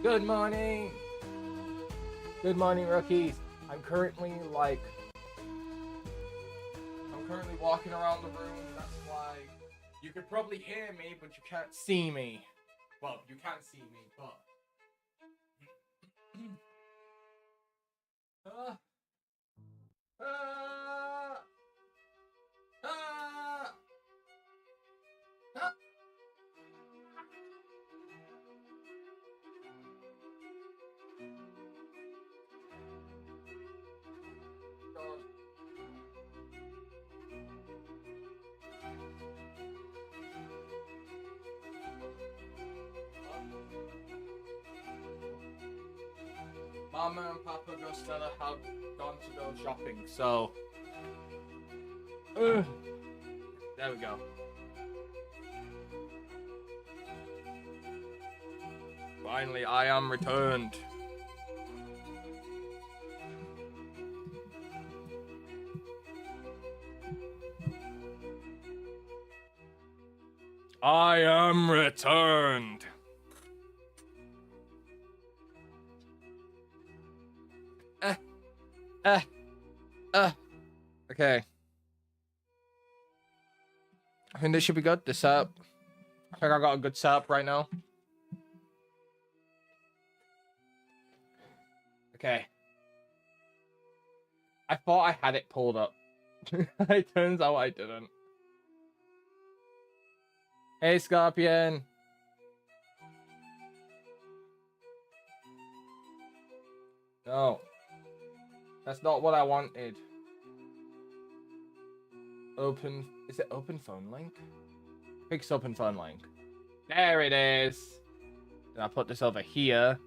Good morning! Good morning, rookies. I'm currently walking around the room. That's why you could probably hear me, but you can't see me. Well, you can see me, but... Ah! God. Mama and Papa Gustella have gone to go shopping, so... there we go. Finally, I am returned. I am returned. Okay. I think this should be good. The setup. I think I got a good setup right now. Okay. I thought I had it pulled up. It turns out I didn't. Hey, Scorpion. No. That's not what I wanted. Open... Is it open phone link? I think it's open phone link. There it is. Then I put this over here.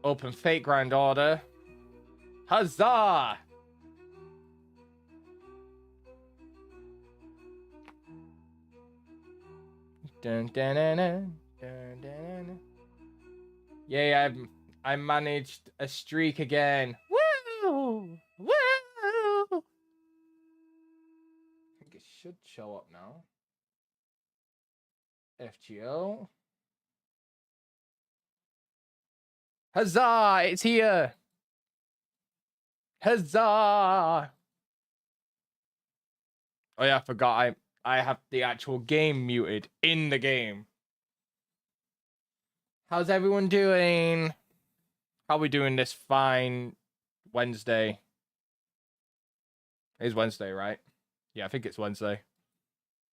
Open fake grand order. Huzzah! Dun, dun, dun, dun, dun, dun, dun. Yay, I managed a streak again. Woo! Woo! I think it should show up now. FGO. Huzzah! It's here! Huzzah! Oh yeah, I forgot I have the actual game muted in the game. How's everyone doing? How are we doing this fine Wednesday? It is Wednesday, right? Yeah, I think it's Wednesday.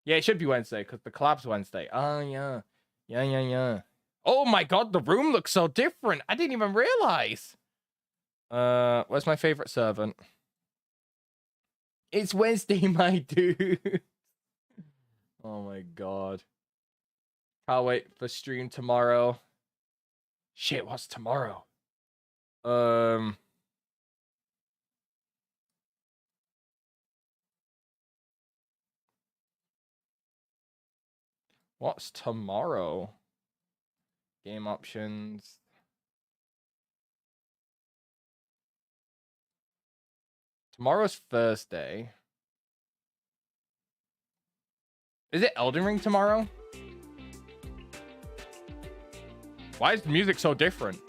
Yeah, it should be Wednesday because the collab's Wednesday. Oh, yeah. Yeah. Oh my god, the room looks so different. I didn't even realize. Where's my favorite servant? It's Wednesday, my dude. Oh my god. Can't wait for stream tomorrow. Shit, what's tomorrow? What's tomorrow? Game options. Tomorrow's Thursday. Is it Elden Ring tomorrow? Why is the music so different?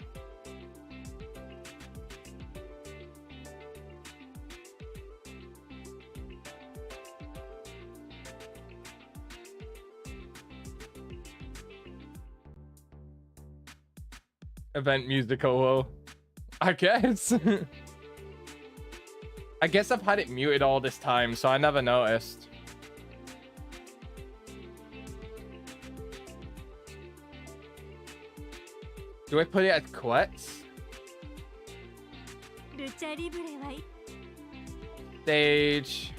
Event musical, I guess. I guess I've had it muted all this time, so I never noticed. Do I put it at quits? Stage.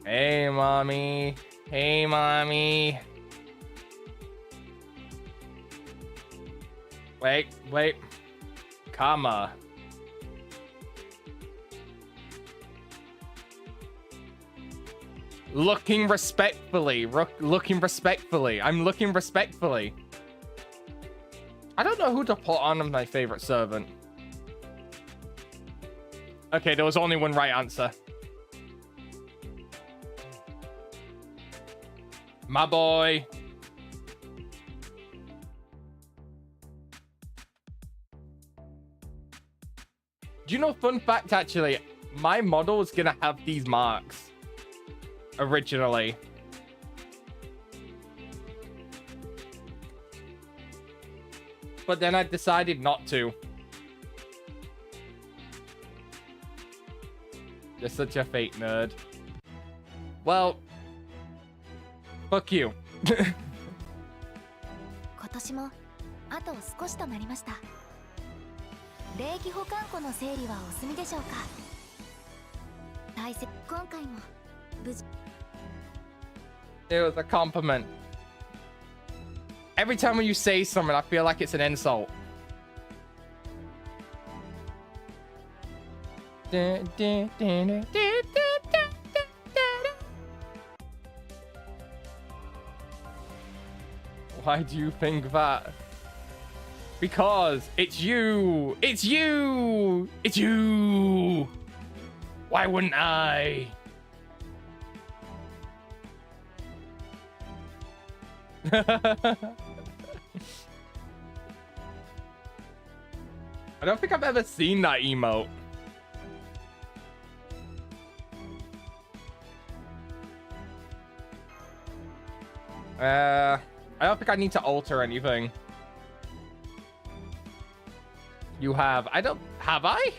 Hey, mommy. Hey, mommy. Wait. Comma. Looking respectfully. Looking respectfully. I'm looking respectfully. I don't know who to put on my favorite servant. Okay, there was only one right answer. My boy. Do you know, fun fact, actually, my model was gonna have these marks originally. But then I decided not to. You're such a fake nerd. Well, fuck you. 今年もあと少しとなりました。礼儀保管庫の整理はお済みでしょうか。大切、今回も無事。It was a compliment. Every time when you say something, I feel like it's an insult. Why do you think that? Because it's you. It's you. It's you. Why wouldn't I? I don't think I've ever seen that emote. I don't think I need to alter anything. You have. I don't. Have I?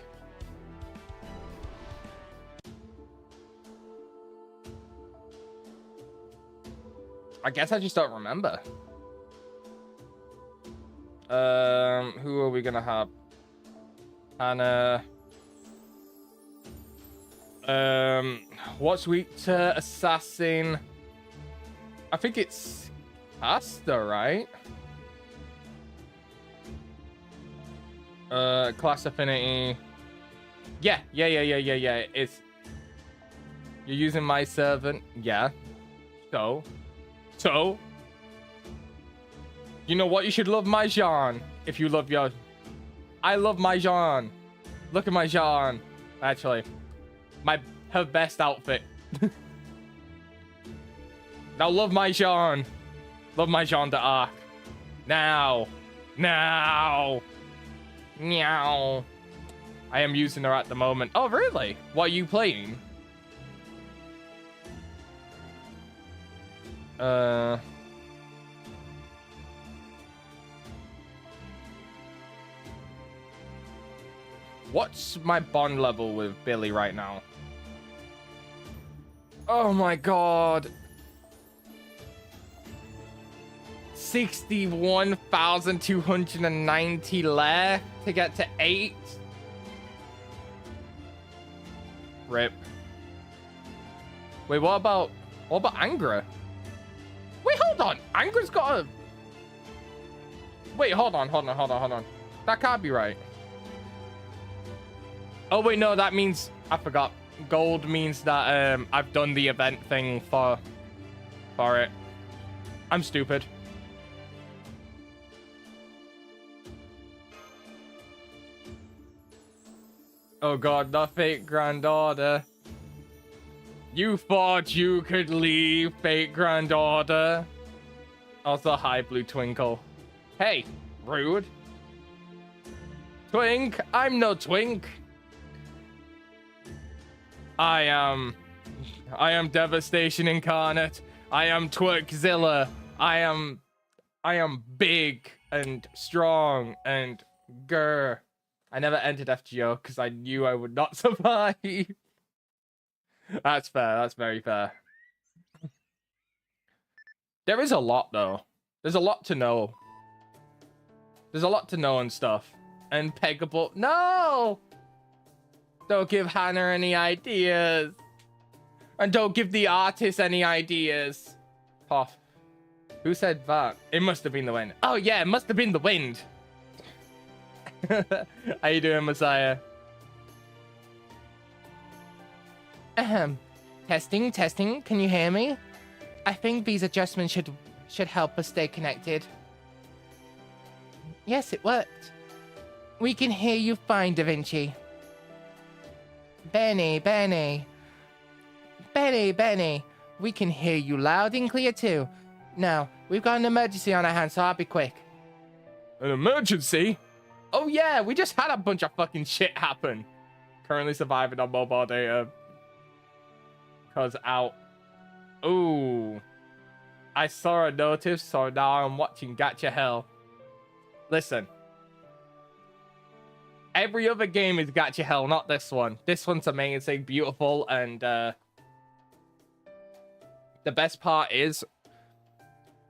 I guess I just don't remember. Who are we gonna have? Hannah. What's weak to assassin? I think it's Asta, right? Class affinity. Yeah. It's you're using my servant. Yeah. So, you know what? You should love my Jean if you love your. I love my Jean. Look at my Jean. Actually, her best outfit. Now love my Jean. Love my Jean d'Arc. Now. Meow. I am using her at the moment. Oh, really? What are you playing? What's my bond level with Billy right now? Oh my god. 61,290 left to get to 8. Rip. Wait, what about Angra? Wait, hold on. Angra's got a... Wait, hold on. That can't be right. Oh, wait, no, that means... I forgot. Gold means that I've done the event thing for it. I'm stupid. Oh god, the fake granddaughter. You thought you could leave, fake granddaughter. Also, hi, Blue Twinkle. Hey, rude. Twink, I'm no twink. I am Devastation Incarnate. I am Twerkzilla. I am big and strong and grr. I never entered FGO because I knew I would not survive. That's fair. That's very fair. There is a lot, though. There's a lot to know. There's a lot to know and stuff. And Peggable. No! Don't give Hannah any ideas. And don't give the artist any ideas. Puff. Who said that? It must have been the wind. Oh, yeah, it must have been the wind. How you doing, Messiah? Ahem. Testing, testing. Can you hear me? I think these adjustments should help us stay connected. Yes, it worked. We can hear you fine, Da Vinci. Benny. We can hear you loud and clear too. Now, we've got an emergency on our hands, so I'll be quick. An emergency? Oh yeah, we just had a bunch of fucking shit happen. Currently surviving on mobile data. Cause out. Ooh. I saw a notice, so now I'm watching Gacha Hell. Listen. Every other game is Gacha Hell, not this one. This one's amazing, beautiful, and the best part is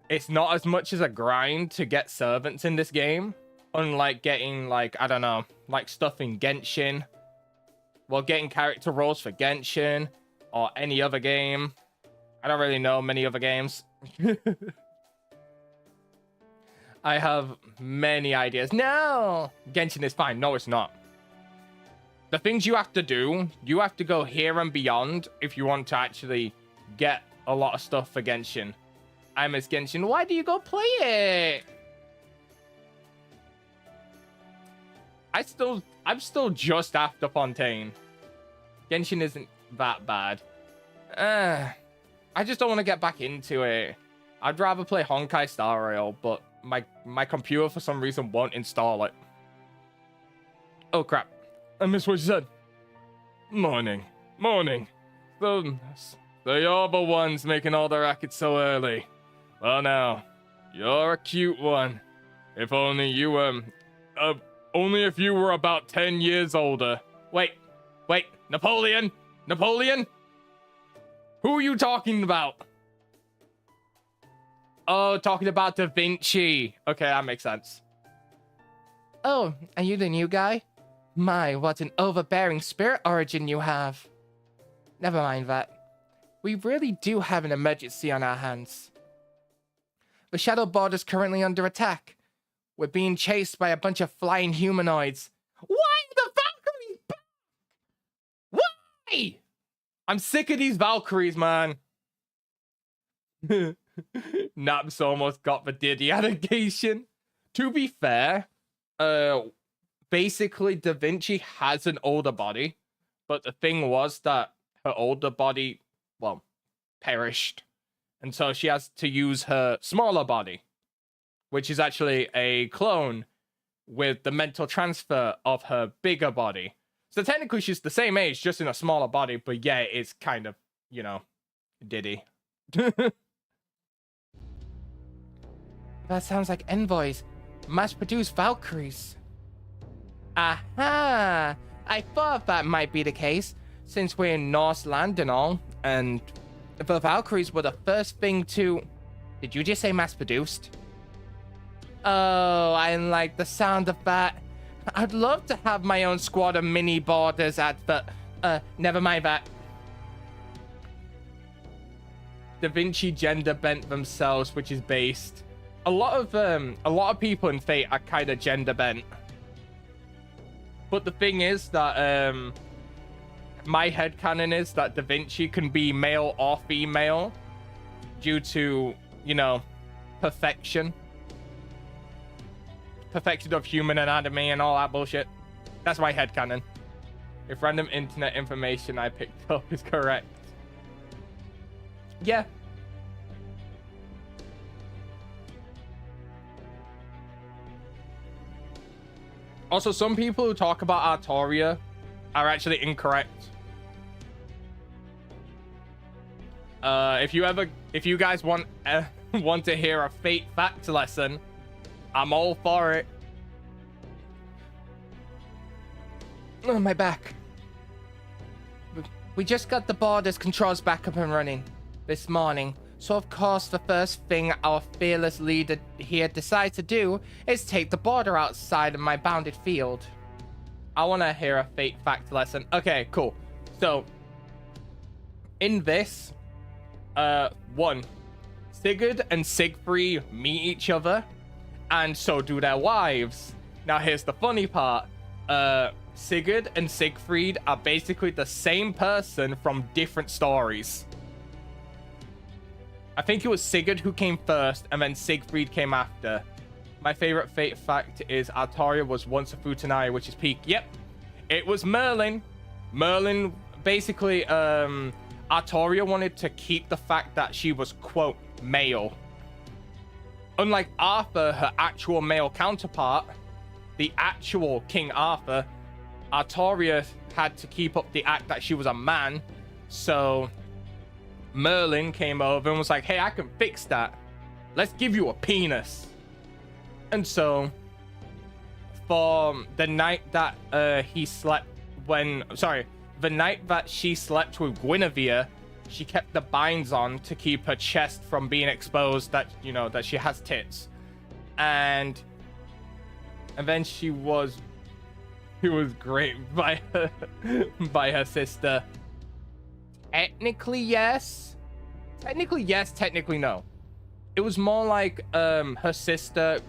it's not as much as a grind to get servants in this game. Unlike getting, like, I don't know, like stuff in Genshin. Well, getting character roles for Genshin or any other game. I don't really know many other games. I have many ideas. No! Genshin is fine. No, it's not. The things you have to do, you have to go here and beyond if you want to actually get a lot of stuff for Genshin. I miss Genshin. Why do you go play it? I'm still just after Fontaine. Genshin isn't that bad. I just don't want to get back into it. I'd rather play Honkai Star Rail, but my computer for some reason won't install it. Oh crap. I missed what you said. Morning. So you're the ones making all the racket so early. Well now, you're a cute one. If only you were... only if you were about 10 years older. Wait. Napoleon? Who are you talking about? Oh, talking about Da Vinci. Okay, that makes sense. Oh, are you the new guy? My, what an overbearing spirit origin you have. Never mind that. We really do have an emergency on our hands. The Shadow Border's currently under attack. We're being chased by a bunch of flying humanoids. Why are the Valkyries back? Why? I'm sick of these Valkyries, man. Naps almost got the Diddy allegation. To be fair, basically Da Vinci has an older body, but the thing was that her older body, well, perished. And so she has to use her smaller body, which is actually a clone with the mental transfer of her bigger body. So technically she's the same age, just in a smaller body, but yeah, it's kind of, you know, Diddy. That sounds like envoys. Mass-produced Valkyries. Aha! I thought that might be the case, since we're in Norse land and all, and the Valkyries were the first thing to... Did you just say mass-produced? Oh, I like the sound of that. I'd love to have my own squad of mini borders at the... never mind that. Da Vinci gender bent themselves, which is based. A lot of people in Fate are kind of gender bent. But the thing is that my headcanon is that Da Vinci can be male or female due to, you know, perfection of human anatomy and all that bullshit. That's my headcanon. If random internet information I picked up is correct. Yeah. Also, some people who talk about Artoria are actually incorrect. If you guys want want to hear a fate fact lesson, I'm all for it. Oh, my back. We just got the border's controls back up and running this morning. So of course the first thing our fearless leader here decides to do is take the border outside of my bounded field. I want to hear a fate fact lesson. Okay, cool. So in this, one, Sigurd and Siegfried meet each other, and so do their wives. Now here's the funny part. Sigurd and Siegfried are basically the same person from different stories. I think it was Sigurd who came first, and then Siegfried came after. My favorite fate fact is Artoria was once a Futanari, which is peak. Yep, it was Merlin. Merlin, basically, Artoria wanted to keep the fact that she was, quote, male. Unlike Arthur, her actual male counterpart, the actual King Arthur, Artoria had to keep up the act that she was a man. So Merlin came over and was like, hey, I can fix that. Let's give you a penis. And so for the night that the night that she slept with Guinevere, she kept the binds on to keep her chest from being exposed, that, you know, that she has tits. And then she was raped by her sister. Technically yes, technically no. It was more like her sister,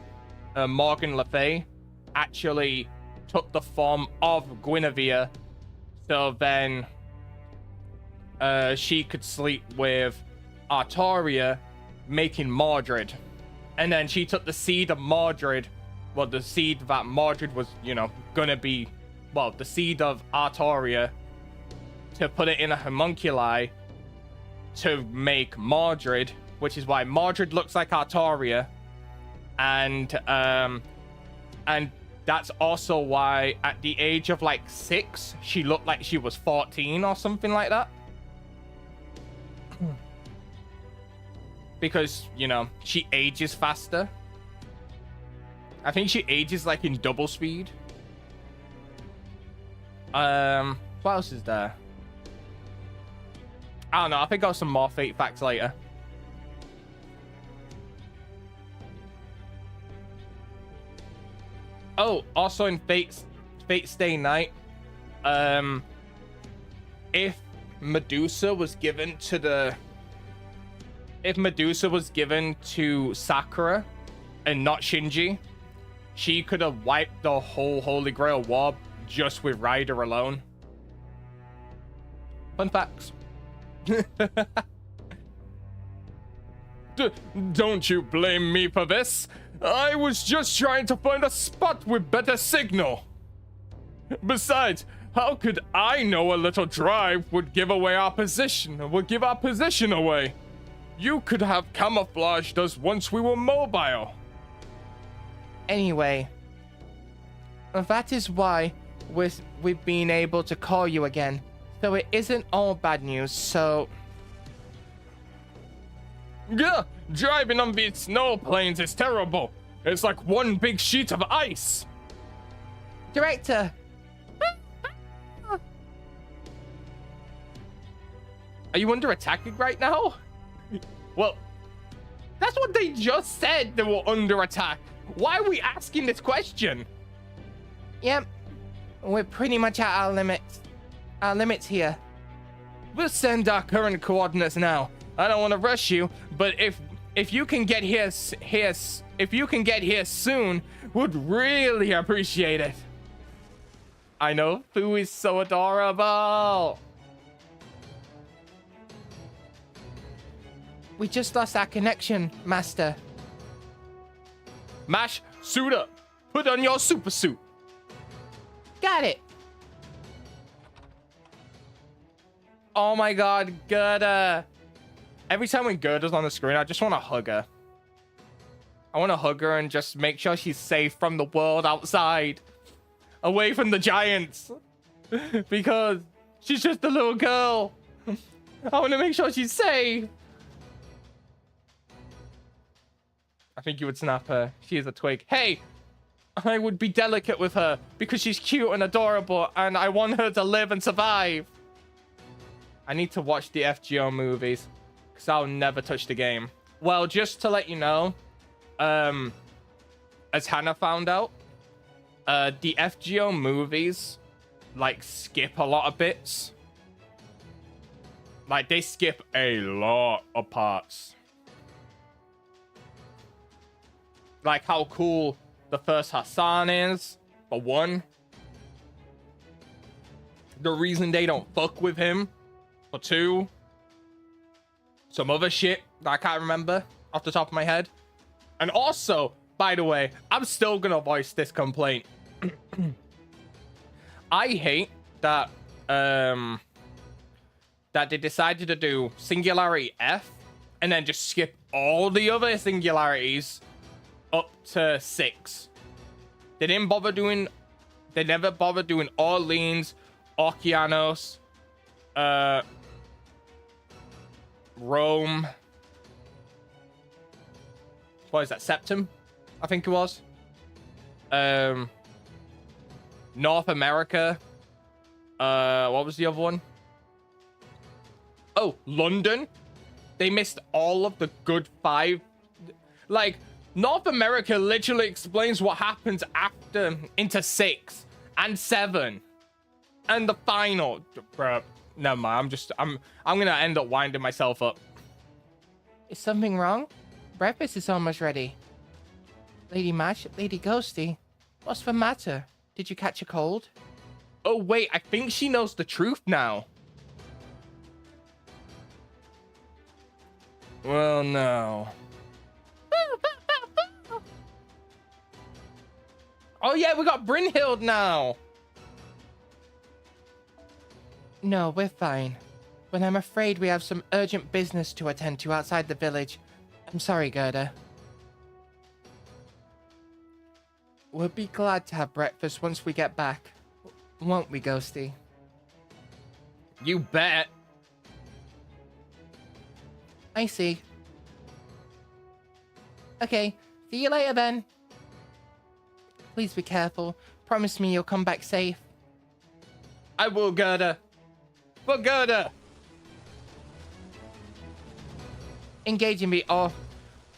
Morgan Le Fay, actually took the form of Guinevere, so then she could sleep with Artoria, making Mordred. And then she took the seed of Mordred, well, the seed that Mordred was, you know, gonna be, well, the seed of Artoria, to put it in a homunculi to make Mordred, which is why Mordred looks like Artoria. And that's also why at the age of like 6, she looked like she was 14 or something like that. Because, you know, she ages faster. I think she ages like in double speed. What else is there? I don't know. I think I'll have some more fate facts later. Oh, also in Fate Stay Night, if Medusa was given to Sakura and not Shinji, she could have wiped the whole Holy Grail war just with Ryder alone. Fun facts. Don't you blame me for this. I was just trying to find a spot with better signal. Besides, how could I know a little drive would give our position away? You could have camouflaged us once we were mobile. Anyway, that is why we've been able to call you again. So it isn't all bad news, so... Yeah, driving on these snow plains is terrible. It's like one big sheet of ice. Director. Are you under attack right now? Well, that's what they just said, they were under attack. Why are we asking this question? Yep, we're pretty much at our limits here. We'll send our current coordinates now. I don't want to rush you, but if you can get here soon, would really appreciate it. I know, Fu is so adorable. We just lost our connection, Master. Mash, suit up. Put on your super suit. Got it. Oh my god, Gerda. Every time when Gerda's on the screen, I just want to hug her. I want to hug her and just make sure she's safe from the world outside. away from the giants because she's just a little girl. I want to make sure she's safe. I think you would snap her. She is a twig. Hey, I would be delicate with her because she's cute and adorable and I want her to live and survive. I need to watch the FGO movies because I'll never touch the game. Well, just to let you know, as Hannah found out, the FGO movies, like, skip a lot of bits. Like, they skip a lot of parts. Like, how cool the first Hassan is, for one. The reason they don't fuck with him, for two. Some other shit that I can't remember off the top of my head. And also, by the way, I'm still gonna voice this complaint. I hate that that they decided to do Singularity F and then just skip all the other singularities up to 6. They didn't bother doing... They never bothered doing Orleans, Okeanos, Rome. What is that? Septum? I think it was. North America. What was the other one? Oh, London. They missed all of the good 5. Like, North America literally explains what happens after into 6 and 7 and the final. Bruh, never mind. I'm gonna end up winding myself up. Is something wrong? Breakfast is almost ready. Lady Match, Lady Ghosty, what's the matter? Did you catch a cold? Oh wait, I think she knows the truth now. Well, no. Oh yeah, we got Brynhild now. No, we're fine. But I'm afraid we have some urgent business to attend to outside the village. I'm sorry, Gerda. We'll be glad to have breakfast once we get back. Won't we, Ghosty? You bet. I see. Okay, see you later then. Please be careful. Promise me you'll come back safe. I will, Gerda. For Gerda. Engaging the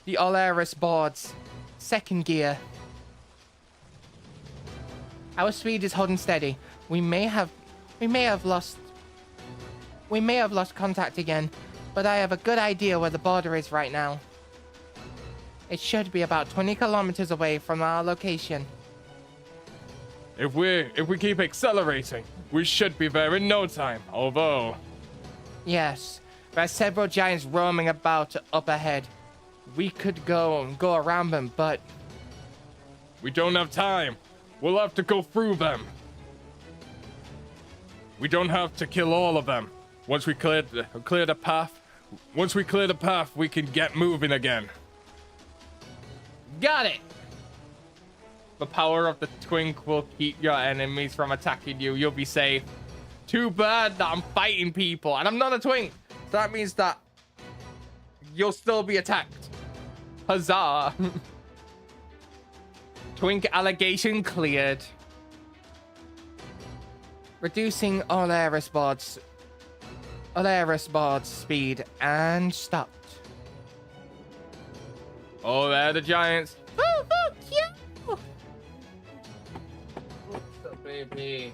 Olaris boards. Second gear. Our speed is holding steady. We may have lost contact again, but I have a good idea where the border is right now. It should be about 20 kilometers away from our location. If we keep accelerating, we should be there in no time, although... Yes, there are several giants roaming about up ahead. We could go around them, but... We don't have time. We'll have to go through them. We don't have to kill all of them. Once we clear the path, we can get moving again. Got it! The power of the twink will keep your enemies from attacking you. You'll be safe. Too bad that I'm fighting people and I'm not a twink. So that means that you'll still be attacked. Huzzah. Twink allegation cleared. Reducing Olaris board's speed and stopped. Oh, there the giants. Oh, look, cute. What's up, baby?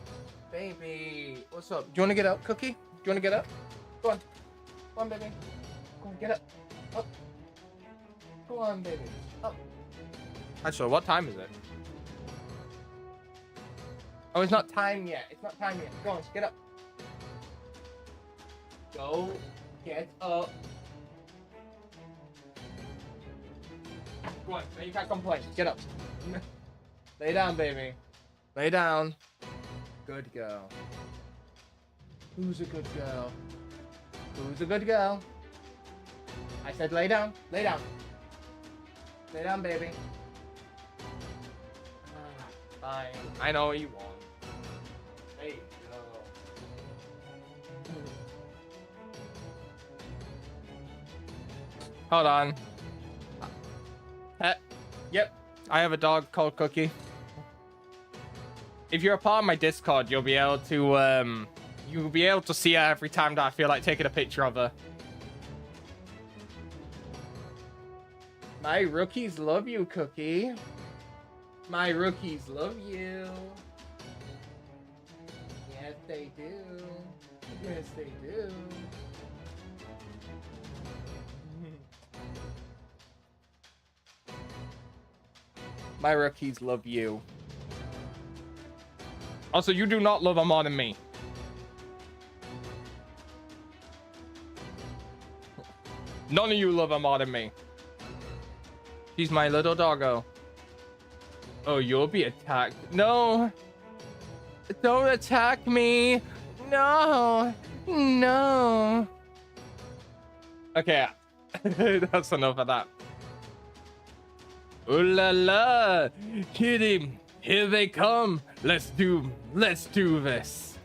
Baby, what's up? Do you want to get up, Cookie? Do you want to get up? Go on. Go on, baby. Go on, get up. Up. Go on, baby. Up. Actually, what time is it? Oh, it's not time yet. It's not time yet. Go on, get up. Go. Get up. Go on, now you can't complain. Get up. Lay down, baby. Lay down. Good girl. Who's a good girl? Who's a good girl? I said lay down. Lay down. Lay down, baby. Fine. I know what you want. There you go. Hold on. Yep, I have a dog called Cookie. If you're a part of my Discord, you'll be able to see her every time that I feel like taking a picture of her. My rookies love you, Cookie. My rookies love you. Yes, they do. Yes, they do. My rookies love you. Also, you do not love her more than me. None of you love her more than me. She's my little doggo. Oh, you'll be attacked. No. Don't attack me. No. No. Okay. That's enough of that. Ooh la la. Here they come. Let's do this.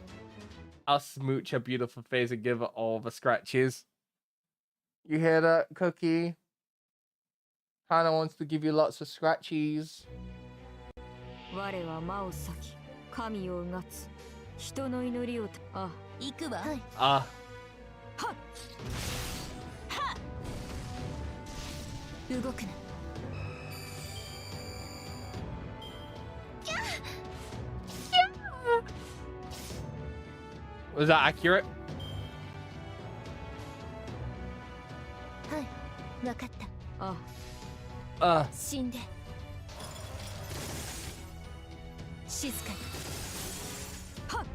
I'll smooch her beautiful face and give her all the scratches. You hear that, Cookie? Hannah wants to give you lots of scratchies. 我は魔を裂き、神をうがつ、人の祈りをあ、行くわ。はい。あ。はっ。はっ。動くな。Was that accurate? はい、わかった。あ。死んで。静かに。はっ。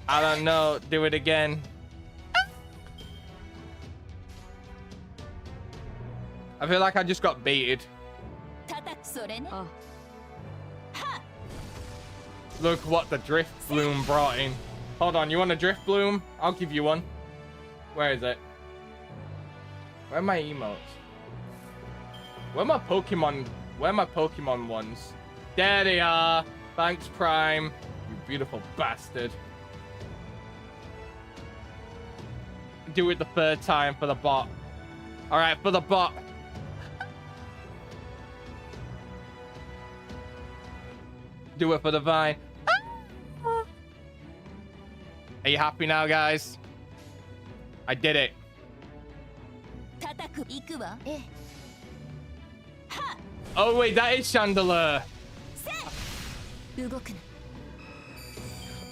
I don't know. Do it again. I feel like I just got baited. 叩くそれね。あ。Look what the drift bloom brought in. Hold on, you want a drift bloom? I'll give you one. Where is it? Where are my emotes? Where are my Pokemon? Where are my Pokemon ones? There they are. Thanks, Prime. You beautiful bastard. Do it the third time for the bot. All right, for the bot. Do it for the vine. Are you happy now, guys? I did it. Oh wait, that is Chandelier.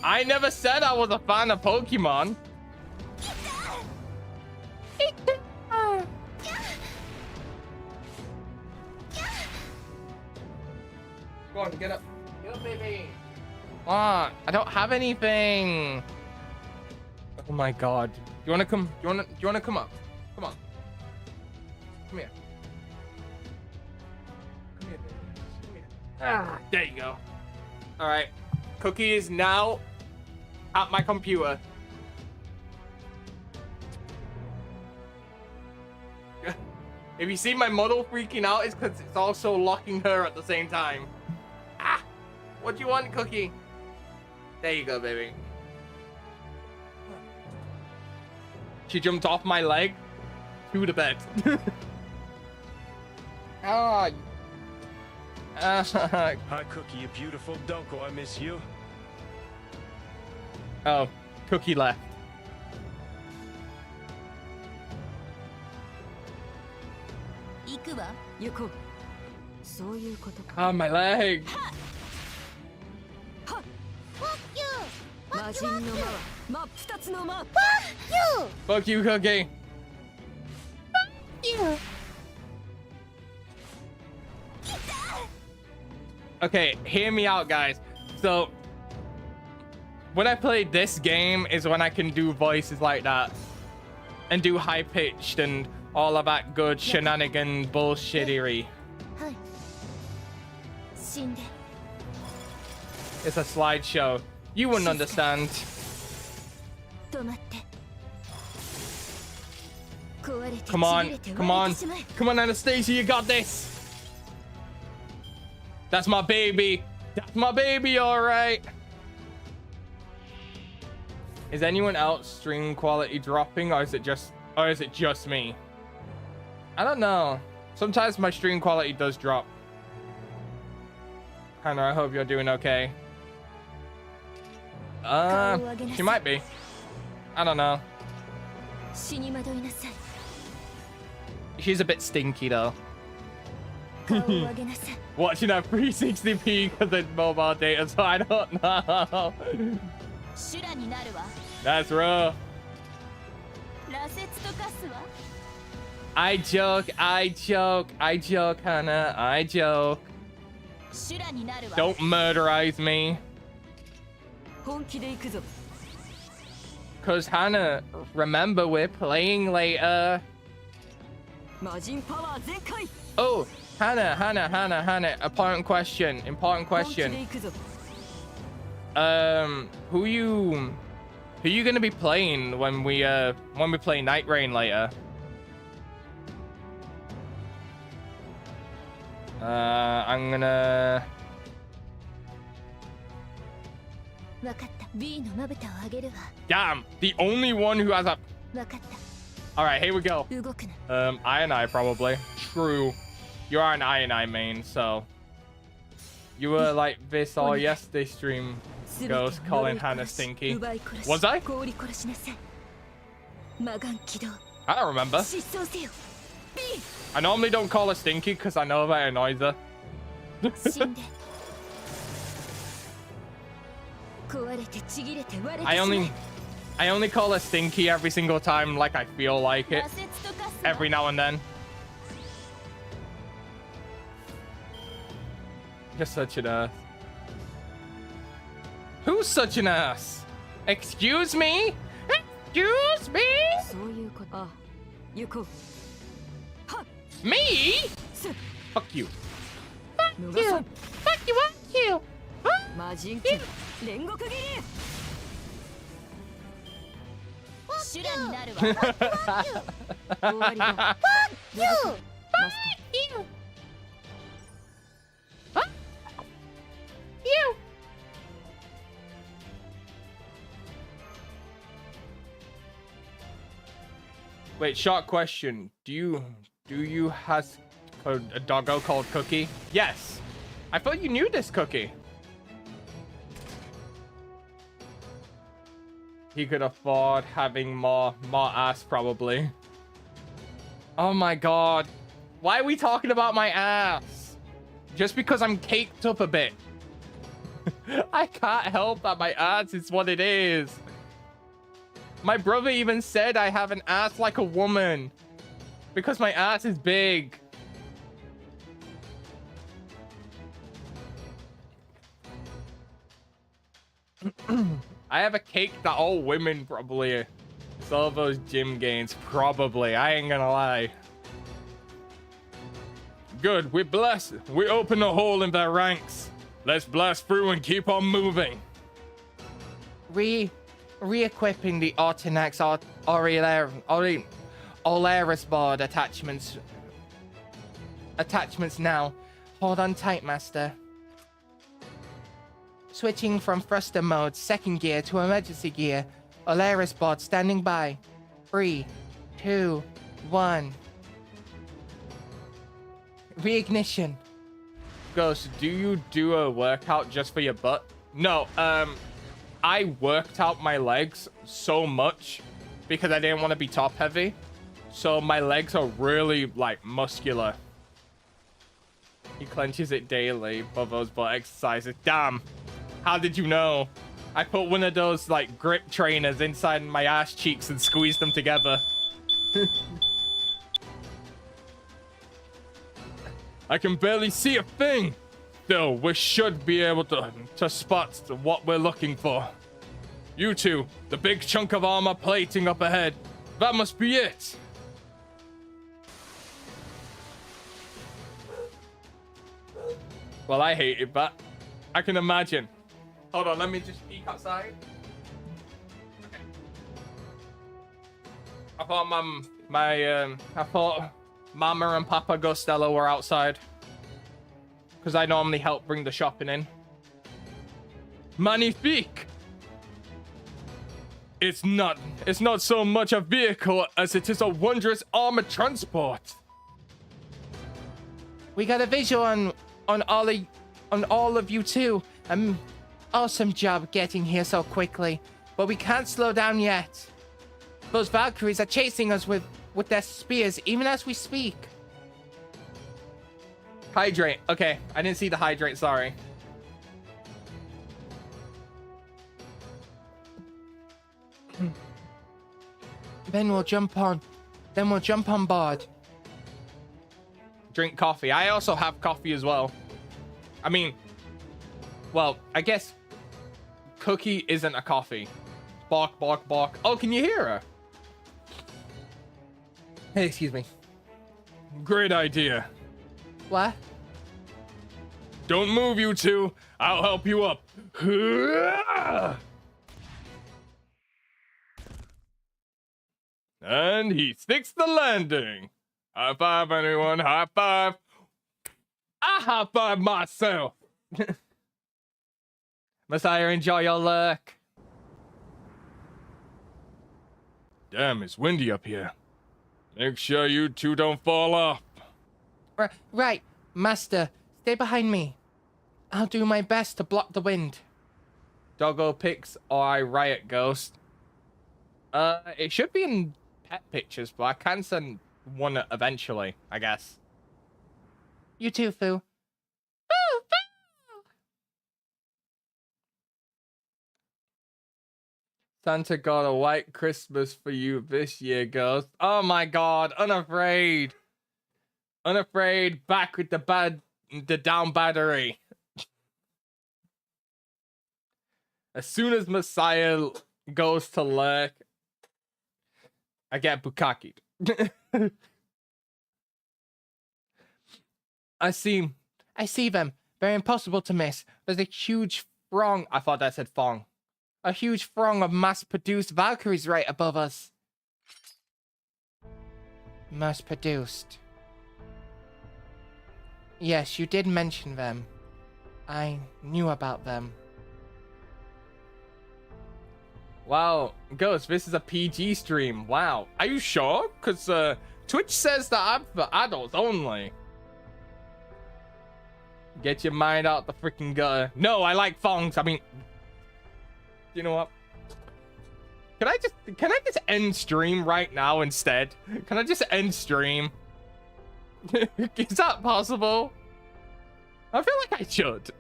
I never said I was a fan of Pokemon. Go on, get up. Get up, baby. Come on, I don't have anything. Oh my god. Do you wanna come? Do you wanna come up? Come on. Come here. Come here, baby. Come here. Ah, there you go. All right. Cookie is now at my computer. If you see my model freaking out, it's because it's also locking her at the same time. Ah! What do you want, Cookie? There you go, baby. She jumped off my leg to the bed. Oh. Hi, Cookie, you beautiful. Don't go, I miss you. Oh, Cookie left. Oh, my leg. Fuck you, Cookie. Fuck you. Okay, hear me out, guys. So, when I play this game is when I can do voices like that. And do high-pitched and all of that good shenanigan bullshittery. It's a slideshow. You wouldn't understand. Come on, come on. Come on, Anastasia, you got this. That's my baby. That's my baby, all right. Is anyone else stream quality dropping, or is it just me? I don't know. Sometimes my stream quality does drop. Hannah, I hope you're doing okay. She might be. I don't know. She's a bit stinky though. Watching at 360p because it's mobile data, so I don't know. That's rough. I joke, Hannah. I joke. Don't murderize me. Cause Hannah, remember we're playing later. Oh, Hannah. Important question. Who you gonna be playing when we play Night Rain later? I'm gonna. Damn, the only one who has a. All right, here we go. I probably. True, you are an I main, so. You were like this all yesterday stream. Ghost calling Hannah stinky. Was I? I don't remember. I normally don't call her stinky because I know that it annoys her. I only call her stinky every single time, like I feel like it. Every now and then. You're such an ass. Who's such an ass? Excuse me? Excuse me? Me? Fuck you. Fuck you. Fuck you. Fuck you. You. Wait, short question. Do you has a doggo called Cookie? Yes. I thought you knew this, Cookie. He could afford having more ass, probably. Oh my god. Why are we talking about my ass? Just because I'm caked up a bit. I can't help that my ass is what it is. My brother even said I have an ass like a woman. Because my ass is big. I have a cake that all women probably sell those gym gains. Probably. I ain't gonna lie. Good. We bless. We open a hole in their ranks. Let's blast through and keep on moving. Re-equipping the Autonax Olaris board attachments now. Hold on tight, master. Switching from thruster mode, second gear to emergency gear. Olaris board standing by. 3, 2, 1. Reignition. Ghost, do you do a workout just for your butt? No, I worked out my legs so much because I didn't want to be top heavy. So my legs are really like muscular. He clenches it daily for those butt exercises. Damn. How did you know? I put one of those like grip trainers inside my ass cheeks and squeezed them together. I can barely see a thing. Still, we should be able to spot what we're looking for. You two, the big chunk of armor plating up ahead. That must be it. Well, I hated that. I can imagine. Hold on, let me just peek outside. Okay. I thought Mama and Papa Costello were outside. Because I normally help bring the shopping in. Magnifique. It's not so much a vehicle as it is a wondrous armored transport. We got a visual on all of you too. Awesome job getting here so quickly, but we can't slow down yet. Those Valkyries are chasing us with their spears even as we speak. Hydrate. Okay, I didn't see the hydrate, sorry. Then we'll jump on board. Drink coffee. I also have coffee as well. I mean, well, I guess Cookie isn't a coffee. Bark, bark, bark. Oh, can you hear her? Hey, excuse me. Great idea. What? Don't move, you two. I'll help you up. And he sticks the landing. High five, anyone. High five. I high five myself. Messiah, enjoy your luck. Damn, it's windy up here. Make sure you two don't fall off. Right, Master. Stay behind me. I'll do my best to block the wind. Doggo pics or I riot ghost. It should be in pet pictures, but I can send one eventually, I guess. You too, Fu. Santa got a white Christmas for you this year, Ghost. Oh my god, unafraid. Unafraid, back with the down battery. As soon as Messiah goes to lurk, I get bukakied. I see them. They're impossible to miss. There's a huge throng. I thought that said thong. A huge throng of mass-produced Valkyries right above us. Mass-produced. Yes, you did mention them. I knew about them. Wow, Ghost, this is a PG stream. Wow. Are you sure? Because Twitch says that I'm for adults only. Get your mind out the freaking gutter. No, I like thongs. I mean, you know what? Can I just end stream right now instead? Can I just end stream? Is that possible? I feel like I should.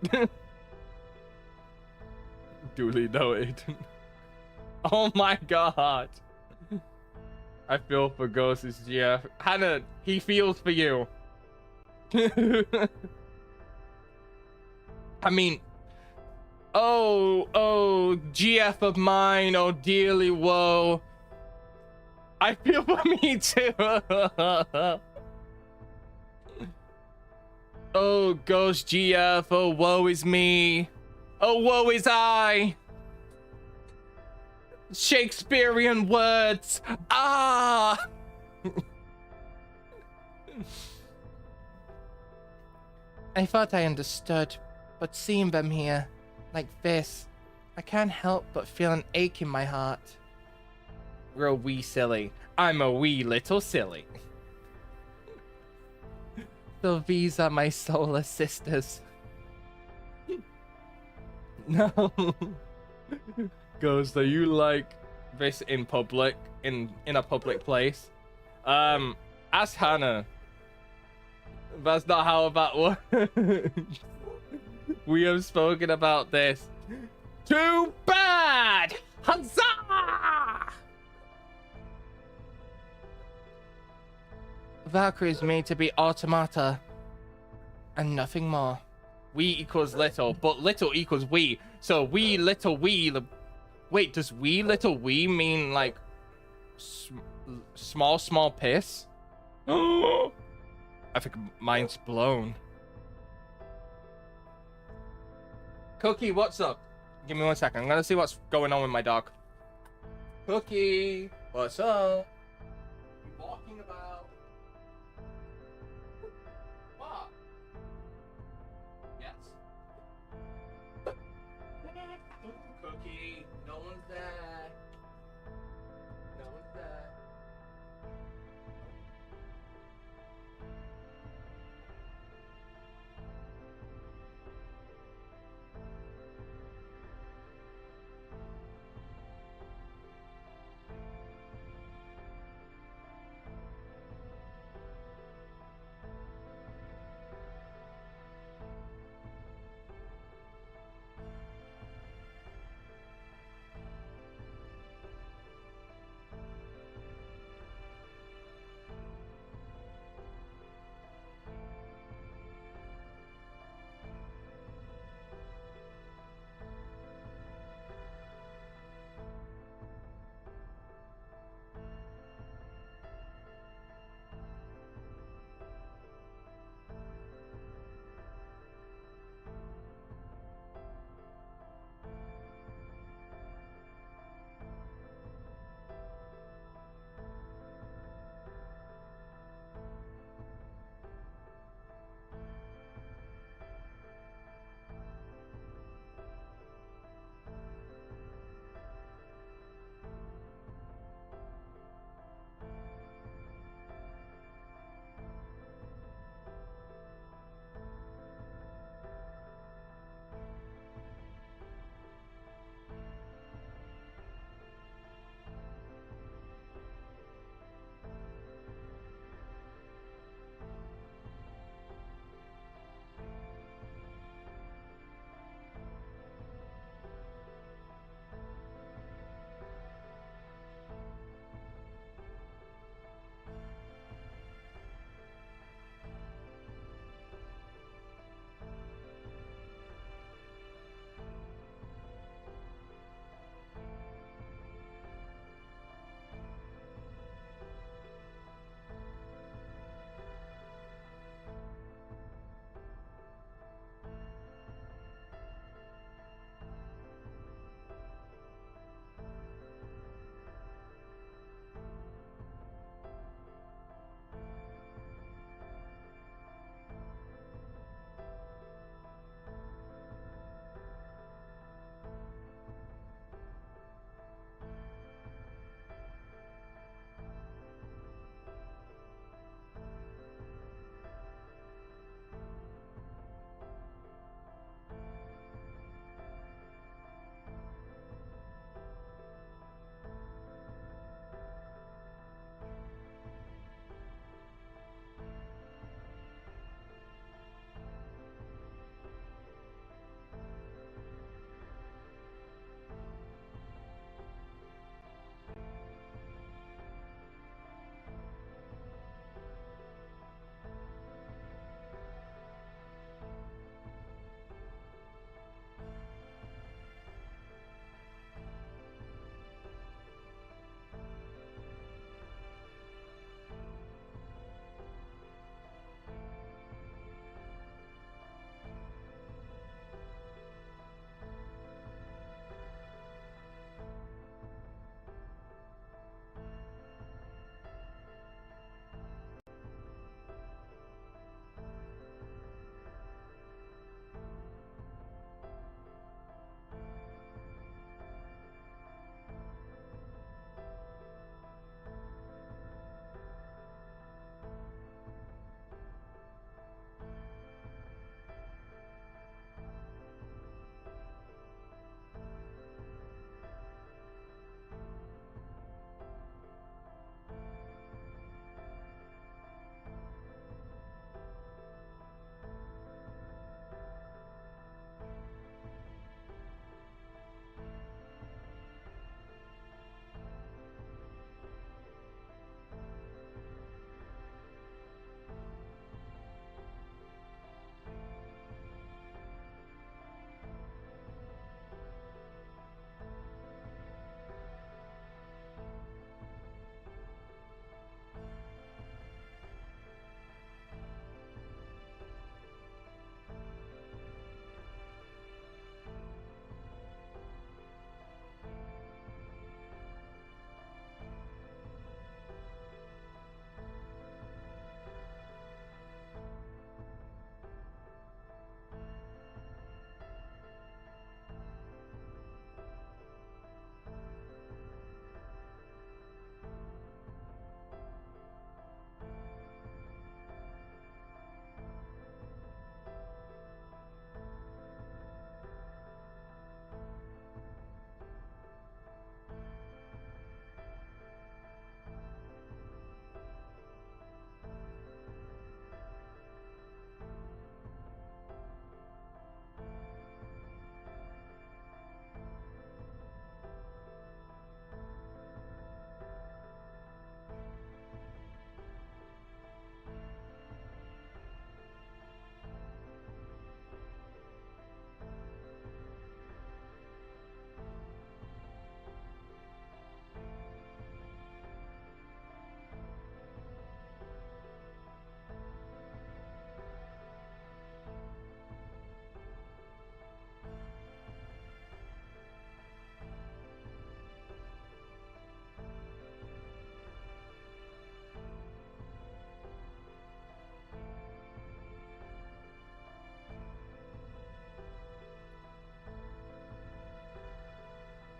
Duly noted. Oh my god. I feel for Ghosts, yeah. Hannah, he feels for you. I mean, oh, GF of mine, oh dearly woe. I feel for me too. Oh, Ghost GF, oh woe is me. Oh, woe is I. Shakespearean words. Ah! I thought I understood, but seeing them here, like this, I can't help but feel an ache in my heart. We're a wee silly. I'm a wee little silly. So these are my solar sisters. No. Ghost, are you like this in public, in a public place? Ask Hannah. That's not how that works. We have spoken about this. Too bad! Huzzah! Valkyrie is made to be automata and nothing more. We equals little, but little equals we. So we little we. Wait, does we little we mean like small piss? I think mine's blown. Cookie, what's up? Give me 1 second. I'm gonna see what's going on with my dog. Cookie, what's up? You walking about? What? Yes.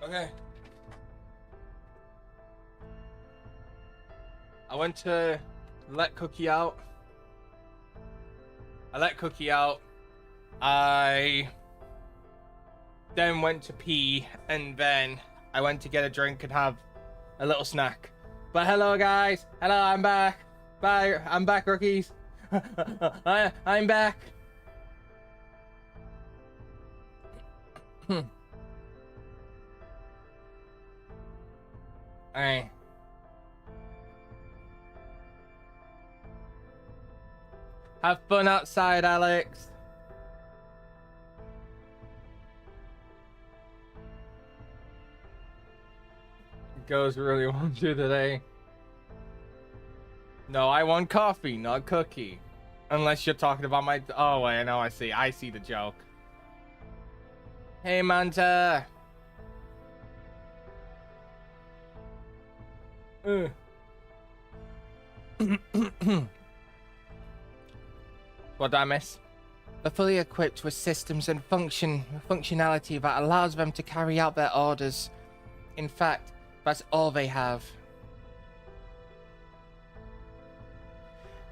Okay. I went to let Cookie out. I let Cookie out. I then went to pee, and then I went to get a drink and have a little snack. But hello, guys. Hello, I'm back. Bye. I'm back, rookies. I'm back. Alright. Have fun outside, Alex. Goes really wants you today. No, I want coffee, not cookie. Unless you're talking about my... Oh, wait, no, I see. I see the joke. Hey, Manta. What did I miss? They're fully equipped with systems and functionality that allows them to carry out their orders. In fact, that's all they have.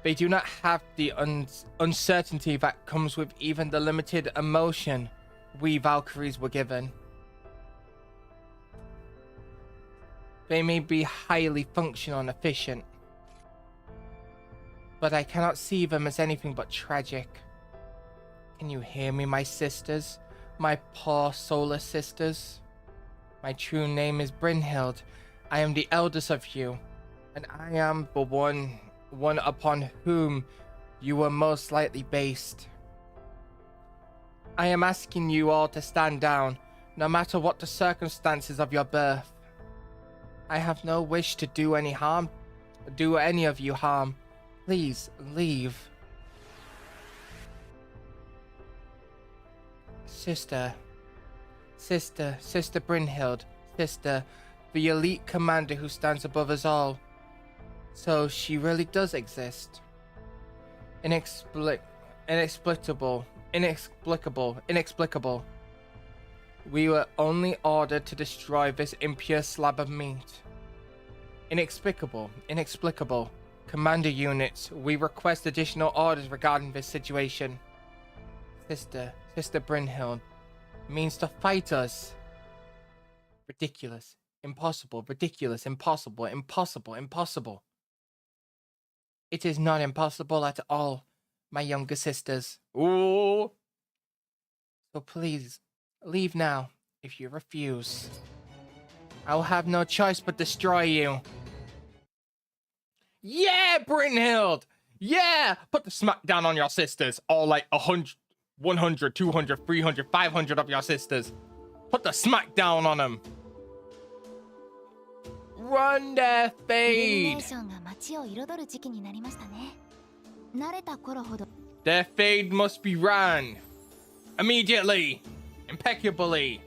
They do not have the uncertainty that comes with even the limited emotion we Valkyries were given. They may be highly functional and efficient, but I cannot see them as anything but tragic. Can you hear me, my sisters? My poor soulless sisters? My true name is Brynhild. I am the eldest of you, and I am the one upon whom you were most likely based. I am asking you all to stand down, no matter what the circumstances of your birth. I have no wish to do any of you harm. Please, leave. Sister Brynhild, sister, the elite commander who stands above us all. So she really does exist. Inexplicable. We were only ordered to destroy this impure slab of meat. Inexplicable. Commander units, we request additional orders regarding this situation. Sister Brynhild means to fight us. Ridiculous. Impossible. It is not impossible at all, my younger sisters. Ooh. So please, leave now. If you refuse, I will have no choice but destroy you. Yeah, Brynhild! Yeah! Put the smack down on your sisters. All like 100, 100, 200, 300, 500 of your sisters. Put the smack down on them. Run their fade. Their fade must be run. Immediately. Impeccably.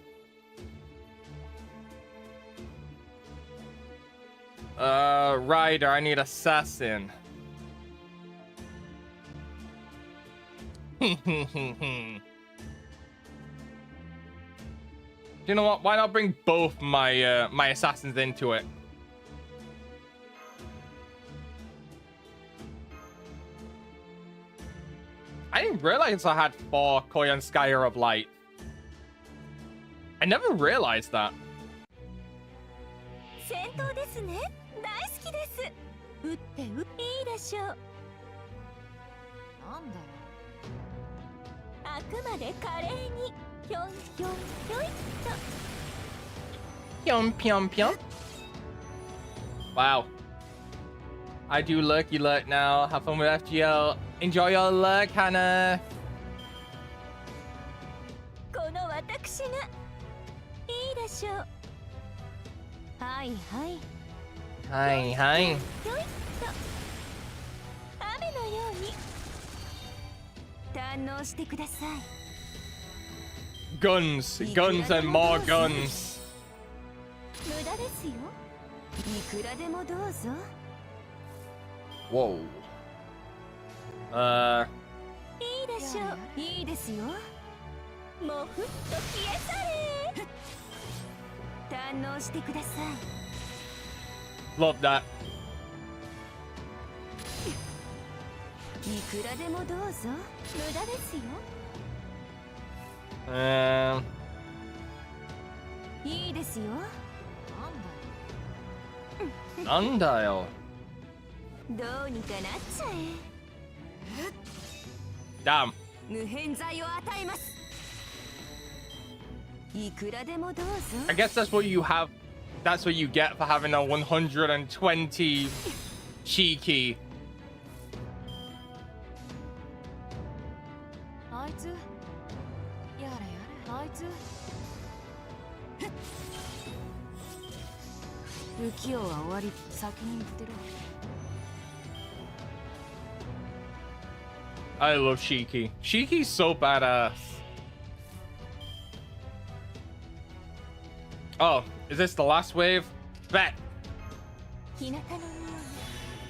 Rider, I need assassin. You know what? Why not bring both my my assassins into it? I didn't realize I had 4 Koyan Skyer of Light. I never realized that. Wow. I do lurky lurk now. Have fun with FGL. Enjoy your lurk, Hannah. Hi. Guns and more guns. Whoa. 堪能してください。 Love that. いくらでもどうぞ。無駄ですよ。 いいですよ。なんだよ。どうにかなっちゃえ。 Damn. 無偏罪を与えます。いくらでもどうぞ。 I guess that's what you have. That's what you get for having a 120 cheeky. あいつやれやれあいつ不器用は終わり。先に言ってろ。 I love Shiki. Shiki's so badass. Oh, is this the last wave? Bet. 日向の匂い、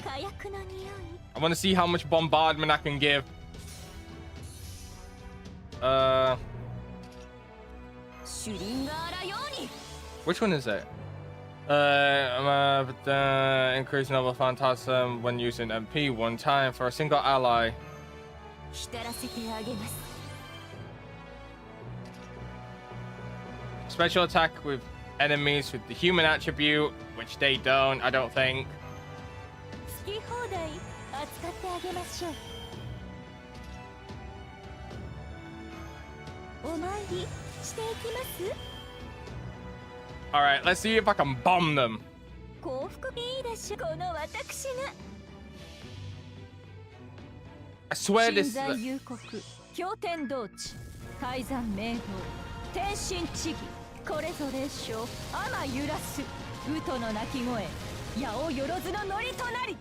火薬の匂い。 I want to see how much bombardment I can give. シュリンガーラように。 Which one is it? Increase Noble Phantasm when using MP one time for a single ally. 浸らせてあげます。 Special attack with enemies with the human attribute, which they don't, I don't think. 好き放題扱ってあげましょう。お参りしていきます。 Alright, let's see if I can bomb them. 幸福いいでしょ。この私が。 I swear 神 this. 在幽谷、経典道地、改ざん明道、天神地義、これぞ霊障、天揺らす、ウトの鳴き声、矢をよろずのノリとなり。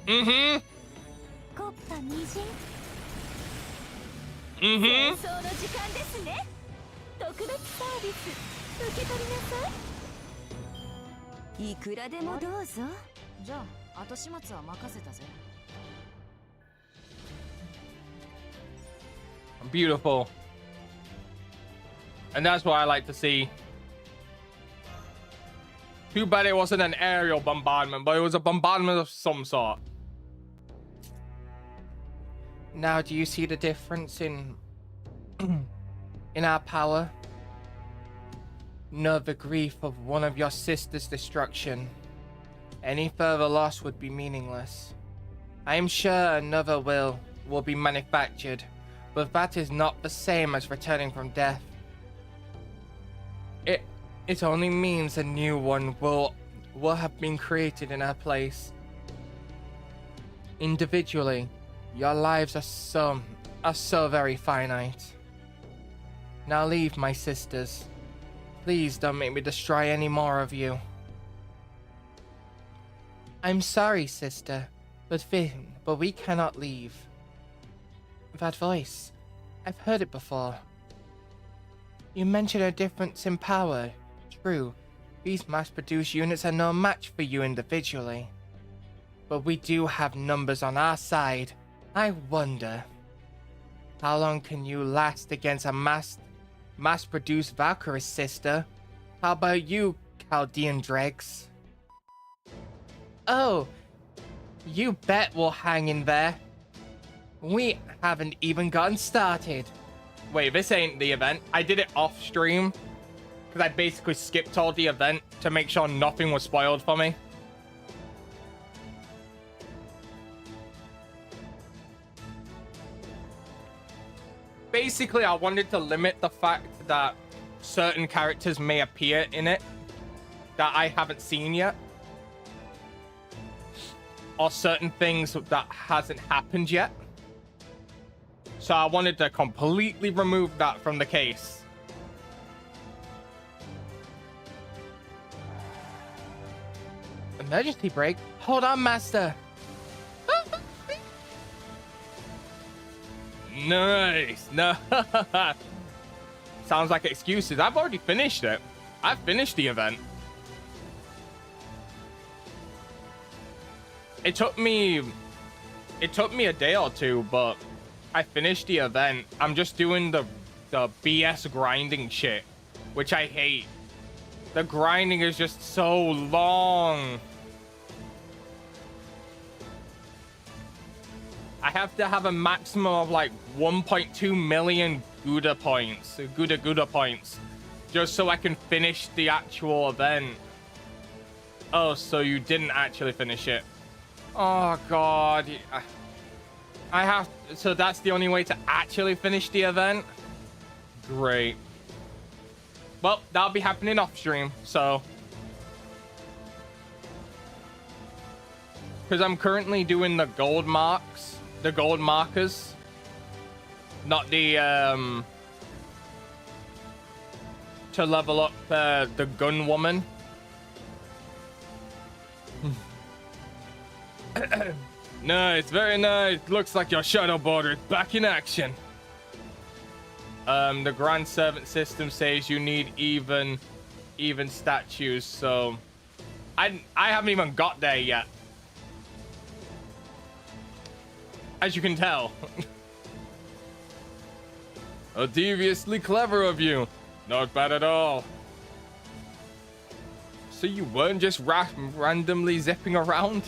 Mm-hmm. コッパみじん。 Mm-hmm. 戦争の時間ですね。特別サービス受け取りなさい。いくらでもどうぞ。じゃあ後始末は任せたぜ。 Beautiful. And that's what I like to see. Too bad it wasn't an aerial bombardment, but it was a bombardment of some sort. Now, do you see the difference in our power? Know the grief of one of your sister's destruction. Any further loss would be meaningless. I am sure another will be manufactured, but that is not the same as returning from death. It only means a new one will have been created in our place. Individually, your lives are so very finite. Now leave, my sisters. Please don't make me destroy any more of you. I'm sorry, sister, but we cannot leave. That voice, I've heard it before. You mentioned a difference in power. True, these mass-produced units are no match for you individually. But we do have numbers on our side. I wonder, how long can you last against a mass-produced Valkyrie, sister? How about you, Chaldean dregs? Oh, you bet we'll hang in there. We haven't even gotten started. Wait, this ain't the event. I did it off stream because I basically skipped all the event to make sure nothing was spoiled for me. Basically, I wanted to limit the fact that certain characters may appear in it that I haven't seen yet. Or certain things that hasn't happened yet. So I wanted to completely remove that from the case. Emergency brake? Hold on, master. Nice. No. Sounds like excuses. I've already finished it. I've finished the event. It took me a day or two, but I finished the event. I'm just doing the BS grinding shit, which I hate. The grinding is just so long. I have to have a maximum of like 1.2 million Gouda points, Gouda points, just so I can finish the actual event. Oh, so you didn't actually finish it. Oh, God. I have... So that's the only way to actually finish the event? Great. Well, that'll be happening off stream, so... Because I'm currently doing the gold marks. The gold markers. Not the, to level up the gun woman. Nice, very nice. Looks like your shadow border is back in action. The Grand Servant system says you need even statues, so I haven't even got there yet. As you can tell. Oh, deviously clever of you. Not bad at all. So you weren't just randomly zipping around?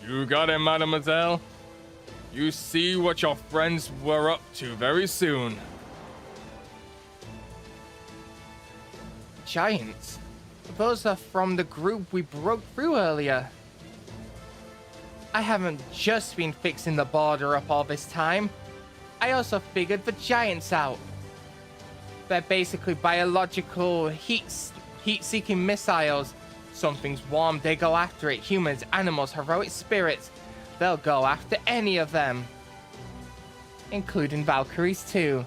You got it, mademoiselle. You see what your friends were up to very soon. Giants? Those are from the group we broke through earlier. I haven't just been fixing the border up all this time. I also figured the giants out. They're basically biological heat-seeking missiles. Something's warm, they go after it. Humans, animals, heroic spirits. They'll go after any of them. Including Valkyries too.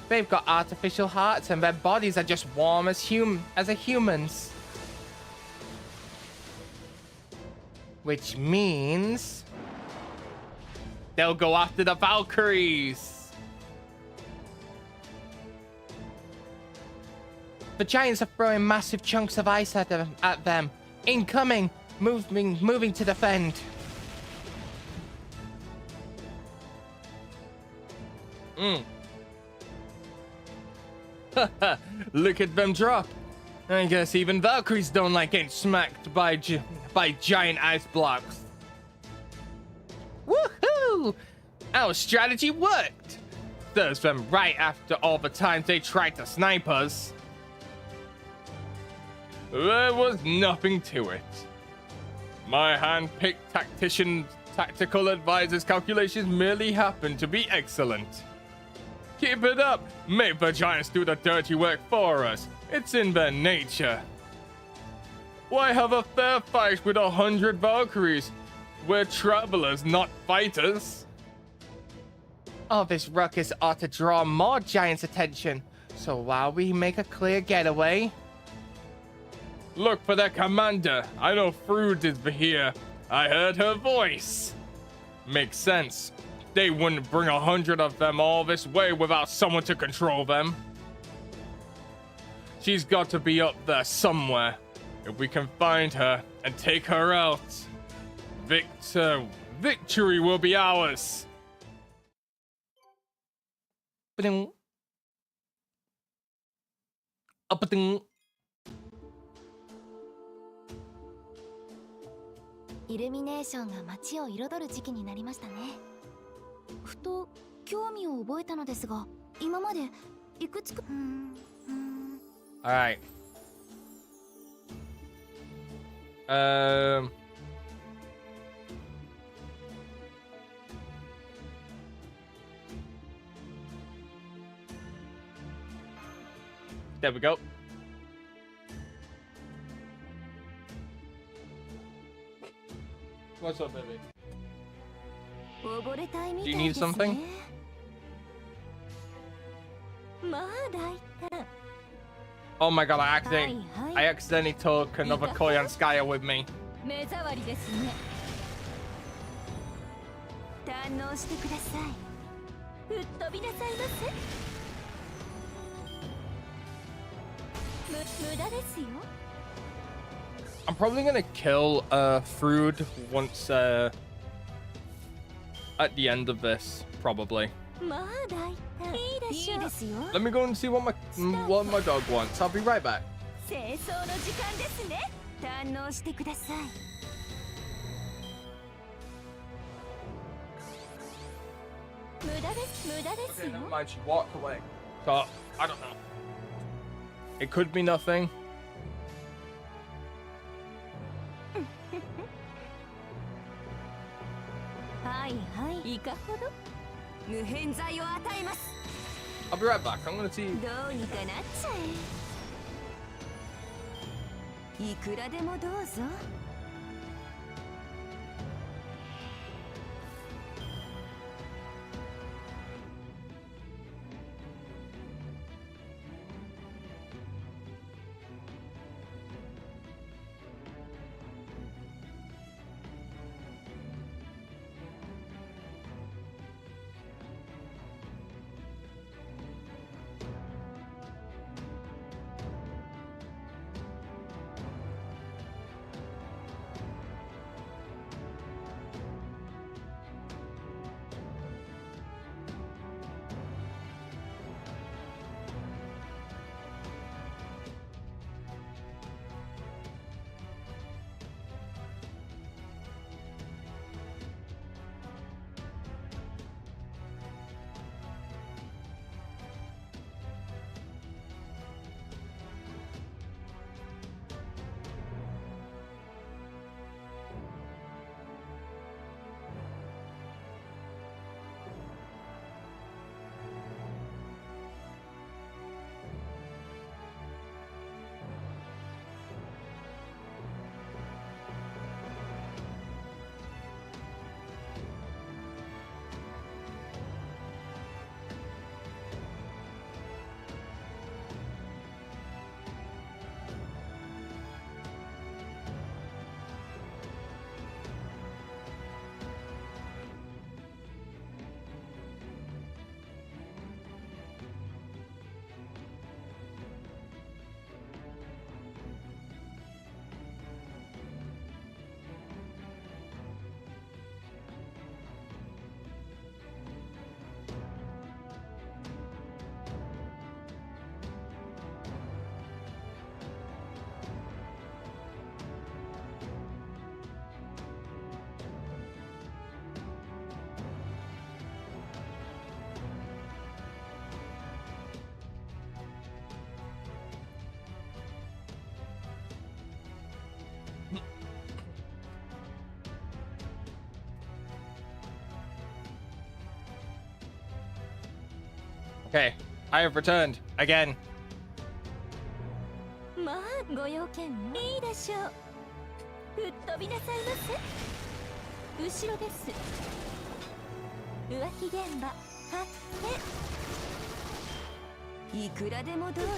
They've got artificial hearts and their bodies are just warm as a human's. Which means... they'll go after the Valkyries. The giants are throwing massive chunks of ice at them. Incoming! Moving to defend. Look at them drop. I guess even Valkyries don't like getting smacked by giant ice blocks. Woohoo! Our strategy worked. There's them right after all the times they tried to snipe us. There was nothing to it. My hand-picked tactical advisor's calculations merely happened to be excellent. Keep it up. Make the giants do the dirty work for us. It's in their nature. Why have a fair fight with 100 Valkyries? We're travelers, not fighters. All this ruckus ought to draw more giants' attention. So while we make a clear getaway... Look for their commander. I know Frood is here. I heard her voice. Makes sense. They wouldn't bring 100 of them all this way without someone to control them. She's got to be up there somewhere. If we can find her and take her out, victory will be ours. Illumination イルミネーションが街を彩る時期になりましたね。ふと興味を覚えたのですが、今までいくつか。All right. There we go. What's up, baby? Do you need something? Oh my god, I accidentally took another Koyanskaya with me. I'm probably gonna kill Frood once at the end of this, probably. まあ大体いいでしょう。いいですよ。 Let me go and see what my dog wants. I'll be right back. 清掃の時間ですね。堪能してください。無駄です無駄ですよ。 Never mind, she walked away. So, I don't know. It could be nothing. はいはいいかほど無偏罪を与えます。 I'll be right back. I'm gonna see. どうにかなっちゃえ。いくらでもどうぞ。Okay, I have returned again. まあご用件もいいでしょう。吹っ飛びなさいませ。後ろです。浮気現場発見。いくらでもどうぞ。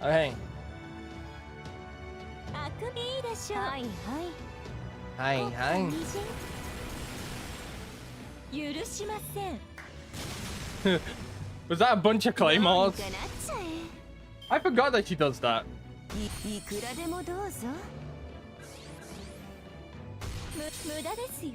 Okay. あくびいいでしょう。はいはい。はい。許しません。 Was that a bunch of どう claymores? にかなっちゃ I forgot that she does that. え。いくらでもどうぞ。無駄ですよ。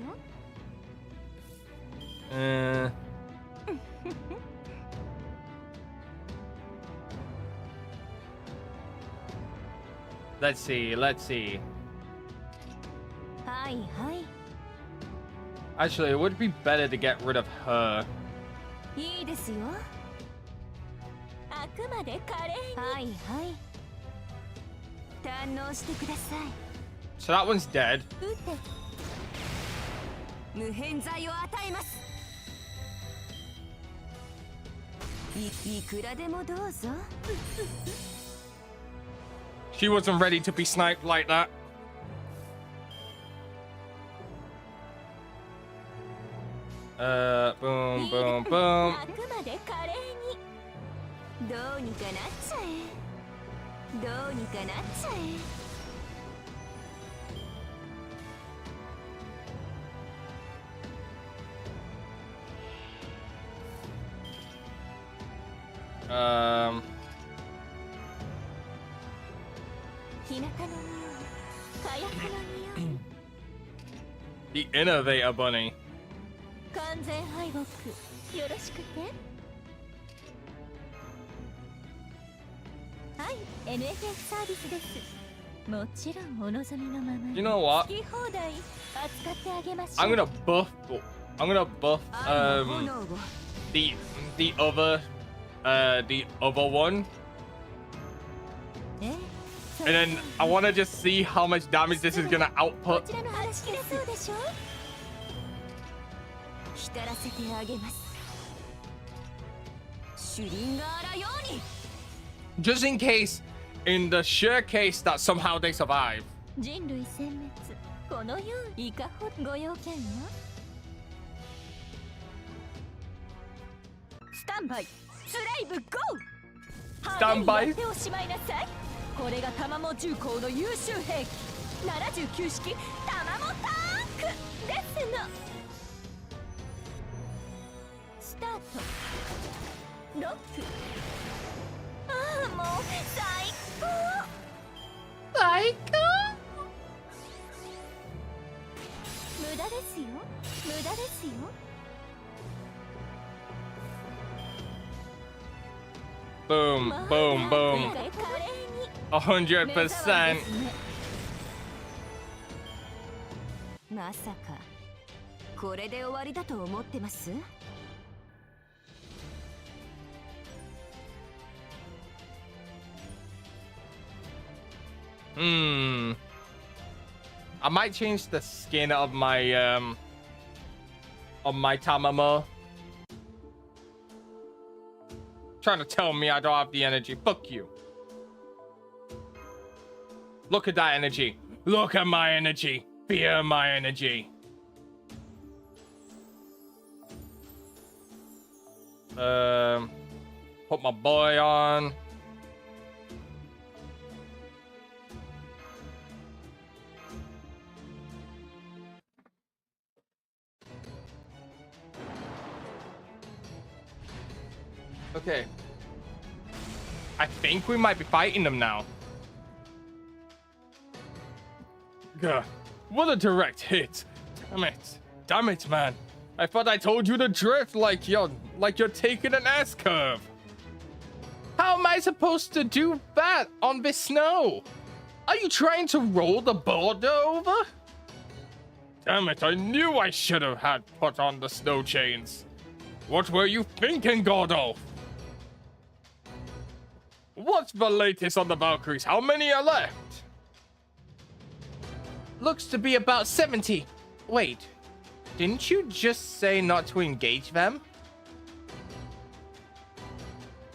Let's see. Let's see. はいはい。 Actually, it would be better to get rid of her. いいですよ。あくまで華麗に。はいはい。堪能してください。 So that one's dead. 撃て。無偏罪を与えます。いくらでもどうぞ。 She wasn't ready to be sniped like that. Boom, boom, boom. あくまで華麗に。どうにかなっちゃえ。どうにかなっちゃえ。 い The Innovator Bunny. 完全敗北よろしくて。はい、NFF サービスです。もちろんお望みのまま。You know what? 好き放題扱ってあげましょう。I'm gonna buff the other one. And then I wanna just see how much damage this is gonna output. こちらの話切れそうでしょ。浸らせてあげます。シュリンガーラように。Just in case, in the sure case that somehow they survive. 人類殲滅。このよういかほご用件は。スタンバイ。スライブゴー。スタンバイ。やっておしまいなさい。これがタマモ重工の優秀兵器。79式タマモタンクですの。スタート。ロック。ああ、もう最高。最高。無駄ですよ。無駄ですよ。Boom, boom, boom. 100%. まさかこれで終わりだと思ってます？I might change the skin of my Tamamo. Trying to tell me I don't have the energy. Fuck you. Look at that energy. Look at my energy. Feel my energy. Put my boy on. Okay. I think we might be fighting them now. Gah. What a direct hit. Damn it. Damn it, man. I thought I told you to drift like you're taking an S curve. How am I supposed to do that on this snow? Are you trying to roll the border over? Damn it, I knew I should have had put on the snow chains. What were you thinking, Gordo? What's the latest on the Valkyries? How many are left? Looks to be about 70. Wait, didn't you just say not to engage them?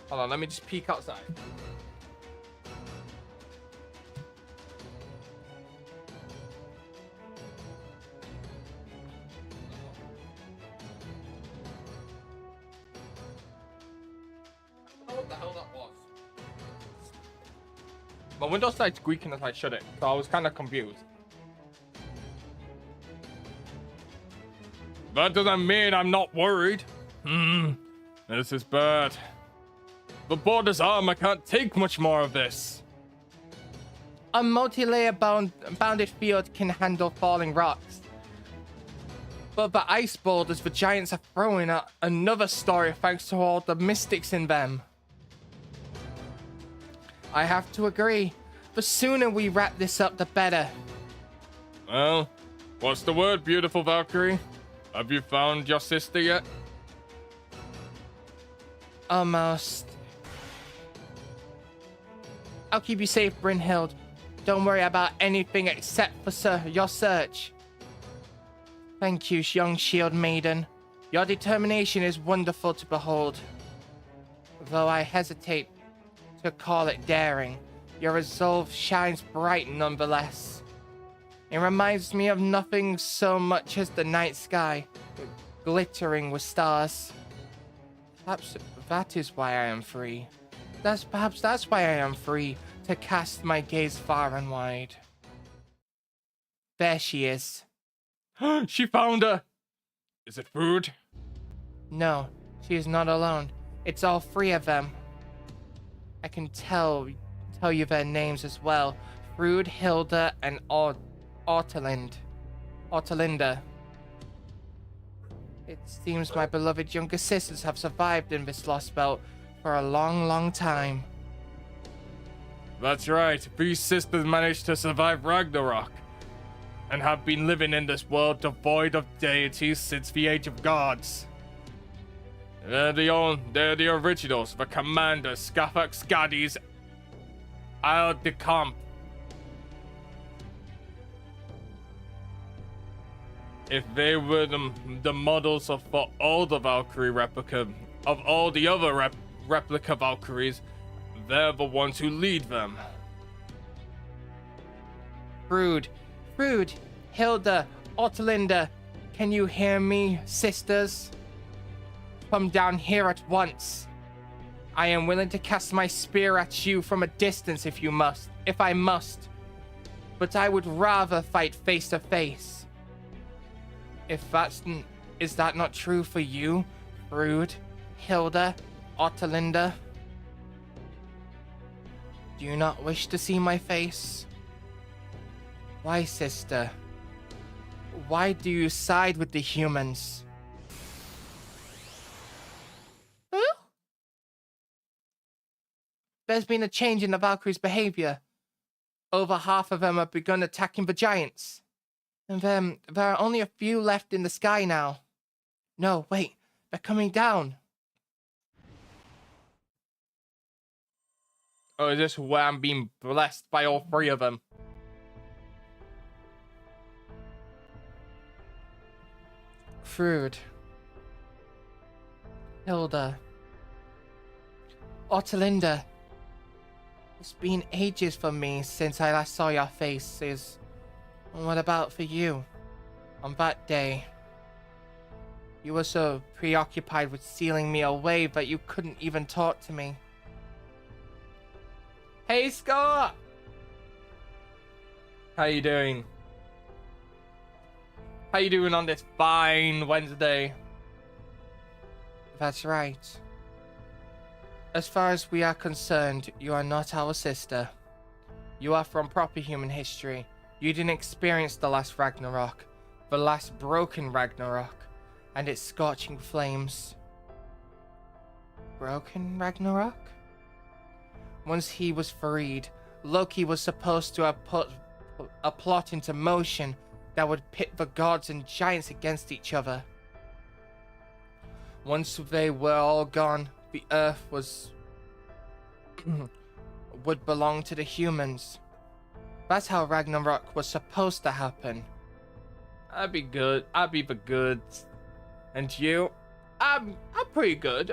Hold on, let me just peek outside. I don't know what the hell that was. My window started squeaking as I shut it, so I was kind of confused. That doesn't mean I'm not worried. This is bad. The border's armor can't take much more of this. A multi-layer bounded field can handle falling rocks. But the ice boulders the giants are throwing are another story thanks to all the mystics in them. I have to agree. The sooner we wrap this up, the better. Well, what's the word, beautiful Valkyrie? Have you found your sister yet? Almost. I'll keep you safe, Brynhild. Don't worry about anything except for your search. Thank you, young shield maiden. Your determination is wonderful to behold. Though I hesitate to call it daring, your resolve shines bright nonetheless. It reminds me of nothing so much as the night sky, glittering with stars. Perhaps that is why I am free. Perhaps that's why I am free to cast my gaze far and wide. There she is. She found her! Is it food? No, she is not alone. It's all three of them. I can tell you their names as well. Frud, Hilda, and Ortelind. Ortelinda. It seems my beloved younger sisters have survived in this Lostbelt for a long, long time. That's right. These sisters managed to survive Ragnarok and have been living in this world devoid of deities since the Age of Gods. They're the originals, the commanders, Skafak Skadis, Al de Camp. If they were the models for all the Valkyrie replica, of all the other replica Valkyries, they're the ones who lead them. Frud, Hilda, Ortelinda, can you hear me, sisters? Come down here at once. I am willing to cast my spear at you from a distance if I must. But I would rather fight face to face. Is that not true for you, Frud, Hilda, Ortelinda? Do you not wish to see my face? Why, sister? Why do you side with the humans? Huh? There's been a change in the Valkyries' behavior. Over half of them have begun attacking the giants. And then there are only a few left in the sky now. No, wait, they're coming down. Oh, is this where I'm being blessed by all three of them? Frud, Hilda, Ortelinda. It's been ages for me since I last saw your faces. What about for you? On that day, you were so preoccupied with sealing me away that you couldn't even talk to me. Hey, Scott! How you doing? How you doing on this fine Wednesday? That's right. As far as we are concerned, you are not our sister. You are from proper human history. You didn't experience the last Ragnarok, the last broken Ragnarok, and its scorching flames. Broken Ragnarok? Once he was freed, Loki was supposed to have put a plot into motion that would pit the gods and giants against each other. Once they were all gone, the earth would belong to the humans. That's how Ragnarok was supposed to happen. I'd be good. I'd be the goods. And you? I'm pretty good.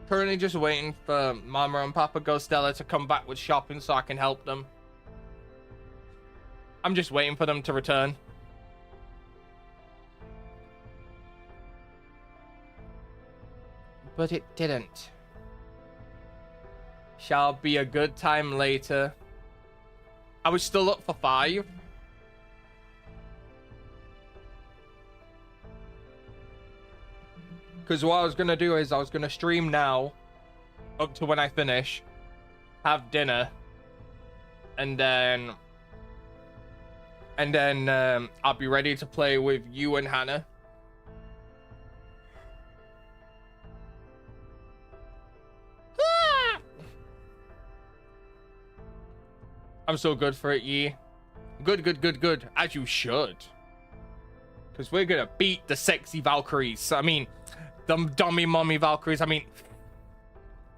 Currently just waiting for Mama and Papa Ghostella to come back with shopping so I can help them. I'm just waiting for them to return. But it didn't. Shall be a good time later. I was still up for 5. Because what I was going to do is I was going to stream now up to when I finish, have dinner, and then I'll be ready to play with you and Hannah. I'm so good for it, Yi. Good. As you should. Because we're going to beat the sexy Valkyries. I mean, the dummy mommy Valkyries. I mean,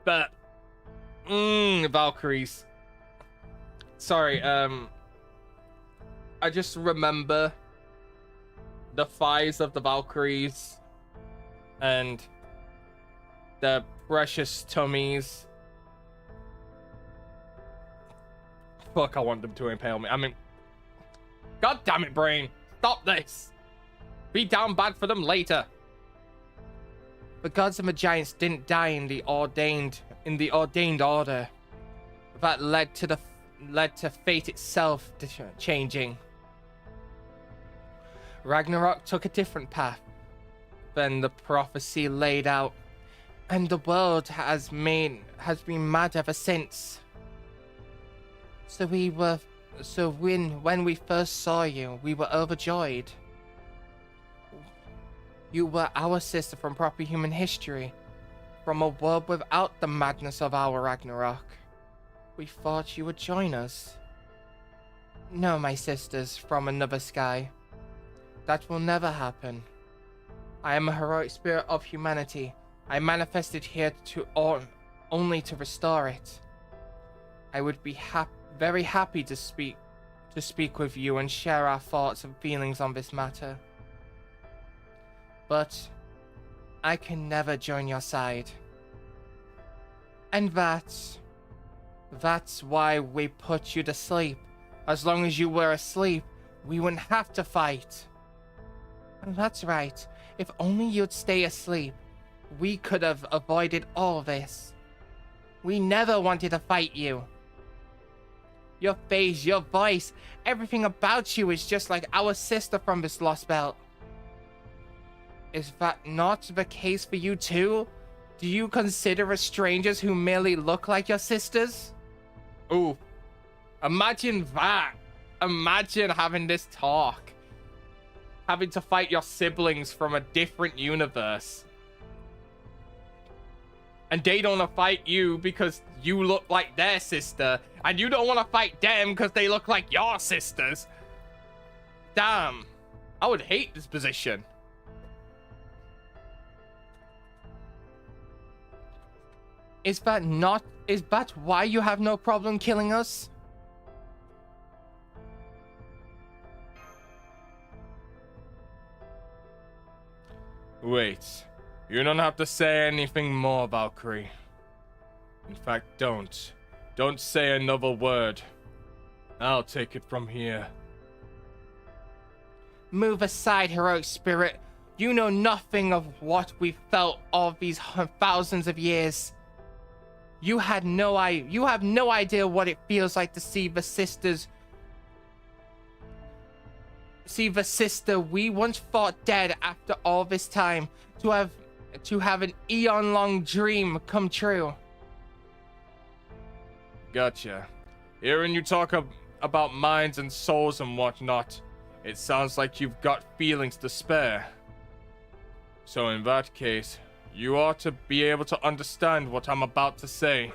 but Valkyries. Sorry, I just remember the thighs of the Valkyries and the precious tummies. Fuck, I want them to impale me. I mean, god damn it, brain. Stop this. Be down bad for them later. The gods and the giants didn't die in the ordained order. That led to fate itself changing. Ragnarok took a different path than the prophecy laid out. And the world has been mad ever since. So when we first saw you, we were overjoyed. You were our sister from proper human history, from a world without the madness of our Ragnarok. We thought you would join us. No, my sisters from another sky. That will never happen. I am a heroic spirit of humanity. I manifested here only to restore it. I would be very happy to speak with you and share our thoughts and feelings on this matter. But I can never join your side. And that's why we put you to sleep. As long as you were asleep, we wouldn't have to fight. And that's right. If only you'd stay asleep, we could have avoided all this. We never wanted to fight you. Your face, your voice, everything about you is just like our sister from this Lostbelt. Is that not the case for you too? Do you consider us strangers who merely look like your sisters? Ooh, imagine that. Imagine having this talk. Having to fight your siblings from a different universe. And they don't want to fight you because you look like their sister. And you don't want to fight them because they look like your sisters. Damn. I would hate this position. Is that why you have no problem killing us? Wait. You don't have to say anything more, Valkyrie. In fact, don't. Don't say another word. I'll take it from here. Move aside, heroic spirit. You know nothing of what we've felt all these thousands of years. You have no idea what it feels like to see the sisters. See the sister we once thought dead after all this time. To have an eon-long dream come true. Gotcha. Hearing you talk about minds and souls and whatnot, it sounds like you've got feelings to spare. So in that case, you ought to be able to understand what I'm about to say.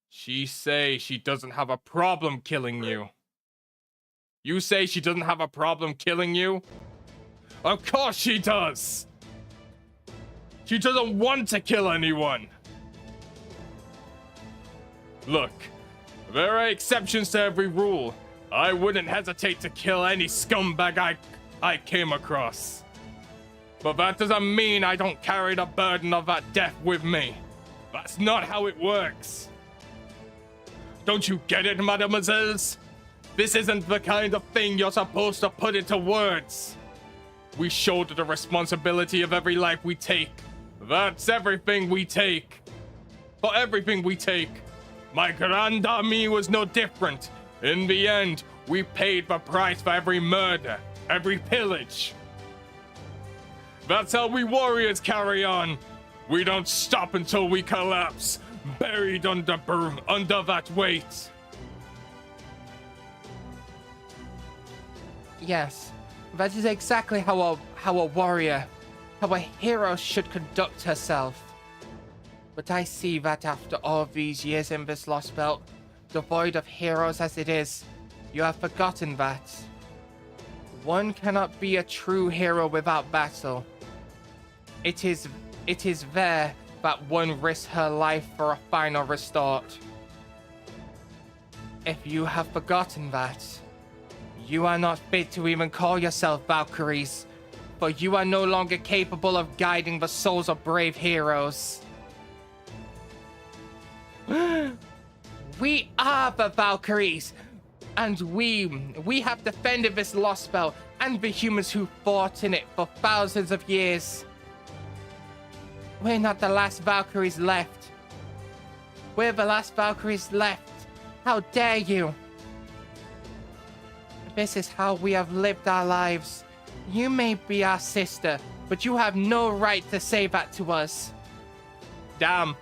She say she doesn't have a problem killing you. You say she doesn't have a problem killing you? Of course she does! She doesn't want to kill anyone! Look, there are exceptions to every rule. I wouldn't hesitate to kill any scumbag I came across. But that doesn't mean I don't carry the burden of that death with me. That's not how it works. Don't you get it, mademoiselles? This isn't the kind of thing you're supposed to put into words. We shoulder the responsibility of every life we take. That's everything we take. For everything we take. My grand ami was no different. In the end, we paid the price for every murder, every pillage. That's how we warriors carry on. We don't stop until we collapse, buried under that weight. Yes, that is exactly how a warrior, how a hero should conduct herself. But I see that after all these years in this Lostbelt, devoid of heroes as it is, you have forgotten that. One cannot be a true hero without battle. It is there that one risks her life for a final restart. If you have forgotten that, you are not fit to even call yourself Valkyries, for you are no longer capable of guiding the souls of brave heroes. We are the Valkyries, and we have defended this Lostbelt and the humans who fought in it for thousands of years. We're not the last Valkyries left. We're the last Valkyries left. How dare you? This is how we have lived our lives. You may be our sister, but you have no right to say that to us. Damn.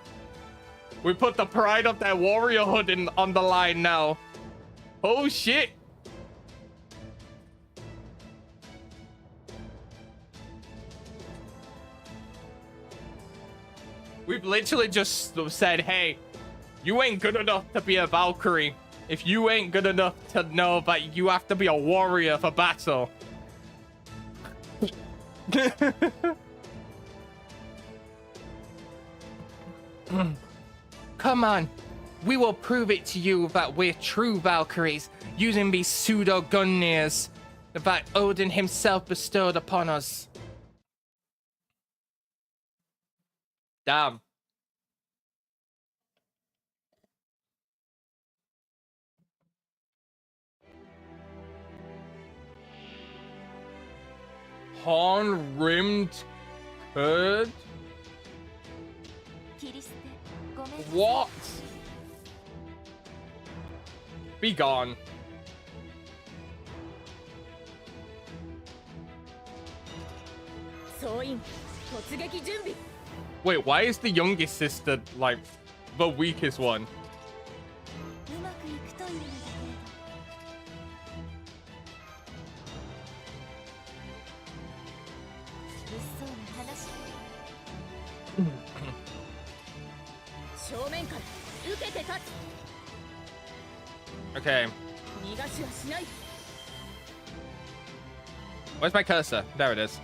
We put the pride of that warriorhood on the line now. Oh, shit. We've literally just said, hey, you ain't good enough to be a Valkyrie if you ain't good enough to know that you have to be a warrior for battle. Come on. We will prove it to you that we're true Valkyries using these pseudo Gunnirs that Odin himself bestowed upon us. Damn. Horn-rimmed curd? What? Be gone. Wait, why is the youngest sister, like, the weakest one? Okay. Where's my cursor? There it is.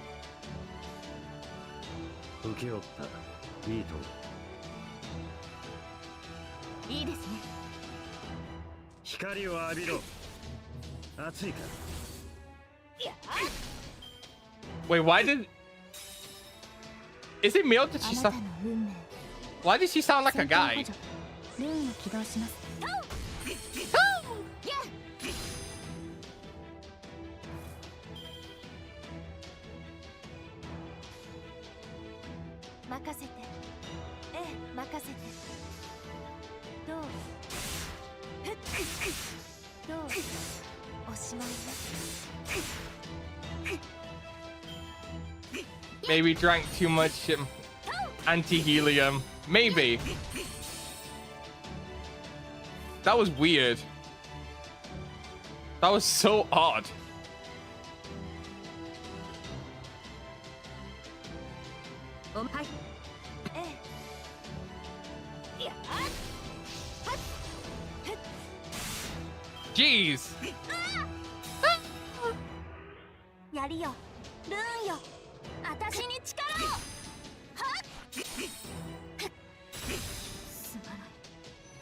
Wait, why did... Is it me or did she sound... Why did she sound like a guy? Maybe drank too much anti-helium. Maybe. That was weird. That was so odd. Jeez.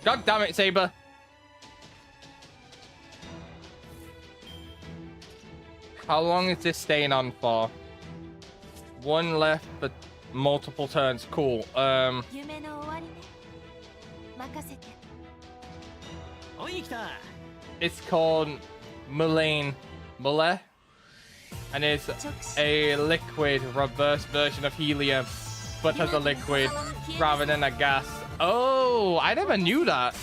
God damn it, Saber. How long is this staying on for? One left, but multiple turns. Cool. It's called Mulane. Mule? And it's a liquid reverse version of helium, but as a liquid rather than a gas. Oh, I never knew that.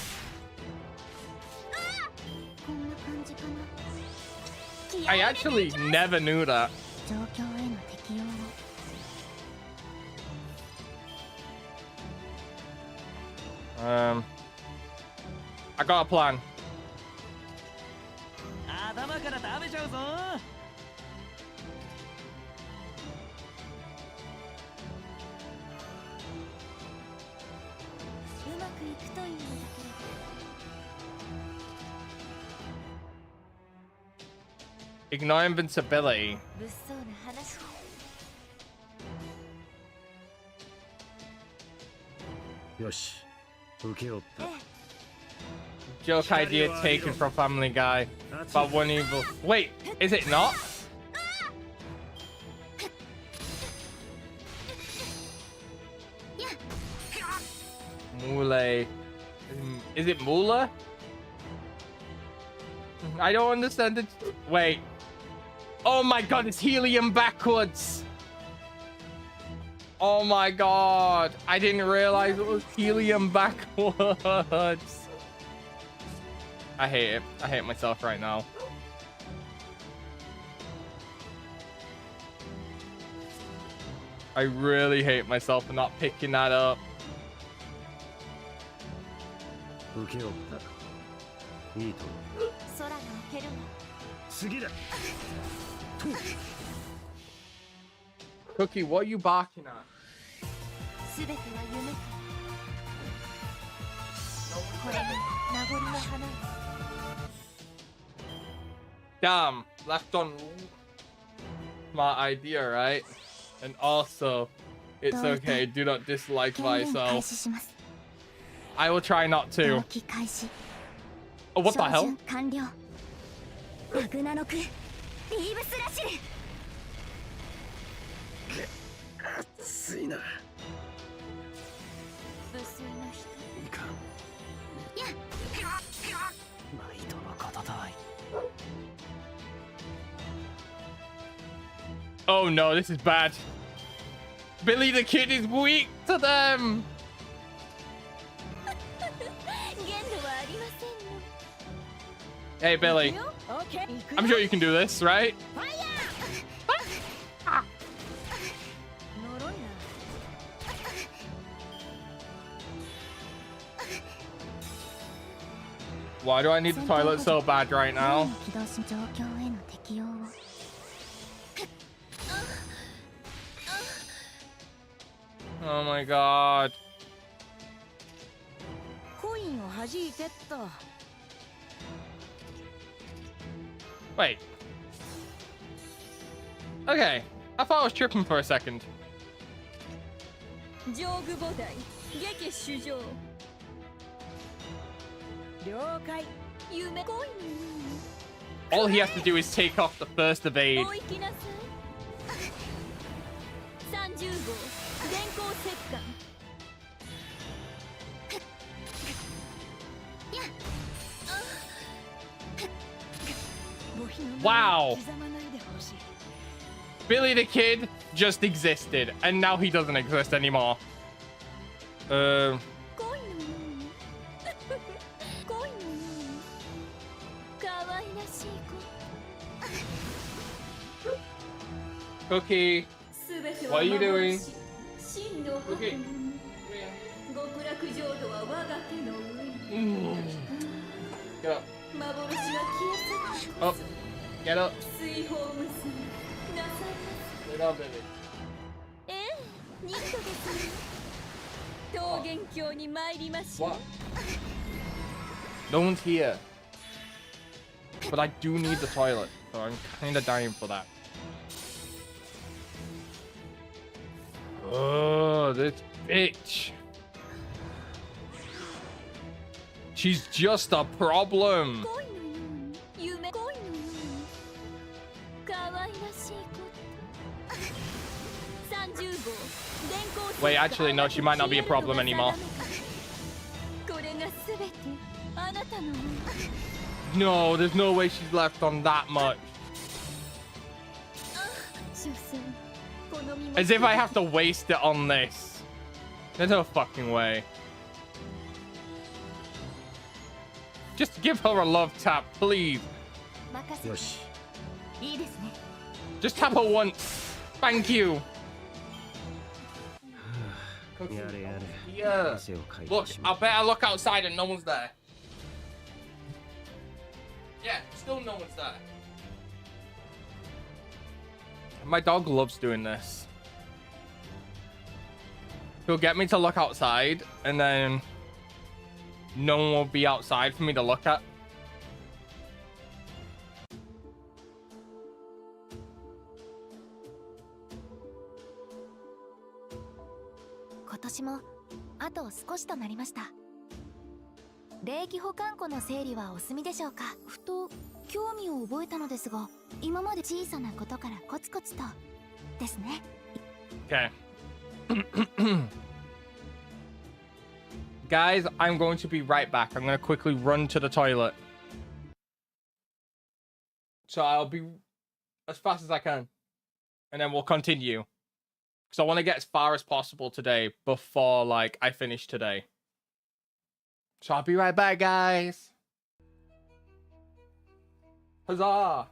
I actually never knew that. I got a plan. Ignore invincibility. Joke idea taken from Family Guy. But one evil. Wait, is it not? Mule. Is it Mula? I don't understand it. Wait. Oh my god, it's helium backwards. Oh my god. I didn't realize it was helium backwards. I hate it. I hate myself right now. I really hate myself for not picking that up. 受け負った。いいと思う。空が明けるわ。次だ。 Cookie, what are you barking at? すべては夢か。これが名残の花。 Damn, left on smart idea, right? And also, it's okay. Do not dislike 権限開 myself. 始します。 I will try not 同 to. 期開始。 Oh, what the 照 hell? 準完了。ラグナノク、リーブスラシル。熱いな。無粋な人。いかん。やっ。マイトのことだい。 Oh no, this is bad. Billy the Kid is weak to them. 限度はありませんの。 Hey, Billy. Okay. I'm sure you can do this, right? 呪いな。 Why do I need the toilet so bad right now? 起動し状況への適応を。 Oh my god. コインを弾いてっと。 Wait. Okay. I thought I was tripping for a second. 上部母台、撃主上。了解。夢コイン。 All he has to do is take off the first evade. お行きなさい。30号、電光石火。 Wow. Billy the Kid just existed, and now he doesn't exist anymore. コインのように。コインのように。可愛らしい子。 Cookie. すべて What は are you doing? 真の母 Cookie. 極楽浄土は我が手の上に。 Get up. 幻は消え去った Oh. Get up. 水泡娘なさいま Get up, Billy. せ。ええ、ニットですね。桃源郷に参りましょう。 What? No one's here. But I do need the toilet, so I'm kind of dying for that. Oh, this bitch. She's just a problem. コインのように、夢コインのように。可愛らしい子。30号、電光石火。 Wait, actually, no, she might not be a problem anymore. これがすべてあなたのもの。 No, there's no way she's left on that much. 所詮好みも As if I have to waste it on this. There's no fucking way. Just give her a love tap, please. 任せ。よし。いいですね。 Just tap her once. Thank you. やれやれ。 Yeah. 汗をかい Look, てしま I う。 better look outside and no one's there. Yeah, still no one's there. My dog loves doing this. He'll get me to look outside, and then no one will be outside for me to look at. 今年もあと少しとなりました。霊気保管庫の整理はお済みでしょうか。ふと興味を覚えたのですが、今まで小さなことからコツコツとですね。 Okay. Guys, I'm going to be right back. I'm going to quickly run to the toilet. So I'll be as fast as I can. And then we'll continue. Because I want to get as far as possible today before, like, I finish today. So I'll be right back, guys. Huzzah!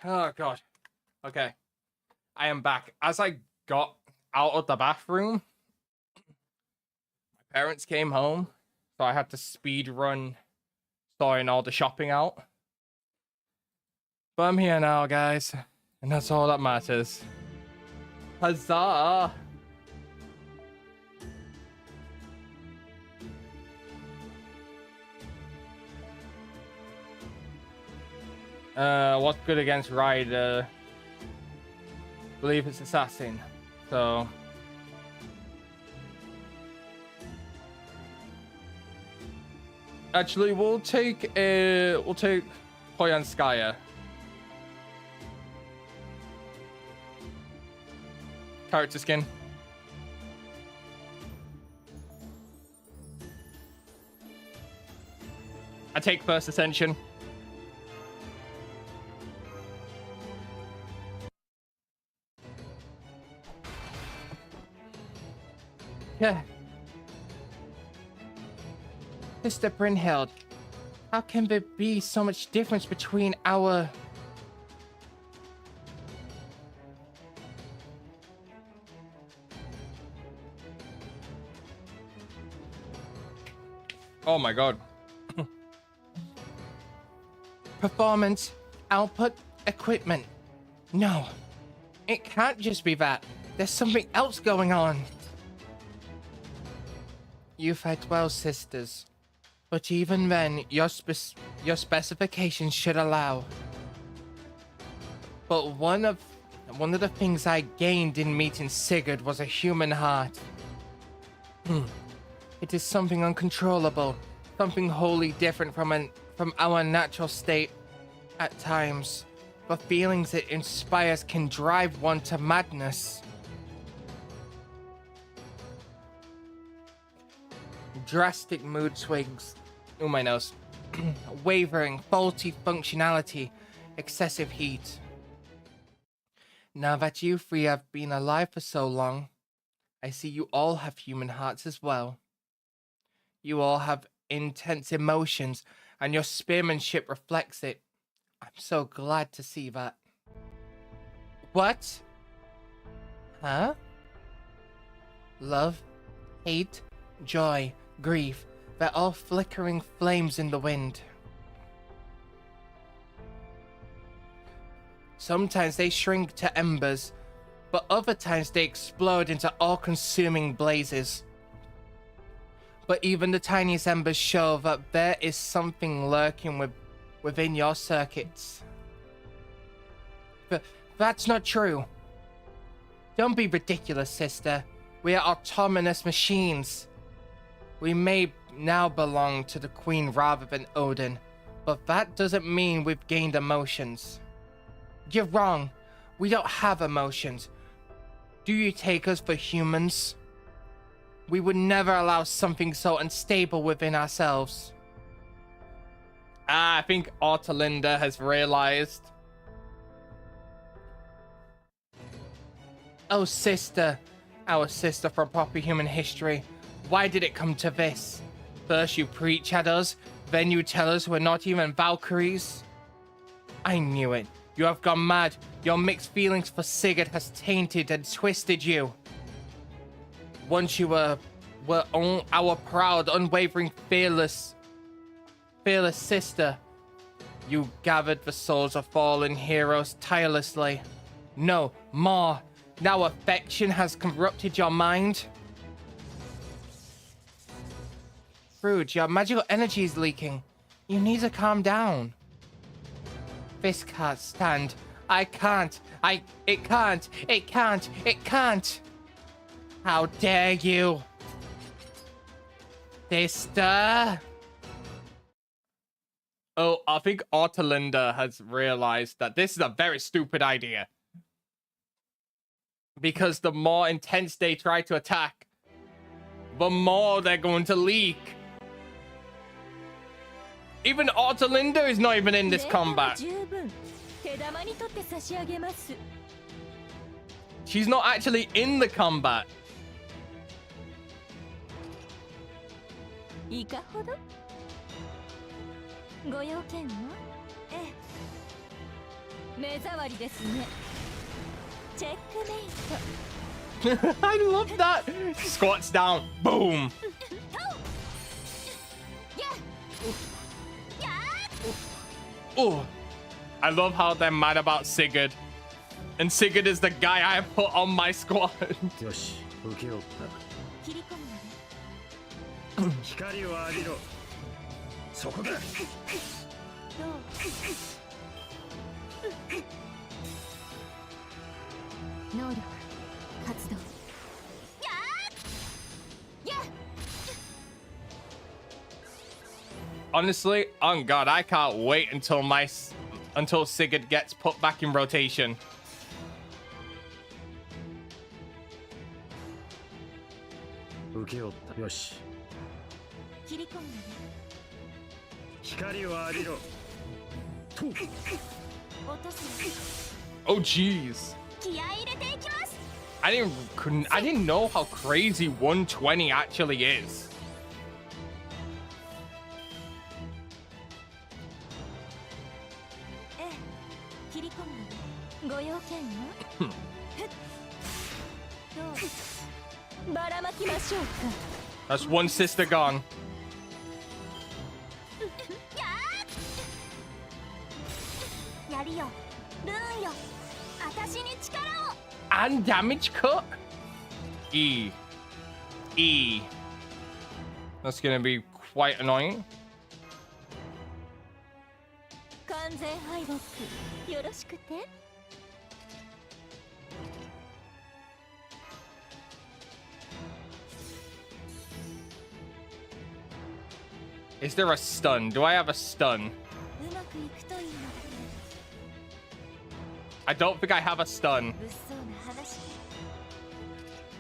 Oh god. Okay. I am back. As I got out of the bathroom, my parents came home, so I had to speed run sorting all the shopping out. But I'm here now, guys, and that's all that matters. Huzzah! What's good against Ryder? Believe it's assassin. So actually, we'll take Poyanskaya. Character skin. I take first ascension. Yeah. Mr. Brynhild, how can there be so much difference between our... Oh my god. Performance, output, equipment. No, it can't just be that. There's something else going on. You've had 12 sisters, but even then, your specifications should allow. But one of the things I gained in meeting Sigurd was a human heart. It is something uncontrollable, something wholly different from our natural state at times. The feelings it inspires can drive one to madness. Drastic mood swings. Oh, my nose. Wavering, faulty functionality, excessive heat. Now that you three have been alive for so long, I see you all have human hearts as well. You all have intense emotions, and your spearmanship reflects it. I'm so glad to see that. What? Huh? Love, hate, joy, grief, they're all flickering flames in the wind. Sometimes they shrink to embers, but other times they explode into all-consuming blazes. But even the tiniest embers show that there is something lurking within your circuits. But that's not true. Don't be ridiculous, sister. We are autonomous machines. We may now belong to the Queen rather than Odin, but that doesn't mean we've gained emotions. You're wrong. We don't have emotions. Do you take us for humans? We would never allow something so unstable within ourselves. I think Ortalinda has realized. Oh, sister. Our sister from proper human history. Why did it come to this? First you preach at us, then you tell us we're not even Valkyries? I knew it. You have gone mad. Your mixed feelings for Sigurd has tainted and twisted you. Once you were our proud, unwavering, fearless sister. You gathered the souls of fallen heroes tirelessly. No, more. Now affection has corrupted your mind. Rude, your magical energy is leaking. You need to calm down. This can't stand. I can't. It can't. How dare you? Sister? Oh, I think Ortalinda has realized that this is a very stupid idea. Because the more intense they try to attack, the more they're going to leak. Even Ortalinda is not even in this combat. She's not actually in the combat. I love that. Squats down. Boom. Oh, I love how they're mad about Sigurd. And Sigurd is the guy I put on my squad. よし、受け負った。光を浴びろ。そこだ。能力発動。Honestly, on God, I can't wait until Sigurd gets put back in rotation. Oh jeez. I didn't know how crazy 120 actually is. That's one sister gone. And damage cut? E. That's gonna be quite annoying. Is there a stun? Do I have a stun? I don't think I have a stun.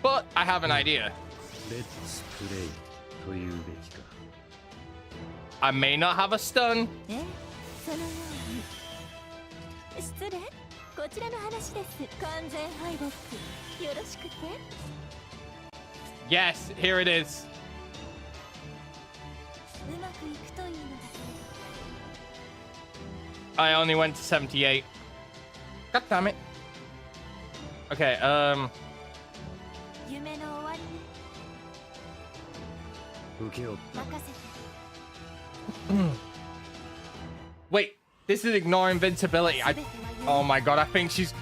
But I have an idea. I may not have a stun. Yes, here it is. うまくいくといいのだけ I only went to 78. God damn it. Okay, 夢の終わりね受け負った。任せて wait, this is ignore invincibility. 全ては夢 Oh my god, I think she's...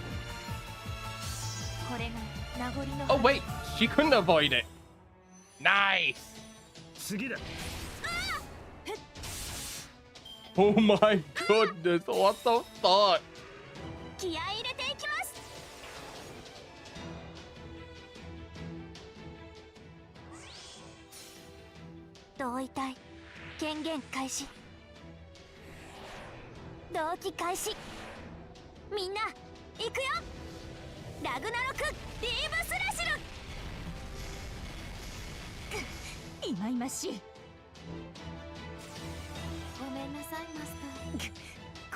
これが名残の Oh wait, she couldn't avoid it. Nice. 次だ。 Oh my goodness, what the fuck? 気合い入れていきます同意体権限開始同期開始みんな行くよラグナロクリーブスラシルいまいましい。ごめんなさいマスター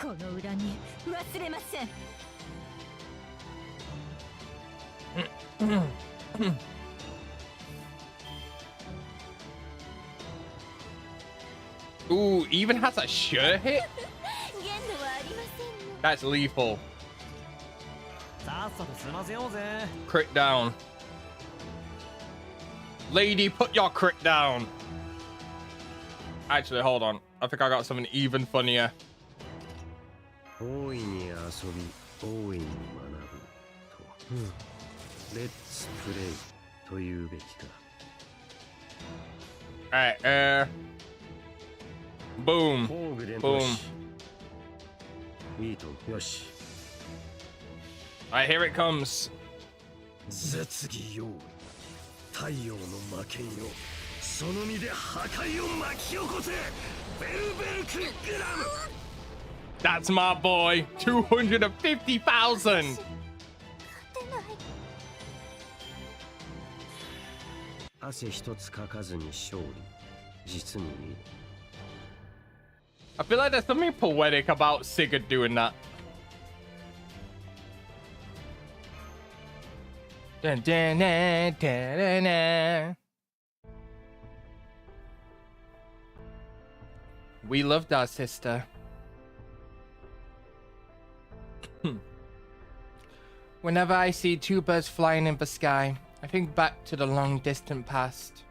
この恨み忘れません。 Ooh, even has a sure hit? 限度はありませんの That's lethal. さっさと済ませようぜ。 Crit down. Lady, put your crit down. Actually, hold on. I think I got something even funnier. 大いに遊び、大いに学ぶと。レッツプレイというべきか。 Alright, boom. 工具伝 Boom. 統し。いいと、よし。 Alright, here it comes. 絶技用意。太陽の魔剣よ。その身で破壊を巻き起こせ。ベルベルクグラム。 That's my boy. 250,000. 汗一つかかずに勝利。実にいい。 I feel like there's something poetic about Sigurd doing that. Dun, dun, dun, dun, dun, dun. We loved our sister. Whenever I see two birds flying in the sky, I think back to the long distant past.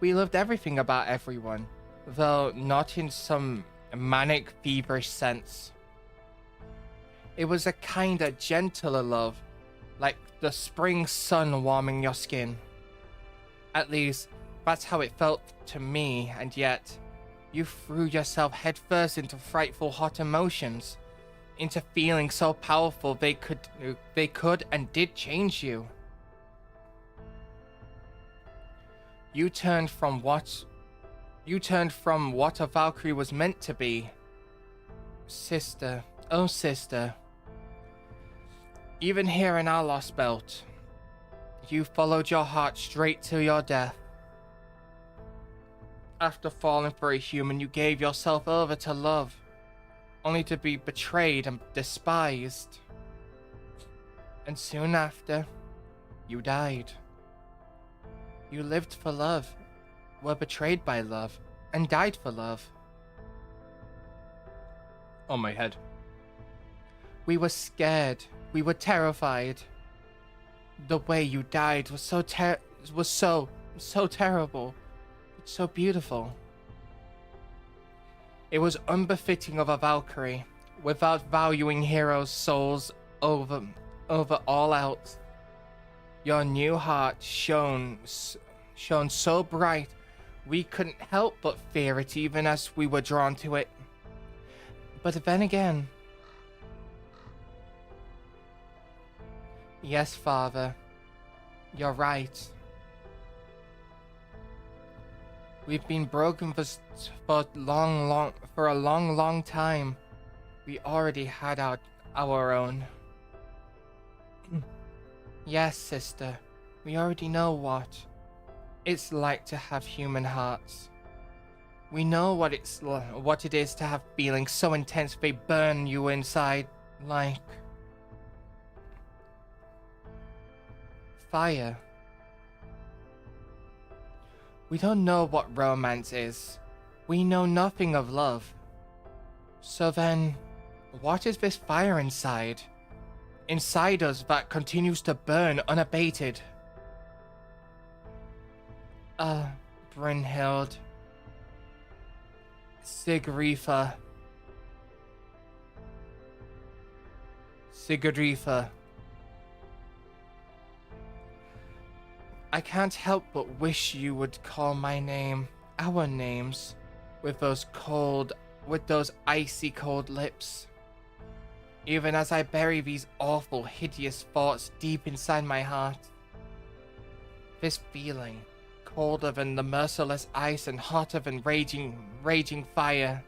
We loved everything about everyone, though not in some manic, feverish sense. It was a kinder, gentler love, like the spring sun warming your skin. At least, that's how it felt to me, and yet, you threw yourself headfirst into frightful hot emotions, into feelings so powerful they could and did change you. You turned from what a Valkyrie was meant to be. Sister, oh sister. Even here in our Lostbelt, you followed your heart straight to your death. After falling for a human, you gave yourself over to love, only to be betrayed and despised. And soon after, you died. You lived for love, were betrayed by love, and died for love. On my head. We were scared. We were terrified. The way you died was so terrible, but so beautiful. It was unbefitting of a Valkyrie, without valuing heroes' souls over all else. Your new heart shone so bright, we couldn't help but fear it even as we were drawn to it. But then again... Yes, Father. You're right. We've been broken for a long time. We already had our own. Yes, sister. We already know what it's like to have human hearts. We know what it is to have feelings so intense they burn you inside like fire. We don't know what romance is. We know nothing of love. So then, what is this fire inside? Inside us that continues to burn unabated? Brynhild. Sigrifa. Sigrifa. I can't help but wish you would call my name, our names, with those icy cold lips. Even as I bury these awful, hideous thoughts deep inside my heart. This feeling, colder than the merciless ice and hotter than raging fire.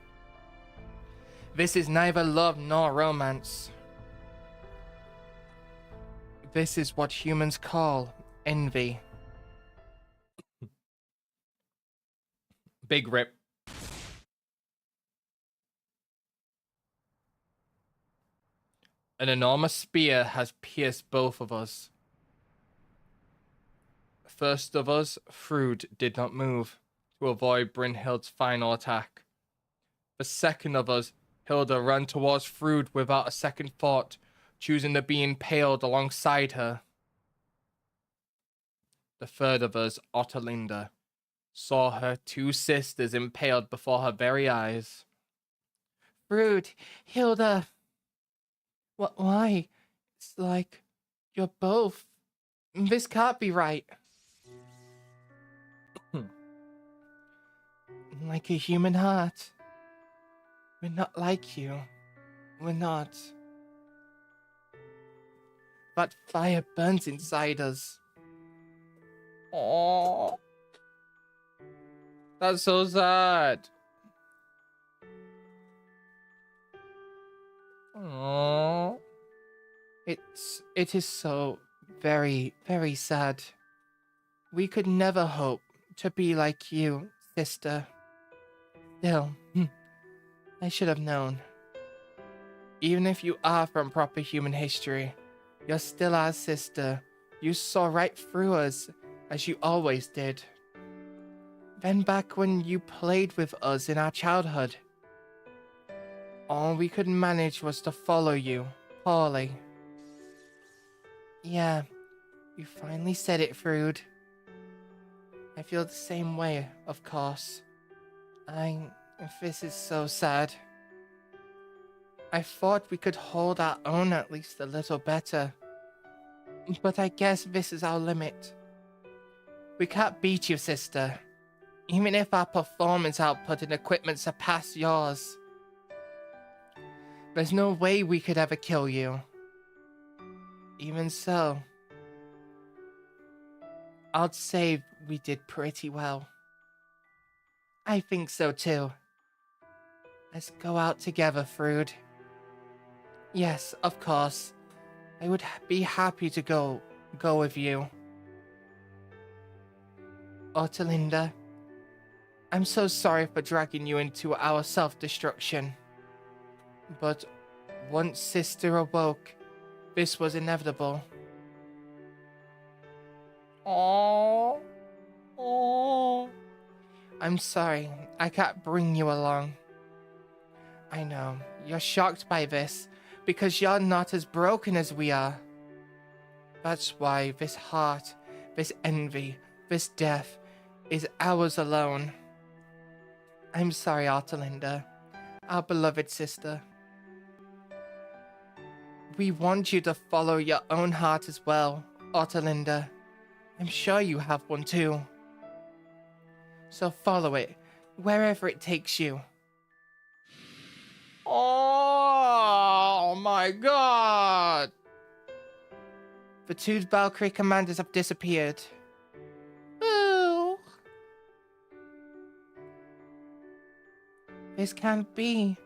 This is neither love nor romance. This is what humans call envy. Big rip. An enormous spear has pierced both of us. First of us, Frood did not move to avoid Brynhild's final attack. The second of us, Hilda, ran towards Frood without a second thought, choosing to be impaled alongside her. The third of us, Otterlinda, saw her two sisters impaled before her very eyes. Frood, Hilda. Why? It's like you're both. This can't be right. Like a human heart. We're not like you. We're not. That fire burns inside us. Oh, that's so sad. Oh, it is so very, very sad. We could never hope to be like you, sister. Still, I should have known. Even if you are from proper human history, you're still our sister. You saw right through us, as you always did. Then back when you played with us in our childhood, all we could manage was to follow you, poorly. Yeah, you finally said it, Frood. I feel the same way, of course. This is so sad. I thought we could hold our own at least a little better. But I guess this is our limit. We can't beat you, sister. Even if our performance output and equipment surpass yours. There's no way we could ever kill you. Even so, I'd say we did pretty well. I think so too. Let's go out together, Frood. Yes, of course. I would be happy to go with you. Otterlinda, I'm so sorry for dragging you into our self-destruction. But once Sister awoke, this was inevitable. Oh. I'm sorry, I can't bring you along. I know, you're shocked by this, because you're not as broken as we are. That's why this heart, this envy, this death, is ours alone. I'm sorry, Otterlinda, our beloved sister. We want you to follow your own heart as well, Otterlinda. I'm sure you have one too. So follow it, wherever it takes you. Oh my god! The two Valkyrie commanders have disappeared. Ooh. This can't be.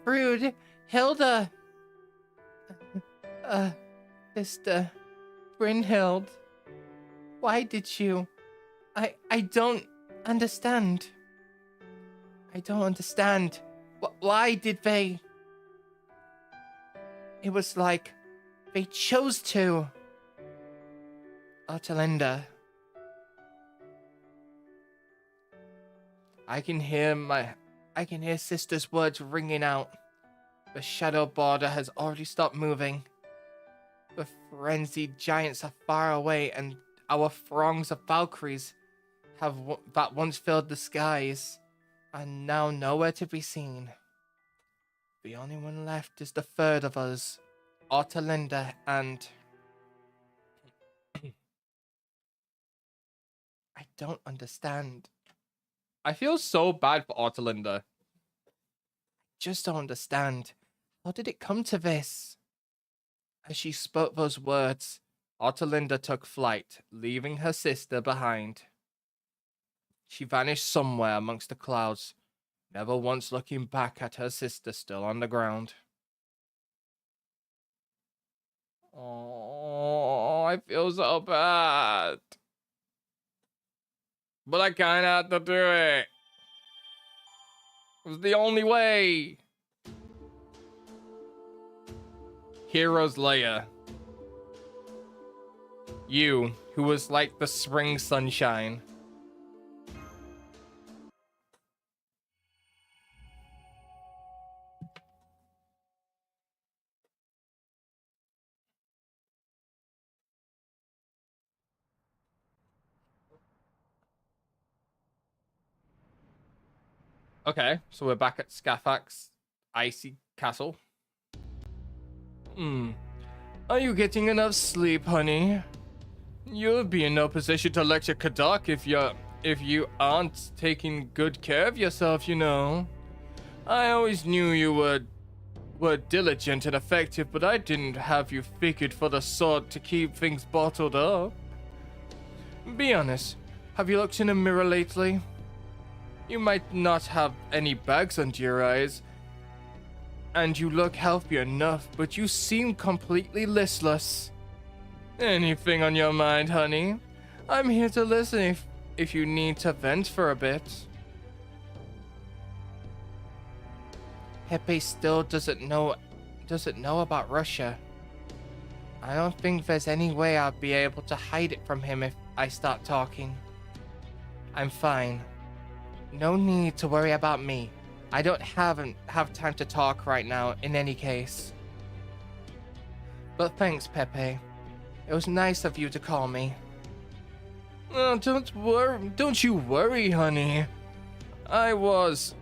Frood, Hilda. Sister, Brynhild. Why did you? I don't understand. I don't understand. Why did they? It was like they chose to. Otterlinda. I can hear Sister's words ringing out. The shadow border has already stopped moving. The frenzied giants are far away, and our throngs of Valkyries that once filled the skies are now nowhere to be seen. The only one left is the third of us, Otterlinda, and... I don't understand. I feel so bad for Otterlinda. Just don't understand. How did it come to this? As she spoke those words, Otterlinda took flight, leaving her sister behind. She vanished somewhere amongst the clouds, never once looking back at her sister still on the ground. Oh, I feel so bad. But I kinda had to do it. It was the only way. Hero's Leia. You, who was like the spring sunshine. Okay, so we're back at Scafax's icy castle. Are you getting enough sleep, honey? You'll be in no position to lecture Kadak if you aren't taking good care of yourself, you know. I always knew you were diligent and effective, but I didn't have you figured for the sort to keep things bottled up. Be honest, have you looked in a mirror lately? You might not have any bags under your eyes, and you look healthy enough, but you seem completely listless. Anything on your mind, honey? I'm here to listen if you need to vent for a bit. Pepe still doesn't know about Russia. I don't think there's any way I'll be able to hide it from him if I start talking. I'm fine. No need to worry about me. I don't have time to talk right now in any case. But thanks, Pepe. It was nice of you to call me. Oh, don't you worry, honey. I was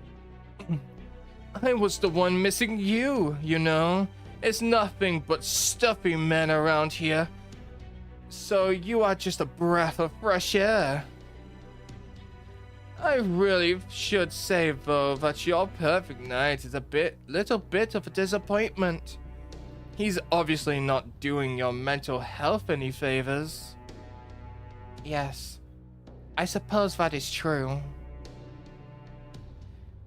the one missing you, you know. It's nothing but stuffy men around here. So you are just a breath of fresh air. I really should say, though, that your perfect knight is a little bit of a disappointment. He's obviously not doing your mental health any favors. Yes, I suppose that is true.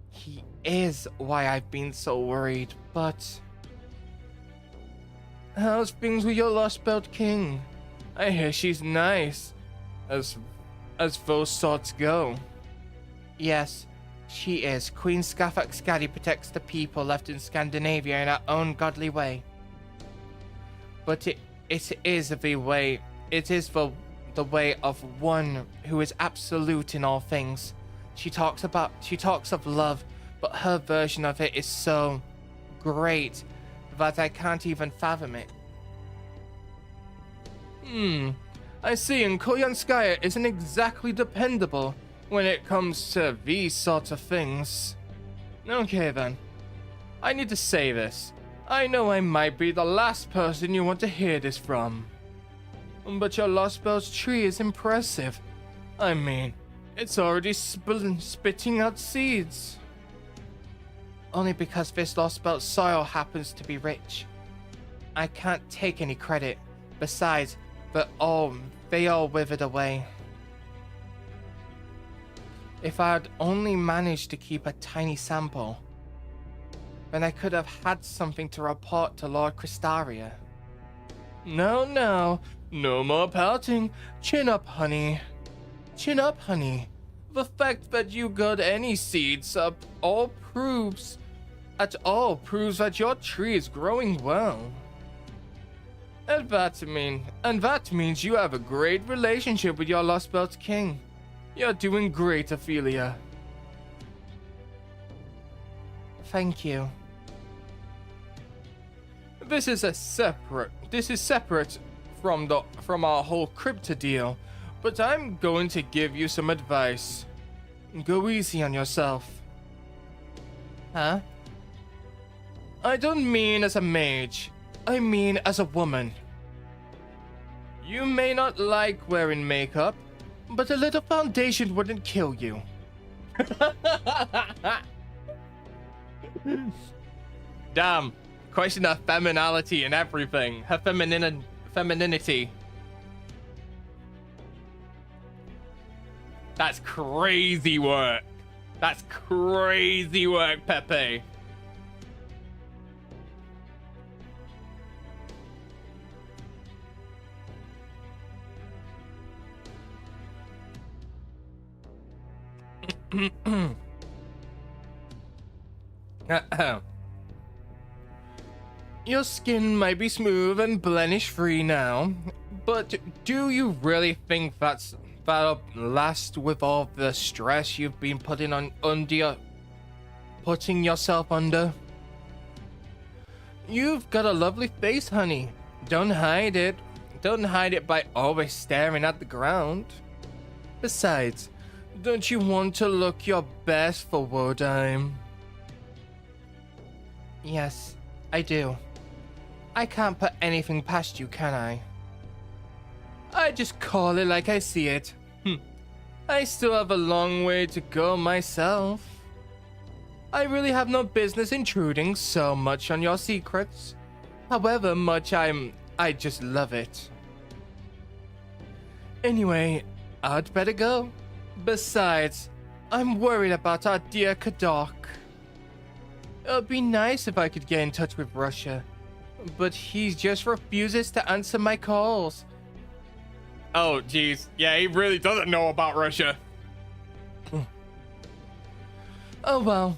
He is why I've been so worried, but... How's things with your Lostbelt King? I hear she's nice, as those sorts go. Yes, she is. Queen Scafax Skadi protects the people left in Scandinavia in her own godly way. But it is the way of one who is absolute in all things. She talks of love, but her version of it is so great that I can't even fathom it. I see, and Koyanskaya isn't exactly dependable when it comes to these sorts of things. Okay then. I need to say this. I know I might be the last person you want to hear this from. But your Lostbelt's tree is impressive. I mean, it's already spitting out seeds. Only because this Lostbelt soil happens to be rich. I can't take any credit. Besides, they all withered away. If I had only managed to keep a tiny sample, then I could have had something to report to Lord Cristaria. No more pouting. Chin up, honey. Chin up, honey. The fact that you got any seeds up proves that your tree is growing well. And that means you have a great relationship with your Lostbelt King. You're doing great, Ophelia. Thank you. This is separate from our whole crypto deal, but I'm going to give you some advice. Go easy on yourself. Huh? I don't mean as a mage. I mean as a woman. You may not like wearing makeup, but a little foundation wouldn't kill you. Damn. Question her femininity and everything. Her femininity. That's crazy work. That's crazy work, Pepe. Your skin might be smooth and blemish free now, but do you really think that'll last with all the stress you've been putting yourself under? You've got a lovely face, honey. Don't hide it. Don't hide it by always staring at the ground. Besides, don't you want to look your best for Wodime? Yes, I do. I can't put anything past you, can I? I just call it like I see it. I still have a long way to go myself. I really have no business intruding so much on your secrets. However much I just love it. Anyway, I'd better go. Besides, I'm worried about our dear Kadok. It would be nice if I could get in touch with Russia, but he just refuses to answer my calls. Oh, jeez. Yeah, he really doesn't know about Russia. Oh, well.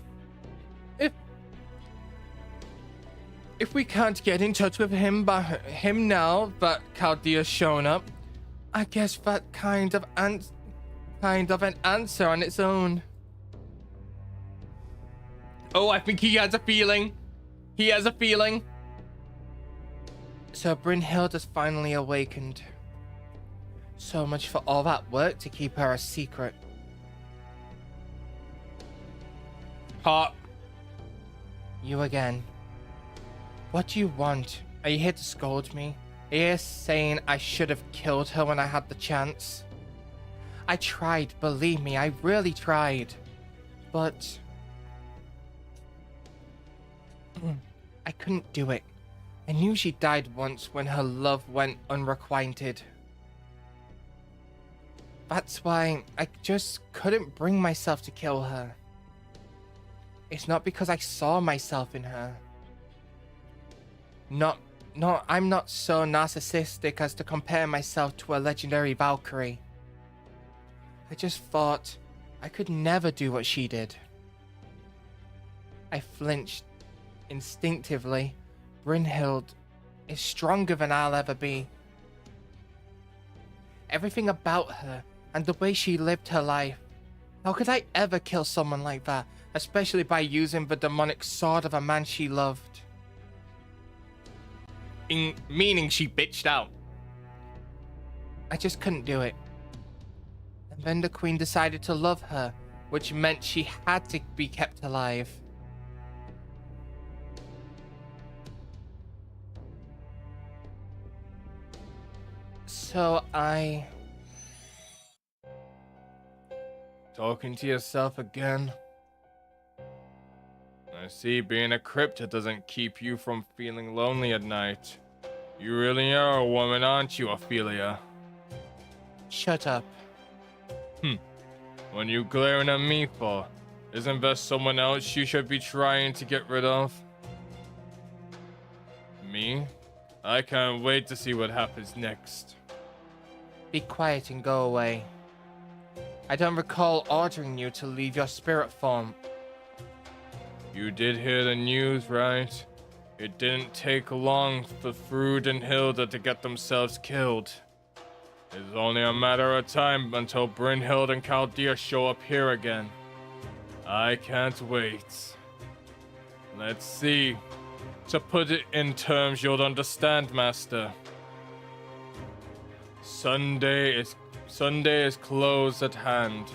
If we can't get in touch with him now that Chaldea's shown up, I guess that kind of an answer on its own. Oh, I think he has a feeling. He has a feeling. So Brynhild has finally awakened. So much for all that work to keep her a secret. Hot. You again. What do you want? Are you here to scold me? Are you here saying I should have killed her when I had the chance? I tried, believe me, I really tried. But I couldn't do it. I knew she died once when her love went unrequited. That's why I just couldn't bring myself to kill her. It's not because I saw myself in her. I'm not so narcissistic as to compare myself to a legendary Valkyrie. I just thought I could never do what she did. I flinched instinctively. Brynhild is stronger than I'll ever be. Everything about her and the way she lived her life. How could I ever kill someone like that, especially by using the demonic sword of a man she loved? Meaning she bitched out. I just couldn't do it. And then the queen decided to love her, which meant she had to be kept alive. So I... Talking to yourself again? I see being a cryptid doesn't keep you from feeling lonely at night. You really are a woman, aren't you, Ophelia? Shut up. What are you glaring at me for? Isn't there someone else you should be trying to get rid of? Me? I can't wait to see what happens next. Be quiet and go away. I don't recall ordering you to leave your spirit form. You did hear the news, right? It didn't take long for Frood and Hilda to get themselves killed. It's only a matter of time until Brynhild and Chaldea show up here again. I can't wait. Let's see. To put it in terms you'll understand, Master. Sunday is close at hand.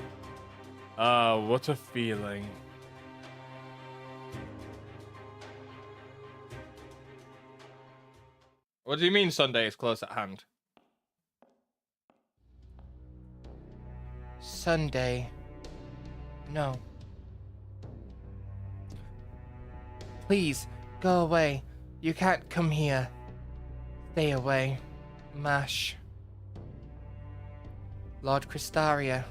Ah, what a feeling. What do you mean Sunday is close at hand? Sunday. No. Please, go away. You can't come here. Stay away. Mash. Lord Cristaria.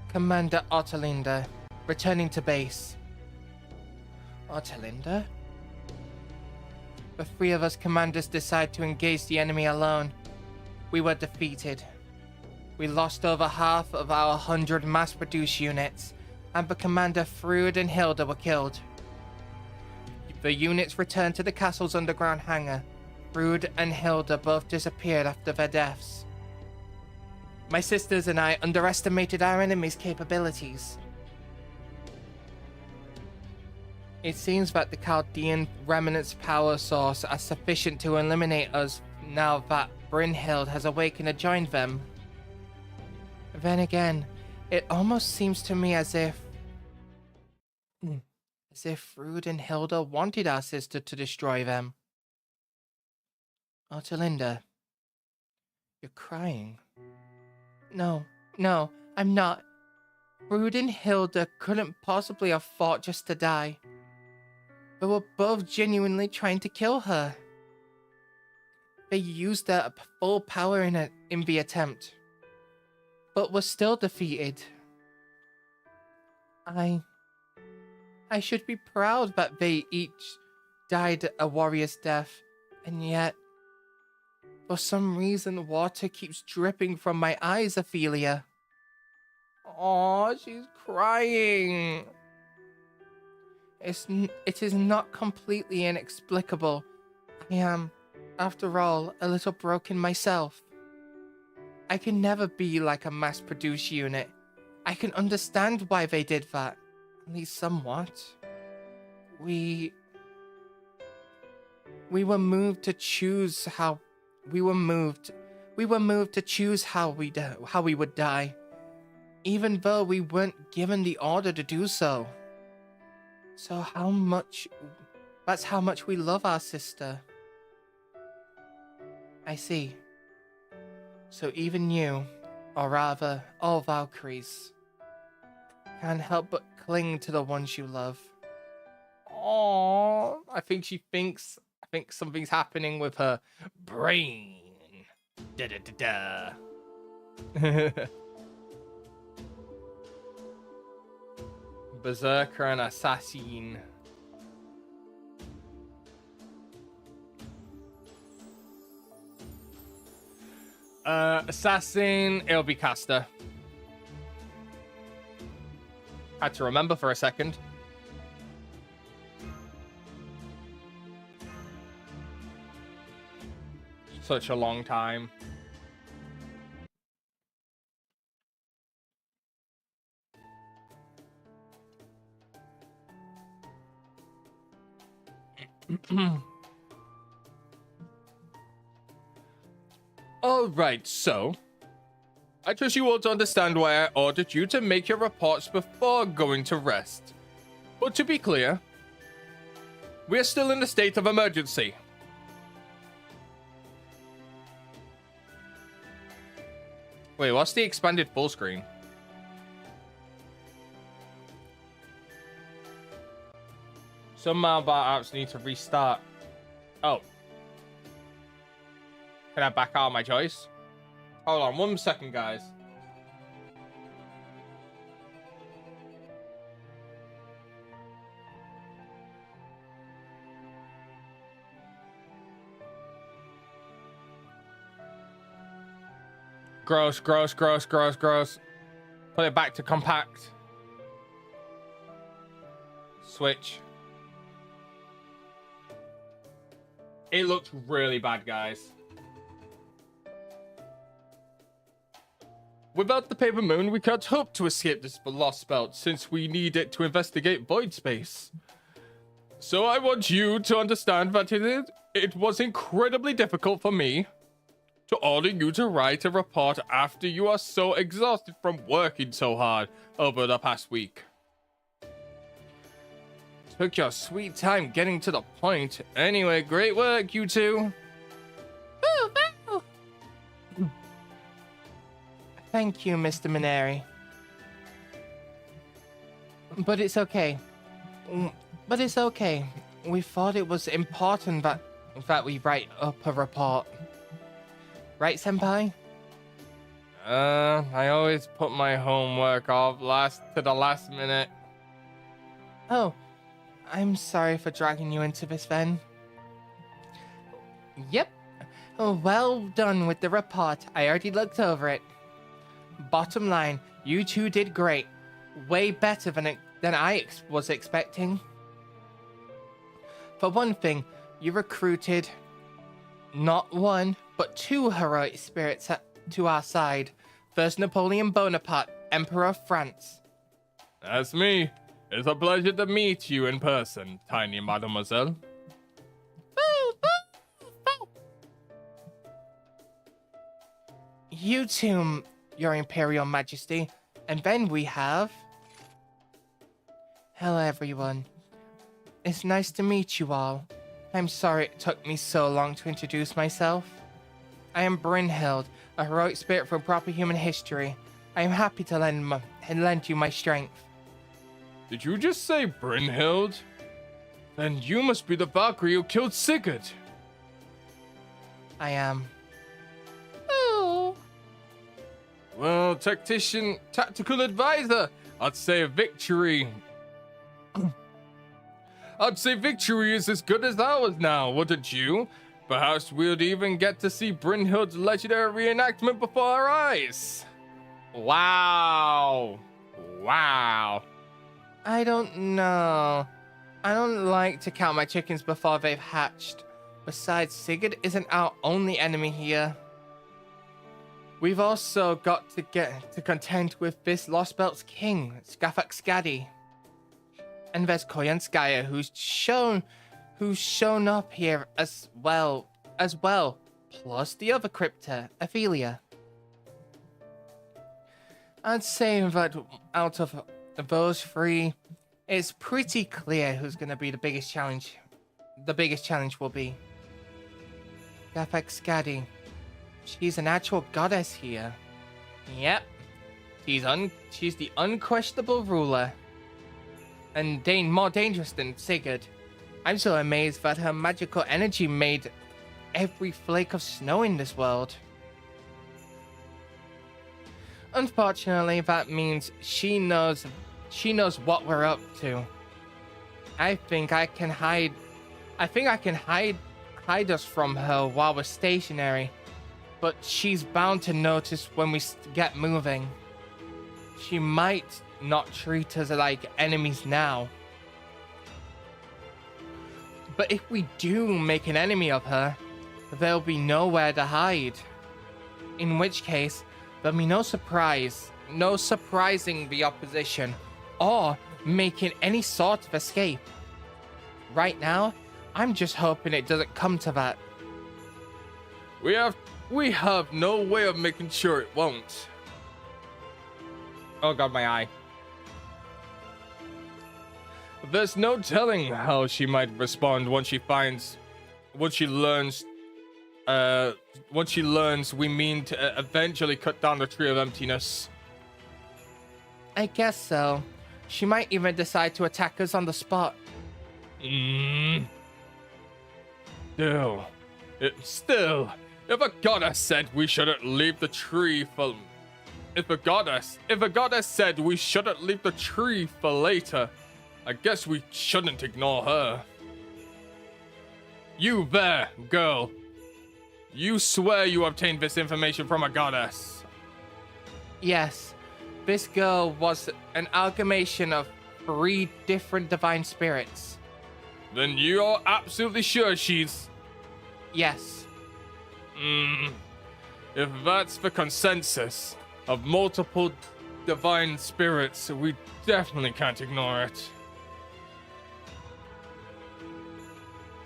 Commander Otterlinder, returning to base. Otterlinder? The three of us commanders decide to engage the enemy alone. We were defeated. We lost over half of our 100 mass-produced units, and the commander Frood and Hilda were killed. The units returned to the castle's underground hangar. Frood and Hilda both disappeared after their deaths. My sisters and I underestimated our enemy's capabilities. It seems that the Chaldean remnant's power source are sufficient to eliminate us now that Brynhild has awakened and joined them. Then again, it almost seems to me as if Frood and Hilda wanted our sister to destroy them. Otterlinda, you're crying. No, I'm not. Frood and Hilda couldn't possibly have fought just to die. They were both genuinely trying to kill her. They used their full power in the attempt, but were still defeated. I should be proud that they each died a warrior's death, and yet, for some reason, water keeps dripping from my eyes, Ophelia. Aw, she's crying. It is not completely inexplicable. I am, after all, a little broken myself. I can never be like a mass-produced unit. I can understand why they did that, at least somewhat. We were moved to choose how we would die, even though we weren't given the order to do so. So that's how much we love our sister. I see. So even you, or rather, all Valkyries, can't help but cling to the ones you love. Aww, I think something's happening with her brain. Da da da da. Berserker and Assassin. Assassin, it'll be caster. Had to remember for a second. Such a long time. Alright, so I trust you all to understand why I ordered you to make your reports before going to rest. But to be clear, we are still in a state of emergency. Wait, what's the expanded full screen? Some mobile apps need to restart. Oh. Can I back out my choice? Hold on 1 second, guys. Gross. Put it back to compact. Switch. It looks really bad, guys. Without the paper moon, we can't hope to escape this Lostbelt since we need it to investigate void space. So I want you to understand that it was incredibly difficult for me to order you to write a report after you are so exhausted from working so hard over the past week. Took your sweet time getting to the point. Anyway, great work, you two. Thank you, Mr. Mineri. But it's okay. But it's okay. We thought it was important that we write up a report. Right, Senpai? I always put my homework off to the last minute. Oh, I'm sorry for dragging you into this then. Yep. Well done with the report. I already looked over it. Bottom line, you two did great. Way better than I was expecting. For one thing, you recruited not one, but two heroic spirits to our side. First, Napoleon Bonaparte, Emperor of France. That's me. It's a pleasure to meet you in person, tiny mademoiselle. You too, Your Imperial Majesty. And then we have... Hello, everyone. It's nice to meet you all. I'm sorry it took me so long to introduce myself. I am Brynhild, a heroic spirit from proper human history. I am happy to lend you my strength. Did you just say Brynhild? Then you must be the Valkyrie who killed Sigurd. I am. Oh. Well, tactical advisor, I'd say victory. I'd say victory is as good as ours now, wouldn't you? Perhaps we'd even get to see Brynhild's legendary reenactment before our eyes. Wow. Wow. I don't know. I don't like to count my chickens before they've hatched. Besides, Sigurd isn't our only enemy here. We've also got to get to contend with this Lostbelt's king, Skafak Skadi. And there's Koyanskaya, who's shown up here as well, plus the other crypta, Ophelia. I'd say that out of those three, it's pretty clear who's going to be the biggest challenge. The biggest challenge will be Skafak Skadi. She's an actual goddess here. Yep. She's the unquestionable ruler. And more dangerous than Sigurd. I'm so amazed that her magical energy made every flake of snow in this world. Unfortunately, that means she knows what we're up to. I think I can hide us from her while we're stationary, but she's bound to notice when we get moving. She might not treat us like enemies now. But if we do make an enemy of her, there'll be nowhere to hide. In which case, there'll be no surprising the opposition, or making any sort of escape. Right now, I'm just hoping it doesn't come to that. We have no way of making sure it won't. Oh god, my eye. There's no telling how she might respond once she learns we mean to eventually cut down the Tree of Emptiness. I guess so. She might even decide to attack us on the spot. Still, if a goddess said we shouldn't leave the tree for... If a goddess said we shouldn't leave the tree for later, I guess we shouldn't ignore her. You there, girl. You swear you obtained this information from a goddess? Yes. This girl was an amalgamation of 3 different divine spirits. Then you're absolutely sure she's... Yes. If that's the consensus, of multiple divine spirits, so we definitely can't ignore it.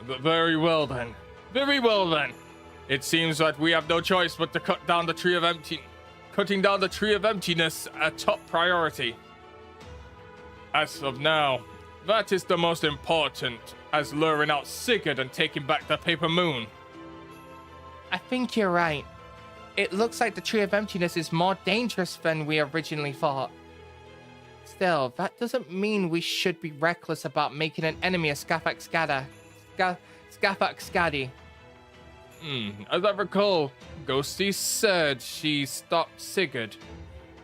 But very well then. Very well then. It seems that we have no choice but to cut down the tree of cutting down the tree of emptiness a top priority. As of now, that is the most important, as luring out Sigurd and taking back the Paper Moon. I think you're right. It looks like the Tree of Emptiness is more dangerous than we originally thought. Still, that doesn't mean we should be reckless about making an enemy of Skafak Skadi. As I recall, Ghosty said she stopped Sigurd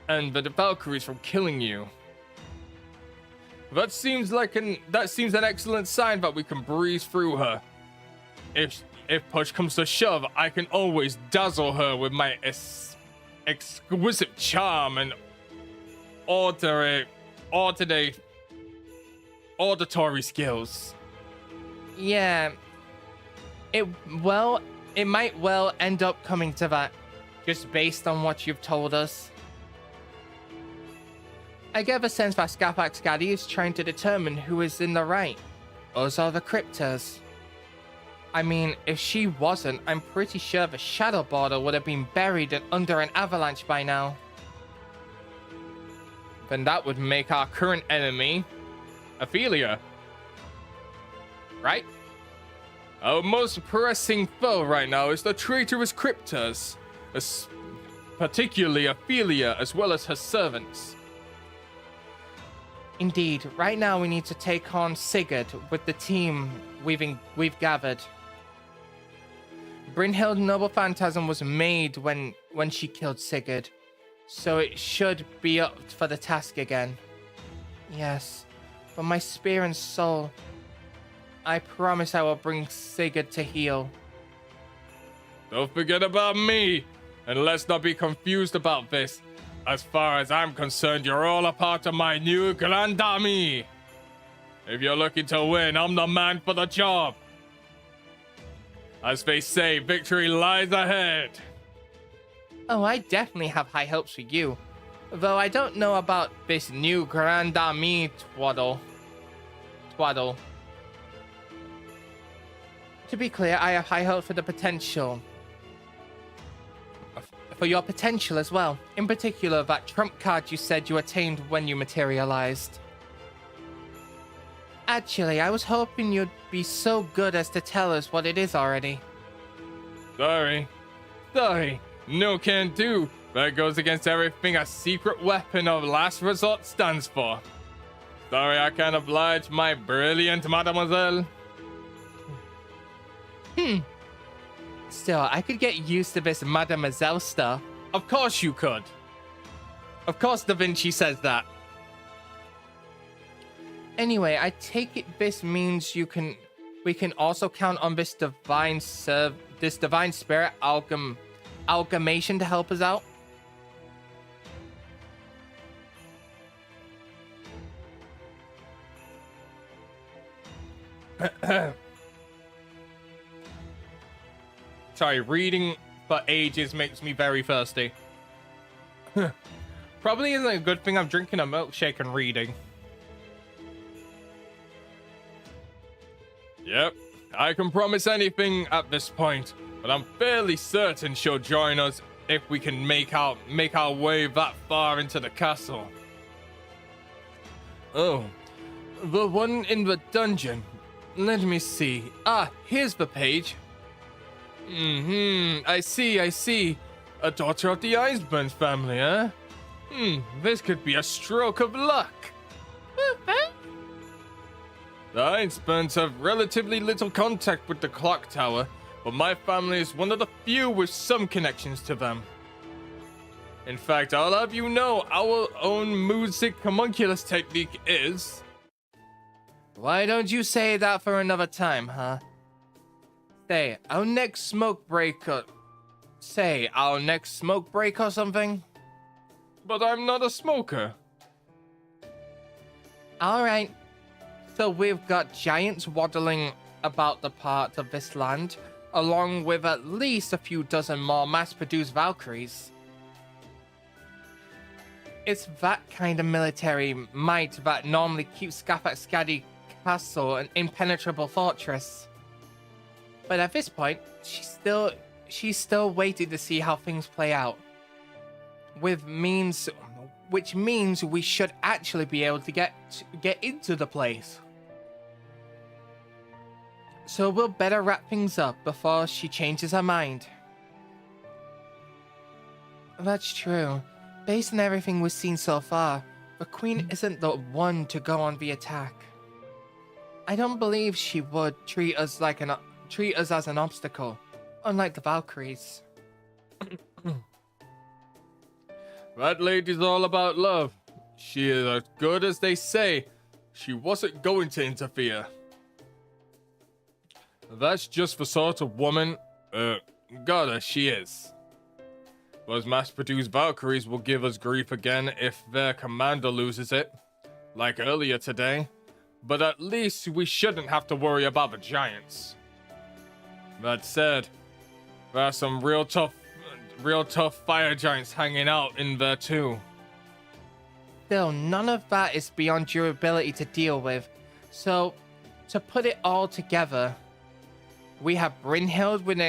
and the Valkyries from killing you. That seems an excellent sign that we can breeze through her. If push comes to shove, I can always dazzle her with my exquisite charm and auditory skills. Yeah. It might well end up coming to that, just based on what you've told us. I get the sense that Skafak Skadi is trying to determine who is in the right. Us or the Cryptors. I mean, if she wasn't, I'm pretty sure the Shadow Border would have been buried under an avalanche by now. Then that would make our current enemy Ophelia. Right? Our most pressing foe right now is the traitorous Cryptors, particularly Ophelia as well as her servants. Indeed, right now we need to take on Sigurd with the team we've gathered. Brynhild Noble Phantasm was made when she killed Sigurd, so it should be up for the task again. Yes, but my spear and soul, I promise I will bring Sigurd to heal. Don't forget about me, and let's not be confused about this. As far as I'm concerned, you're all a part of my new Grand Army. If you're looking to win, I'm the man for the job. As they say, victory lies ahead. Oh, I definitely have high hopes for you. Though I don't know about this new Grand Army twaddle. To be clear, I have high hopes for the potential. For your potential as well. In particular, that trump card you said you attained when you materialized. Actually, I was hoping you'd be so good as to tell us what it is already. Sorry. No can do. That goes against everything a secret weapon of last resort stands for. Sorry I can't oblige, my brilliant mademoiselle. Still, I could get used to this mademoiselle stuff. Of course you could. Of course Da Vinci says that. Anyway, I take it this means we can also count on this divine spirit amalgamation to help us out. Sorry, reading for ages makes me very thirsty. Probably isn't a good thing I'm drinking a milkshake and reading. Yep, I can promise anything at this point, but I'm fairly certain she'll join us if we can make our way that far into the castle. Oh, the one in the dungeon. Let me see. Ah, here's the page. I see. A daughter of the Iceburns family, huh? This could be a stroke of luck. The Iceburns have relatively little contact with the clock tower, but my family is one of the few with some connections to them. In fact, I'll have you know, our own music homunculus technique is... Why don't you say that for another time, huh? Say, our next smoke break or something? But I'm not a smoker. Alright. So we've got giants waddling about the part of this land, along with at least a few dozen more mass-produced Valkyries. It's that kind of military might that normally keeps Skadi Castle an impenetrable fortress. But at this point, she's still waiting to see how things play out. Which means we should actually be able to get into the place. So we'll better wrap things up before she changes her mind. That's true. Based on everything we've seen so far, the Queen isn't the one to go on the attack. I don't believe she would treat us as an obstacle, unlike the Valkyries. That lady's all about love. She is as good as they say. She wasn't going to interfere. That's just the sort of woman, goddess she is. Those mass-produced Valkyries will give us grief again if their commander loses it, like earlier today. But at least we shouldn't have to worry about the giants. That said, there are some real tough fire giants hanging out in there too. Still, none of that is beyond your ability to deal with. So, to put it all together, we have Brynhild with an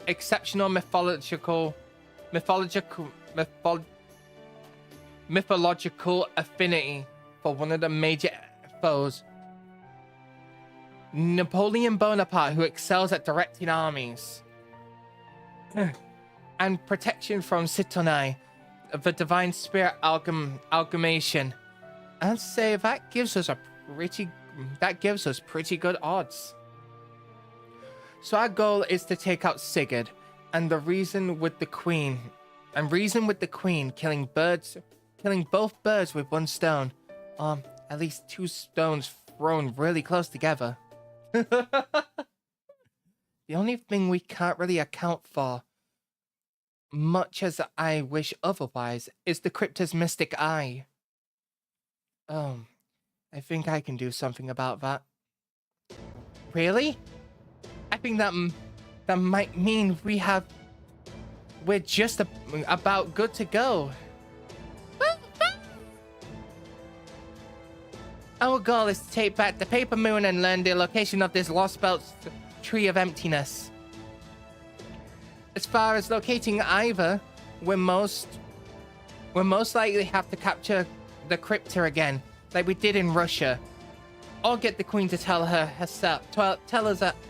exceptional mythological affinity for one of the major foes. Napoleon Bonaparte, who excels at directing armies. And protection from Sitonai, the divine spirit amalgamation. I'd say that gives us pretty good odds. So our goal is to take out Sigurd and reason with the Queen, killing both birds with one stone. At least two stones thrown really close together. The only thing we can't really account for, much as I wish otherwise, is the Crypta's mystic eye. I think I can do something about that. Really? I think that might mean we're just about good to go. Our goal is to take back the Paper Moon and learn the location of this Lostbelt Tree of Emptiness. As far as locating either, we'll most likely have to capture the Crypta again, like we did in Russia, or get the Queen to tell us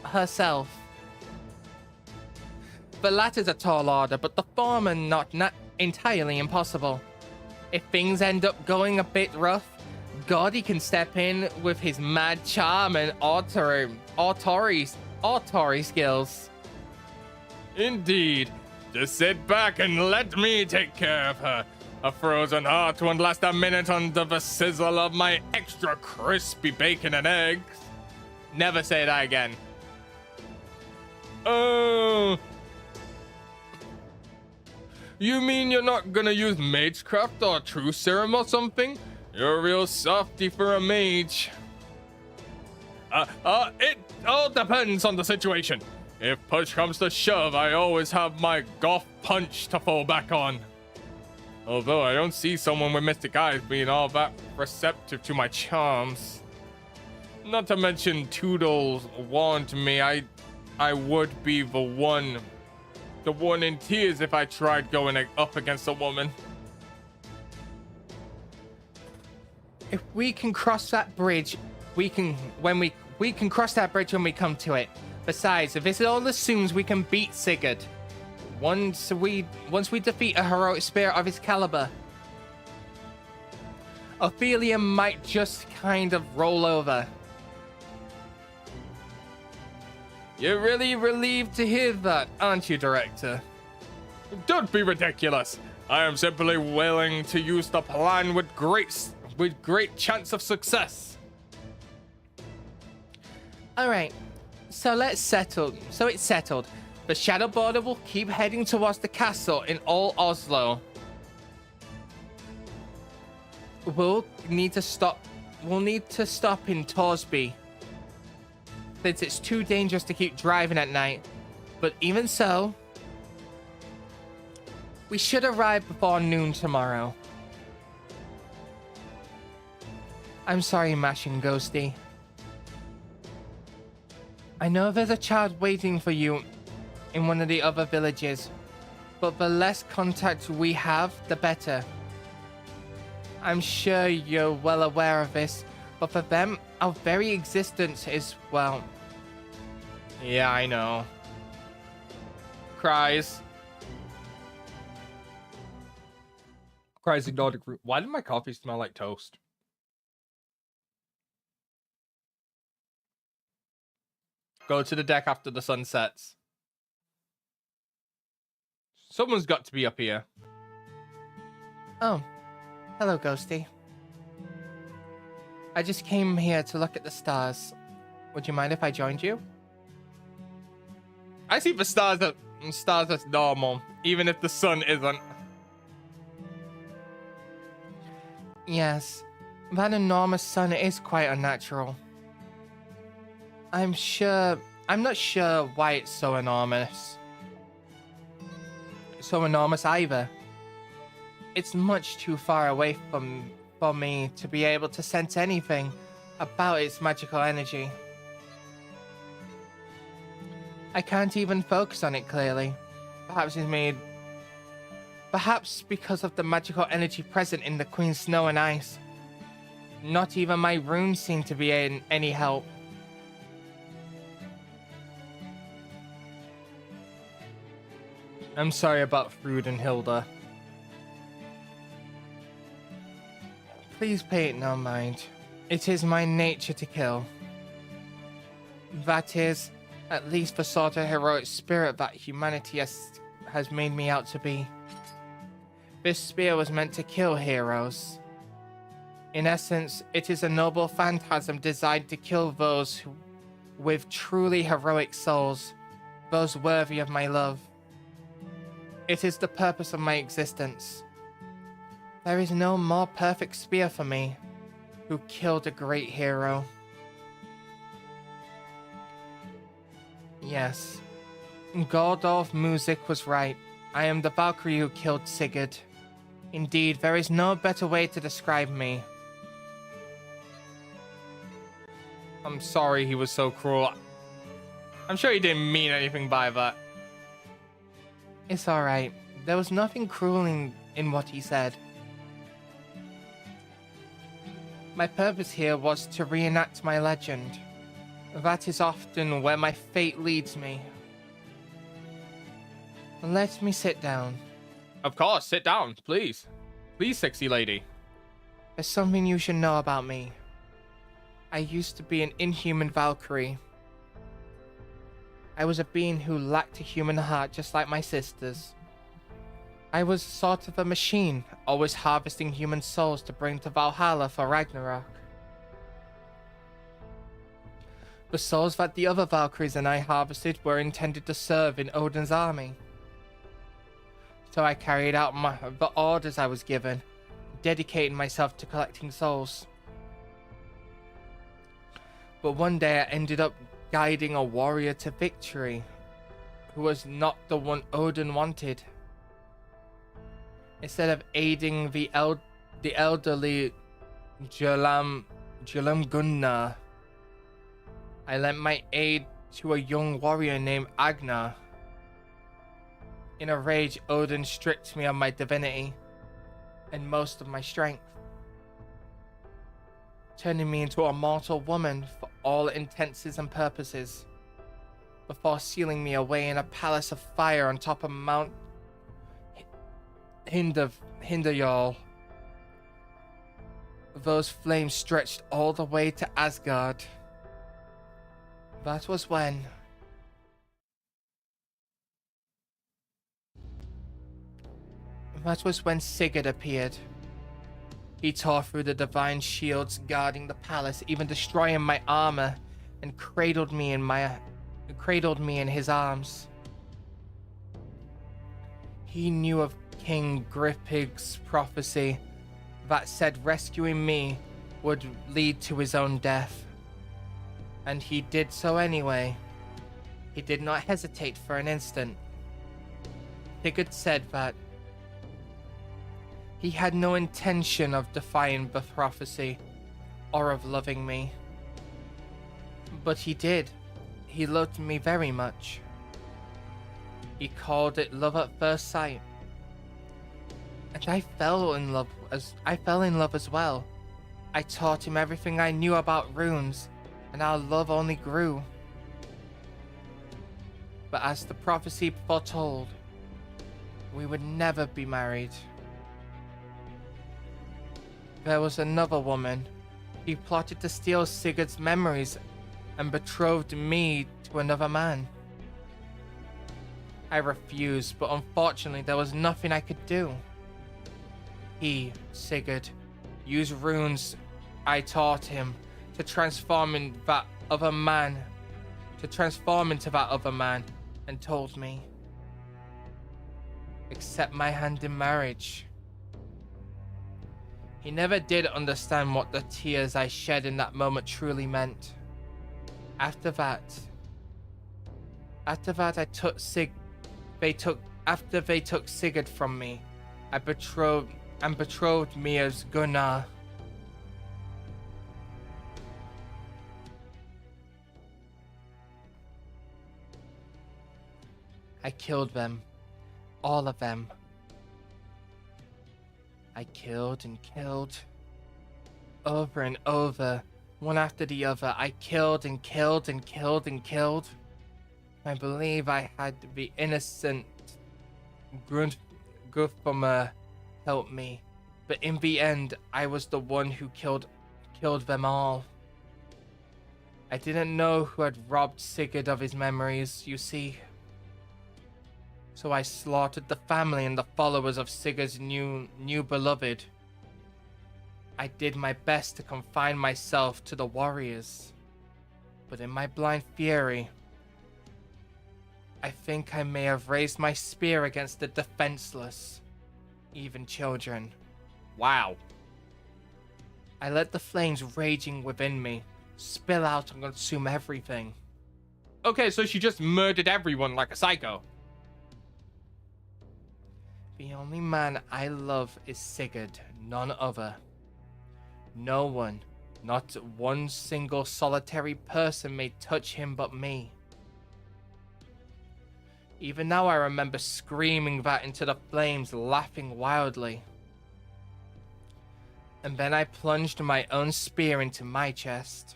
herself. The latter's a tall order, but the former not entirely impossible. If things end up going a bit rough, Gordy can step in with his mad charm and oratory skills. Indeed. Just sit back and let me take care of her. A frozen heart won't last a minute under the sizzle of my extra crispy bacon and eggs. Never say that again. Oh. You mean you're not gonna use magecraft or true serum or something? You're a real softy for a mage. It all depends on the situation. If push comes to shove, I always have my golf punch to fall back on. Although I don't see someone with mystic eyes being all that receptive to my charms. Not to mention Toodles warned me I would be the one in tears if I tried going up against a woman. If we can cross that bridge, we can cross that bridge when we come to it. Besides, if this all assumes we can beat Sigurd, once we defeat a heroic spirit of his caliber, Ophelia might just kind of roll over. You're really relieved to hear that, aren't you, Director? Don't be ridiculous. I am simply willing to use the plan with great chance of success. Alright, so it's settled. The Shadow Border will keep heading towards the castle in all Oslo. We'll need to stop in Torsby, since it's too dangerous to keep driving at night. But even so, we should arrive before noon tomorrow. I'm sorry, Mashing Ghosty. I know there's a child waiting for you in one of the other villages, but the less contact we have, the better. I'm sure you're well aware of this, but for them, our very existence is, well... Yeah, I know. Cries. Cries exotic root. Why did my coffee smell like toast? Go to the deck after the sun sets. Someone's got to be up here. Oh. Hello, Ghosty. I just came here to look at the stars. Would you mind if I joined you? I see the stars as normal, even if the sun isn't. Yes, that enormous sun is quite unnatural. I'm not sure why it's so enormous. So enormous either. It's much too far away from me to be able to sense anything about its magical energy. I can't even focus on it clearly. Perhaps because of the magical energy present in the Queen's Snow and Ice. Not even my runes seem to be any help. I'm sorry about Frood and Hilda. Please pay it no mind. It is my nature to kill. That is, at least the sort of heroic spirit that humanity has made me out to be. This spear was meant to kill heroes. In essence, it is a noble phantasm designed to kill those with truly heroic souls, those worthy of my love. It is the purpose of my existence. There is no more perfect spear for me, who killed a great hero. Yes, Gordolf Music was right. I am the Valkyrie who killed Sigurd. Indeed, there is no better way to describe me. I'm sorry he was so cruel. I'm sure he didn't mean anything by that. It's alright. There was nothing cruel in what he said. My purpose here was to reenact my legend. That is often where my fate leads me. Let me sit down. Of course, sit down, please. Please, sexy lady. There's something you should know about me. I used to be an inhuman Valkyrie. I was a being who lacked a human heart just like my sisters. I was sort of a machine, always harvesting human souls to bring to Valhalla for Ragnarok. The souls that the other Valkyries and I harvested were intended to serve in Odin's army. So I carried out the orders I was given, dedicating myself to collecting souls. But one day I ended up guiding a warrior to victory, who was not the one Odin wanted. Instead of aiding the elderly Julam Gunnar, I lent my aid to a young warrior named Agnar. In a rage, Odin stripped me of my divinity and most of my strength, turning me into a mortal woman for all intents and purposes, before sealing me away in a palace of fire on top of Mount Hinderjarl. Those flames stretched all the way to Asgard. That was when... Sigurd appeared. He tore through the divine shields guarding the palace, even destroying my armor, and cradled me in his arms. He knew of King Gripig's prophecy that said rescuing me would lead to his own death. And he did so anyway. He did not hesitate for an instant. Sigurd said that he had no intention of defying the prophecy, or of loving me. But he did. He loved me very much. He called it love at first sight. And I fell in love as well. I taught him everything I knew about runes, and our love only grew. But as the prophecy foretold, we would never be married. There was another woman. He plotted to steal Sigurd's memories and betrothed me to another man. I refused, but unfortunately there was nothing I could do. He, Sigurd, used runes I taught him to transform into that other man, and told me, accept my hand in marriage. He never did understand what the tears I shed in that moment truly meant. After that they took Sigurd from me, betrothed me as Gunnar. I killed them. All of them. I killed and killed. Over and over, one after the other, I killed and killed and killed and killed. I believe I had the innocent Guthbommer help me, but in the end, I was the one who killed them all. I didn't know who had robbed Sigurd of his memories, you see. So I slaughtered the family and the followers of Sigurd's new beloved. I did my best to confine myself to the warriors, but in my blind fury, I think I may have raised my spear against the defenseless, even children. Wow. I let the flames raging within me spill out and consume everything. Okay, so she just murdered everyone like a psycho. The only man I love is Sigurd, none other. No one, not one single solitary person may touch him but me. Even now I remember screaming that into the flames, laughing wildly. And then I plunged my own spear into my chest.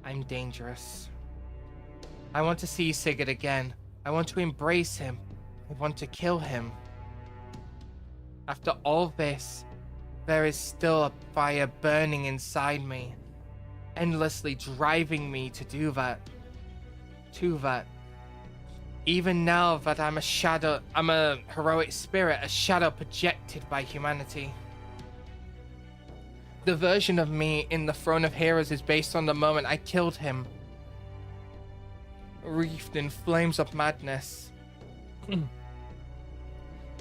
I'm dangerous. I want to see Sigurd again. I want to embrace him. I want to kill him. After all this, there is still a fire burning inside me, endlessly driving me to do that. Even now that I'm a heroic spirit, a shadow projected by humanity. The version of me in the Throne of Heroes is based on the moment I killed him. Wreathed in flames of madness.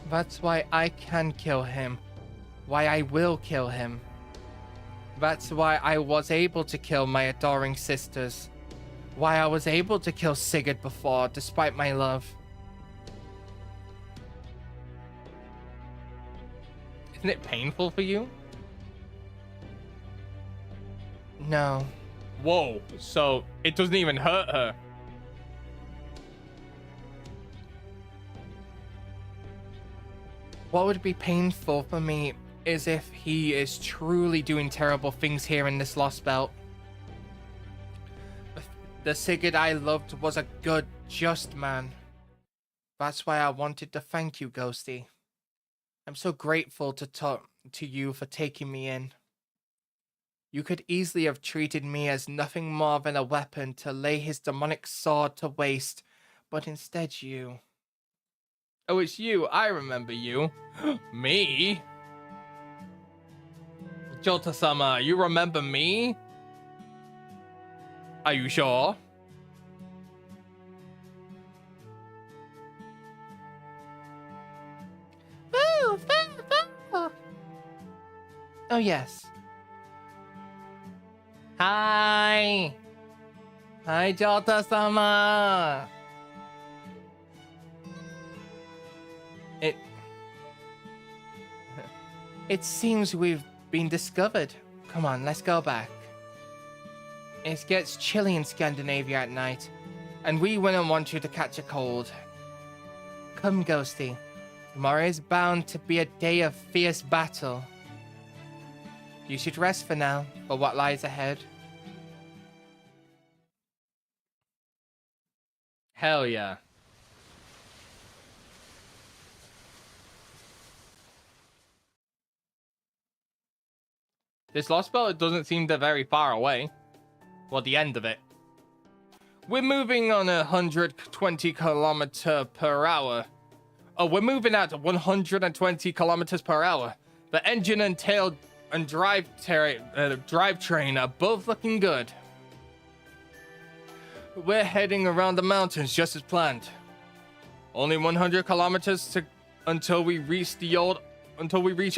That's why I can kill him. Why I will kill him. That's why I was able to kill my adoring sisters. Why I was able to kill Sigurd before, despite my love. Isn't it painful for you? No. Whoa, so it doesn't even hurt her. What would be painful for me is if he is truly doing terrible things here in this Lostbelt. The Sigurd I loved was a good, just man. That's why I wanted to thank you, Ghosty. I'm so grateful to you for taking me in. You could easily have treated me as nothing more than a weapon to lay his demonic sword to waste, but instead you... Oh, it's you. I remember you. Me? Jota-sama, you remember me? Are you sure? Oh, yes. Hi! Hi, Jota-sama! It seems we've been discovered. Come on, let's go back. It gets chilly in Scandinavia at night, and we wouldn't want you to catch a cold. Come, Ghosty. Tomorrow is bound to be a day of fierce battle. You should rest for now, for what lies ahead. Hell yeah. This Lostbelt doesn't seem that very far away. Well, the end of it. We're moving on 120 kilometers per hour. Oh, we're moving at 120 kilometers per hour. The engine and tail and drivetrain are both looking good. We're heading around the mountains just as planned. Only 100 kilometers until we reach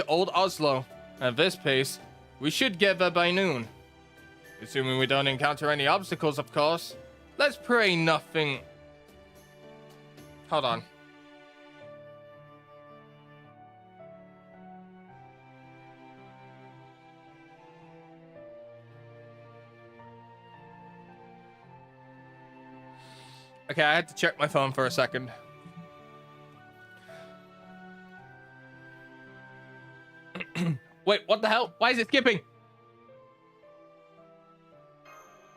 Old Oslo. At this pace, we should get there by noon. Assuming we don't encounter any obstacles, of course. Let's pray nothing. Hold on. Okay, I had to check my phone for a second. Wait, what the hell? Why is it skipping?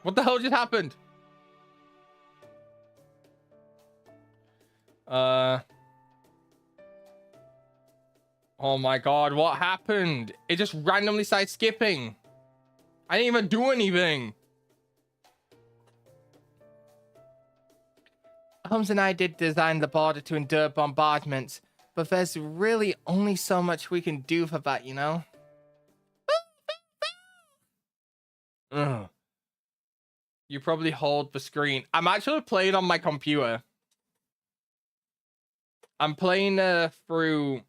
What the hell just happened? Oh my god, what happened? It just randomly started skipping. I didn't even do anything. Holmes and I did design the border to endure bombardments, but there's really only so much we can do for that, you know? Ugh. You probably hold the screen. I'm actually playing on my computer. I'm playing through...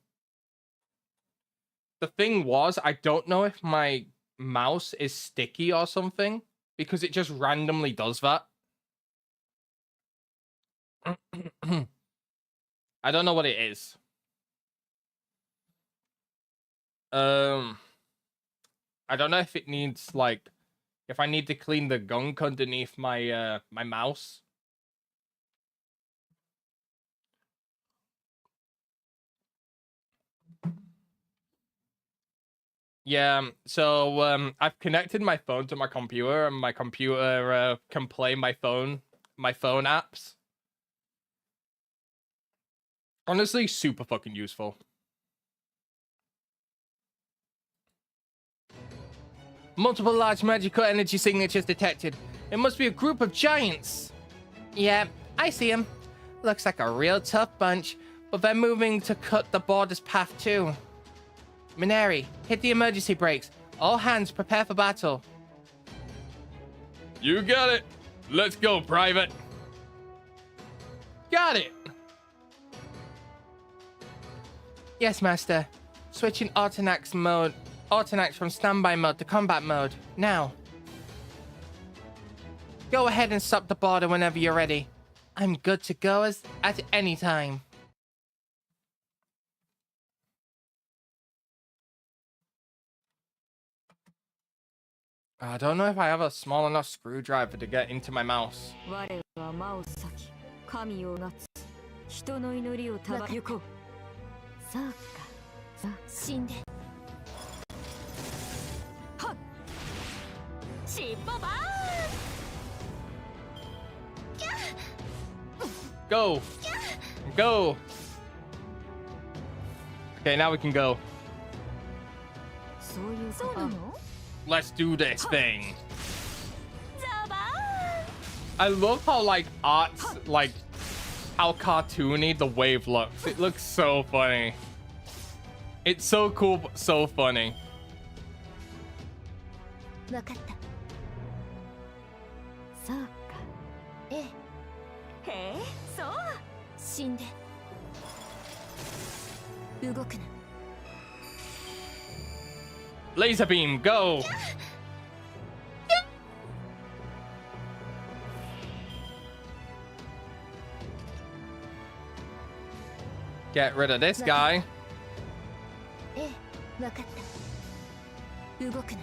The thing was, I don't know if my mouse is sticky or something, because it just randomly does that. I don't know what it is. I don't know if it needs, like, if I need to clean the gunk underneath my my mouse. Yeah, so I've connected my phone to my computer, and my computer can play my phone apps. Honestly, super fucking useful. Multiple large magical energy signatures detected. It must be a group of giants. Yeah, I see them. Looks like a real tough bunch, but they're moving to cut the border's path too. Mineri, hit the emergency brakes. All hands prepare for battle. You got it. Let's go, Private. Got it. Yes, Master. Switching Autonax from standby mode to combat mode. Now. Go ahead and stop the border whenever you're ready. I'm good to go at any time. I don't know if I have a small enough screwdriver to get into my mouse. Go! Go! Okay, now we can go. Let's do this thing. I love how, like, arts, like, how cartoony the wave looks. It looks so funny. It's so cool, but so funny. Laser beam, go! Get rid of this guy. わかった動くな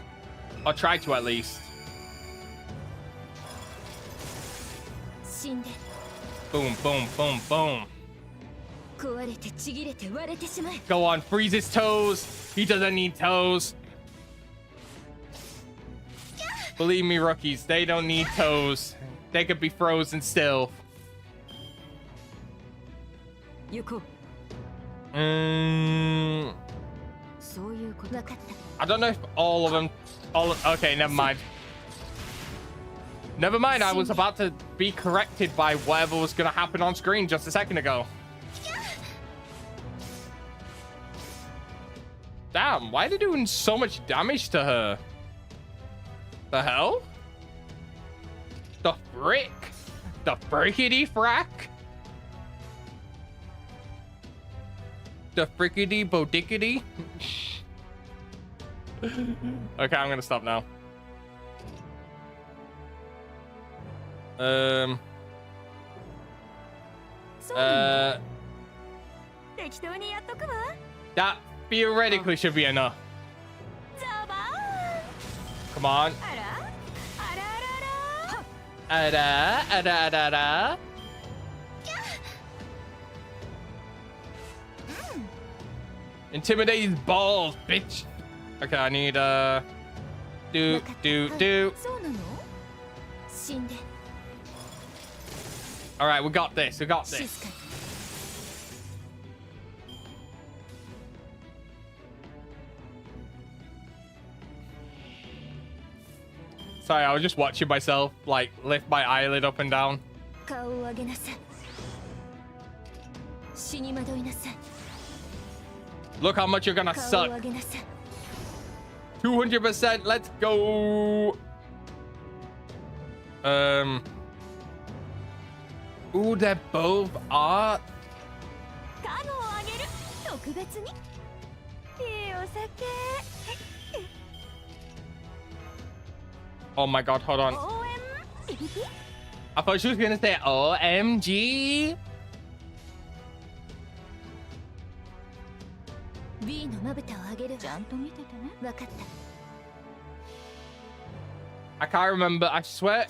Or try to at least. 死んで Boom, boom, boom, boom. 壊れてちぎれて割れてしまえ Go on, freeze his toes. He doesn't need toes. Believe me, rookies, they don't need toes. They could be frozen still. 行こう そういうことわかった I don't know if all of them. Okay, never mind. Never mind. I was about to be corrected by whatever was going to happen on screen just a second ago. Damn, why are they doing so much damage to her? The hell? The frick? The frickety frack? The frickety bodickety? Okay, I'm gonna stop now. そうなの適当にやっとくわ That theoretically should be enough. ザバ Come on. ーンあらあらあら Ada. Intimidate his balls, bitch. Okay, I need do. そうなの死んで All right, we got this. We got 静 this. かに Sorry, I was just watching myself like lift my eyelid up and down. 顔を上げなさい死に惑いなさい Look how much you're gonna 顔を suck. 上げなさい 200%. Let's go. Ooh, they're both art. カゴをあげる特別にいいお酒 Oh my god, hold on. 応援 I thought she was gonna say OMG. B のまぶたを上げるちゃんと見ててねわかった I can't remember. I swear,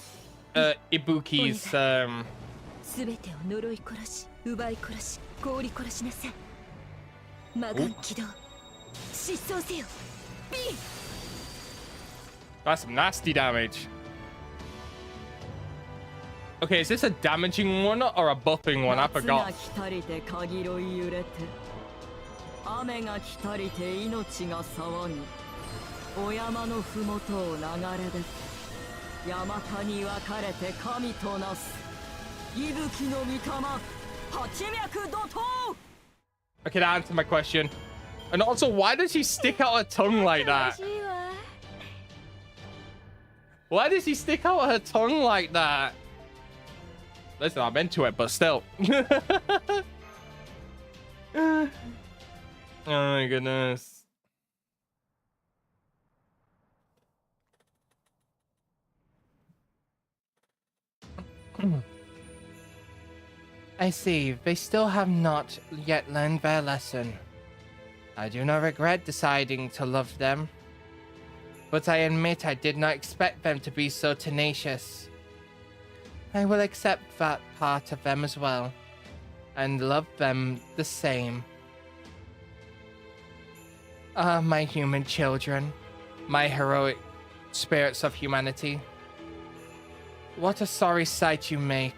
Ibuki'sすべてを呪い殺し奪い殺し氷殺しなさい魔眼起動失踪せよ B that's some nasty damage. Okay, is this a damaging one or a buffing one? I 夏が forgot. 来たりて鍵ろい揺れて雨が来たりて命が騒ぎお山のふもとを流れ出て山谷分かれて神となす息吹の御霊八脈怒涛 Okay, that answered my question. And also, why does he stick out her tongue like that? しいわ Why does he stick out her tongue like that? Listen, I'm into it, but still. Oh my goodness. I see. They still have not yet learned their lesson. I do not regret deciding to love them. But I admit I did not expect them to be so tenacious. I will accept that part of them as well, and love them the same. Ah, my human children, my heroic spirits of humanity. What a sorry sight you make.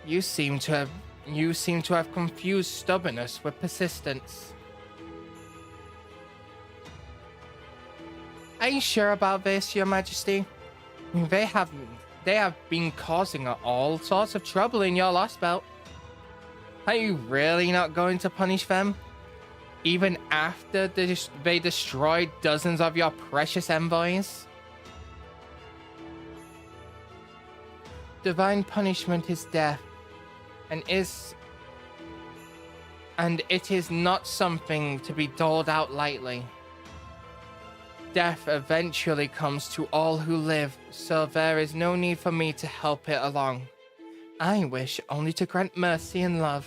You seem to have confused stubbornness with persistence. Are you sure about this, Your Majesty? They have been causing all sorts of trouble in your Lostbelt. Are you really not going to punish them? Even after they destroyed dozens of your precious envoys? Divine punishment is death, and it is not something to be doled out lightly. Death eventually comes to all who live, so there is no need for me to help it along. I wish only to grant mercy and love.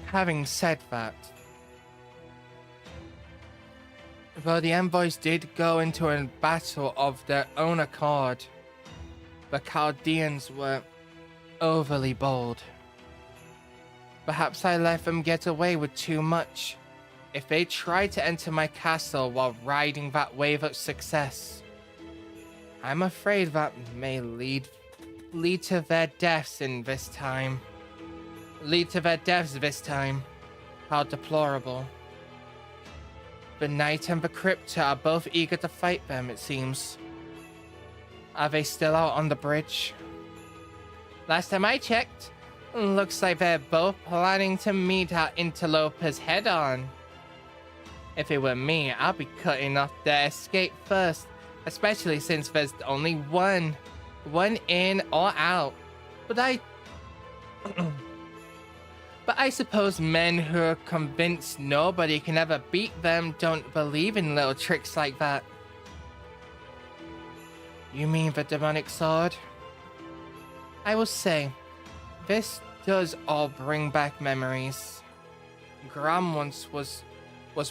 Having said that, Well, the envoys did go into a battle of their own accord. The Chaldeans were overly bold. Perhaps I let them get away with too much. If they tried to enter my castle while riding that wave of success, I'm afraid that may lead to their deaths this time. How deplorable. The Knight and the Crypta are both eager to fight them, it seems. Are they still out on the bridge? Last time I checked, looks like they're both planning to meet our interlopers head-on. If it were me, I'd be cutting off their escape first, especially since there's only one in or out. But I suppose men who are convinced nobody can ever beat them don't believe in little tricks like that. You mean the demonic sword? I will say, this does all bring back memories. Gram was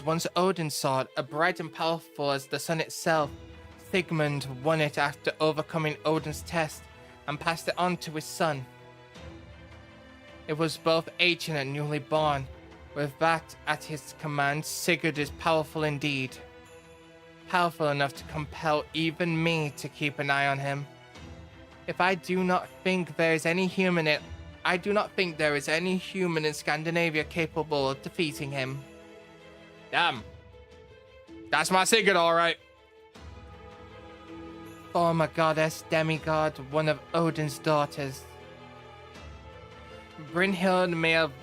once Odin's sword, as bright and powerful as the sun itself. Sigmund won it after overcoming Odin's test and passed it on to his son. It was both ancient and newly born. With that at his command, Sigurd is powerful indeed. Powerful enough to compel even me to keep an eye on him. I do not think there is any human in Scandinavia capable of defeating him. Damn. That's my Sigurd, alright. Former goddess, demigod, one of Odin's daughters. Brynhild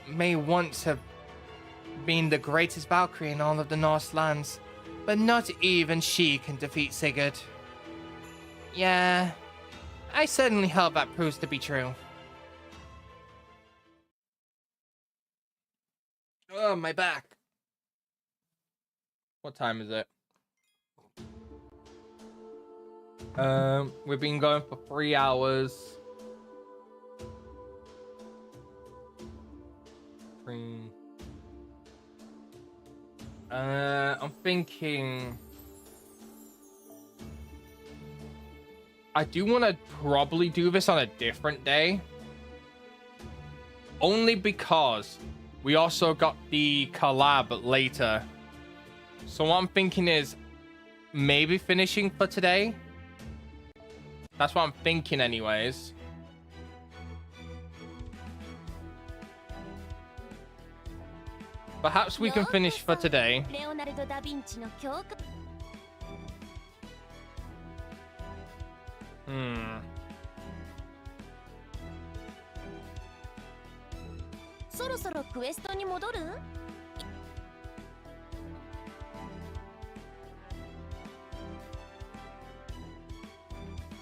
may once have been the greatest Valkyrie in all of the Norse lands, but not even she can defeat Sigurd. Yeah, I certainly hope that proves to be true. Oh, my back. What time is it? We've been going for 3 hours. I'm thinking I do want to probably do this on a different day, only because we also got the collab later. So what I'm thinking is maybe finishing for today. That's what I'm thinking anyways. Perhaps we can finish for today. Hmm. そろそろクエストに戻る?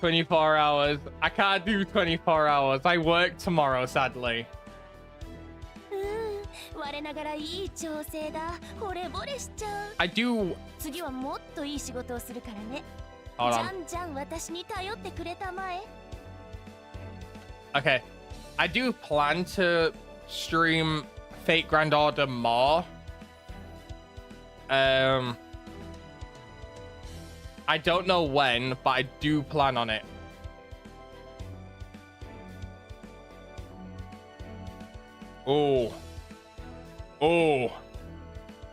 $24 hours. I can't do 24 hours. I work tomorrow, sadly. 我ながらいい調整だ。惚れ惚れしちゃう。 I do. 次はもっといい仕事をするからね。 Hold じ on. ゃんじゃん私に頼ってくれたまえ。 Okay. I do plan to stream Fate Grand Order more. I don't know when, but I do plan on it. Oh. Oh.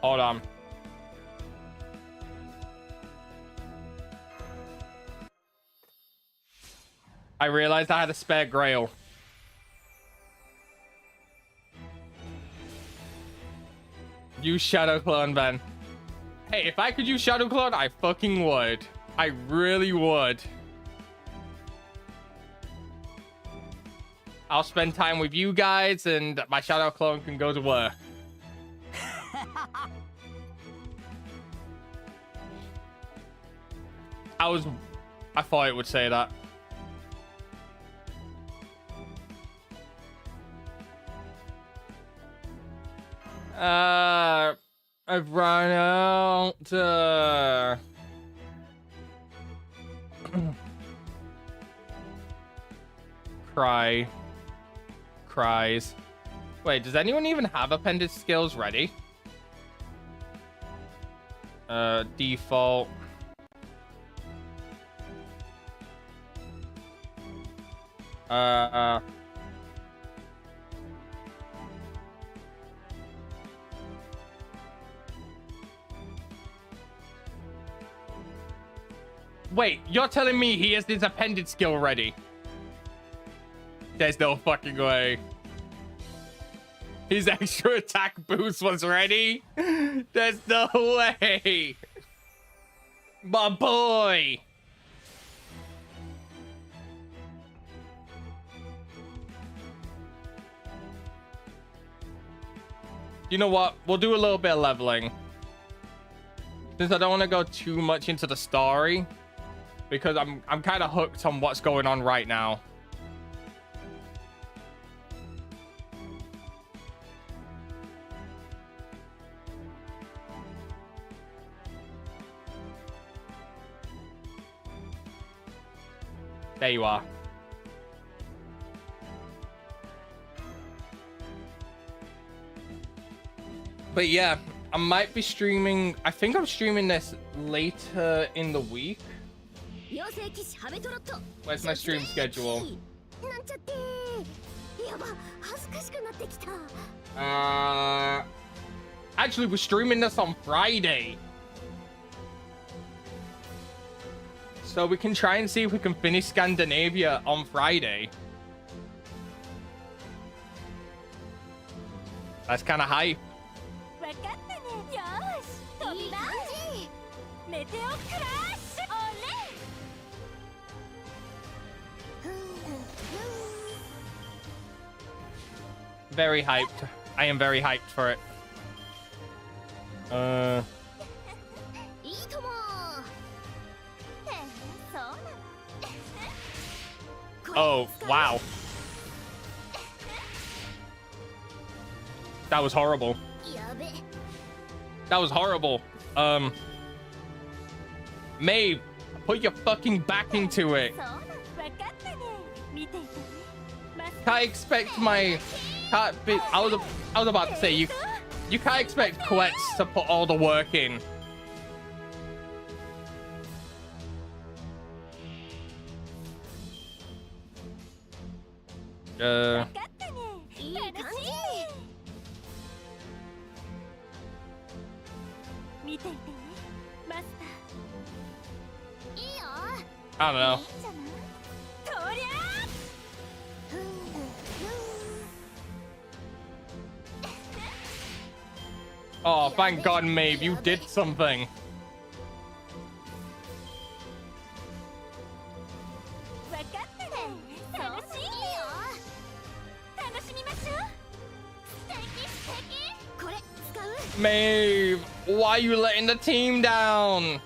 Hold on. I realized I had a spare grail. Use Shadow Clone, Ben. Hey, if I could use Shadow Clone, I fucking would. I really would. I'll spend time with you guys and my Shadow Clone can go to work. I thought it would say that. I've run out. Cries. Wait, does anyone even have appended skills ready? Default. Wait, you're telling me he has this appended skill ready? There's no fucking way. His extra attack boost was ready? There's no way. My boy. You know what? We'll do a little bit of leveling. Since I don't want to go too much into the story. Because I'm kind of hooked on what's going on right now. There you are. But yeah, I might be streaming. I think I'm streaming this later in the week. Where's my stream schedule? Actually, we're streaming this on Friday. So we can try and see if we can finish Scandinavia on Friday. That's kind of hype. Very hyped. I am very hyped for it. Oh, wow. That was horrible. That was horrible. Maeve, put your fucking back into it. Can't expect my... I was about to say, you can't expect Quetz to put all the work in. I don't know. Oh, thank God, Maeve, you did something. Maeve, why are you letting the team down?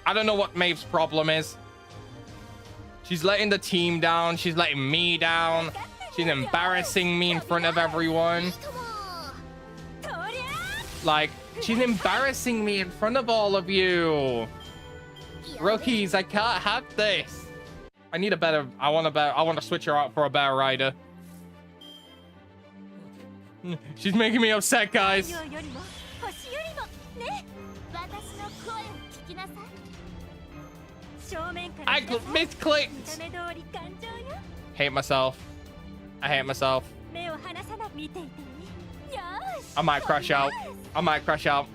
I don't know what Maeve's problem is. She's letting the team down. She's letting me down. She's embarrassing me in front of everyone. Like, she's embarrassing me in front of all of you. Rookies, I can't have this. I need a better... I want to switch her out for a better rider. She's making me upset, guys. I misclicked. Hate myself. I hate myself. I might crash out. I might crash out.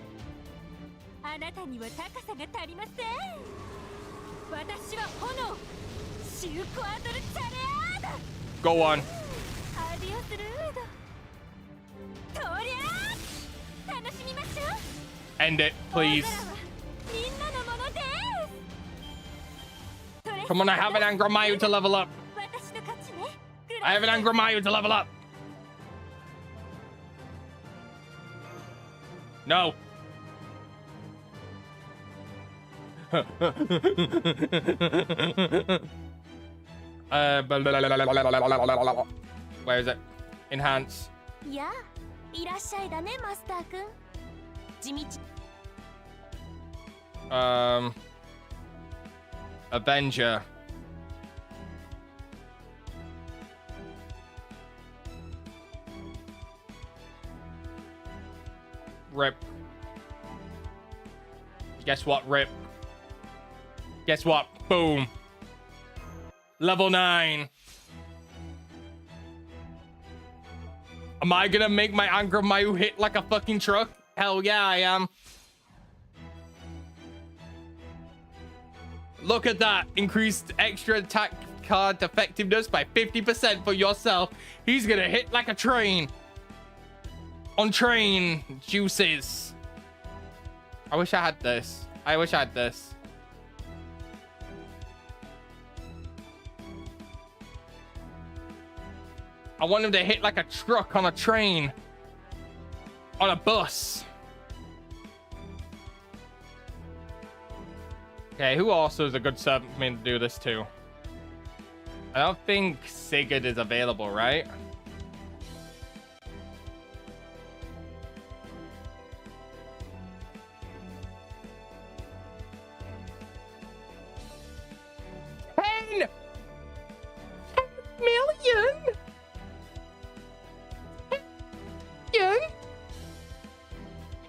Go on. End it, please. Come on, I have an Angramayu to level up. I have an Angramayu to level up. No. Where is it? Enhance. Avenger. Rip. Guess what? Rip. Guess what? Boom. Level 9. Am I gonna make my Angra Mayu hit like a fucking truck? Hell yeah, I am. Look at that. Increased extra attack card effectiveness by 50% for yourself. He's gonna hit like a train. On train juices. I wish I had this. I wish I had this. I want him to hit like a truck on a train. On a bus. Okay, who also is a good servant for me to do this to? I don't think Sigurd is available, right? $10 million?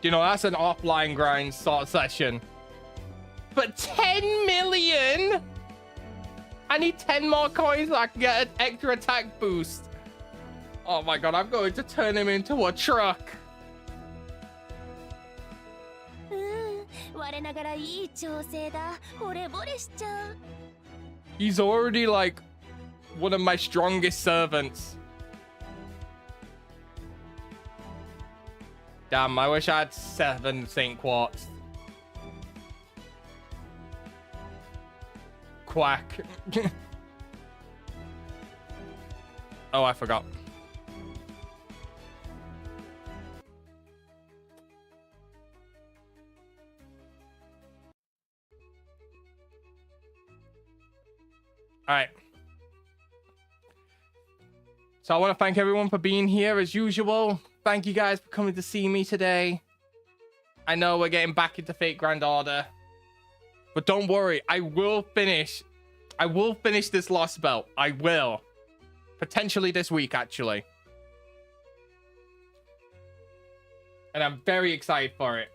You know, that's an offline grind sort of session. But 10 million? I need 10 more coins so I can get an extra attack boost. Oh my god, I'm going to turn him into a truck. He's already like one of my strongest servants. Damn, I wish I had 7 Saint Quartz. Quack. Oh, I forgot. All right. So I want to thank everyone for being here as usual. Thank you guys for coming to see me today. I know we're getting back into Fate Grand Order. But don't worry, I will finish this Lostbelt. I will. Potentially this week, actually. And I'm very excited for it.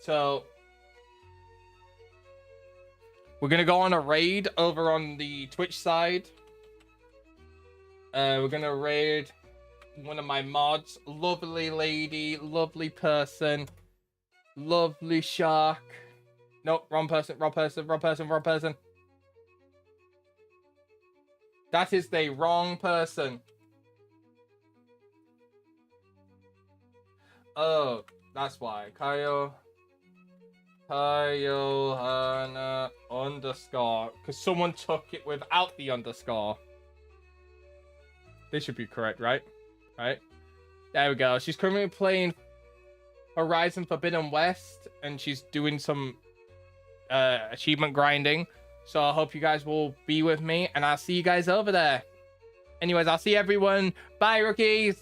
So we're going to go on a raid over on the Twitch side. We're going to raid one of my mods. Lovely lady, lovely person. Lovely shark. Nope, wrong person, wrong person, wrong person, wrong person. That is the wrong person. Oh, that's why. Hana underscore. Because someone took it without the underscore. This should be correct, right? Right? There we go. She's currently playing Horizon Forbidden West, and she's doing some achievement grinding. So I hope you guys will be with me, and I'll see you guys over there. Anyways, I'll see everyone. Bye, rookies.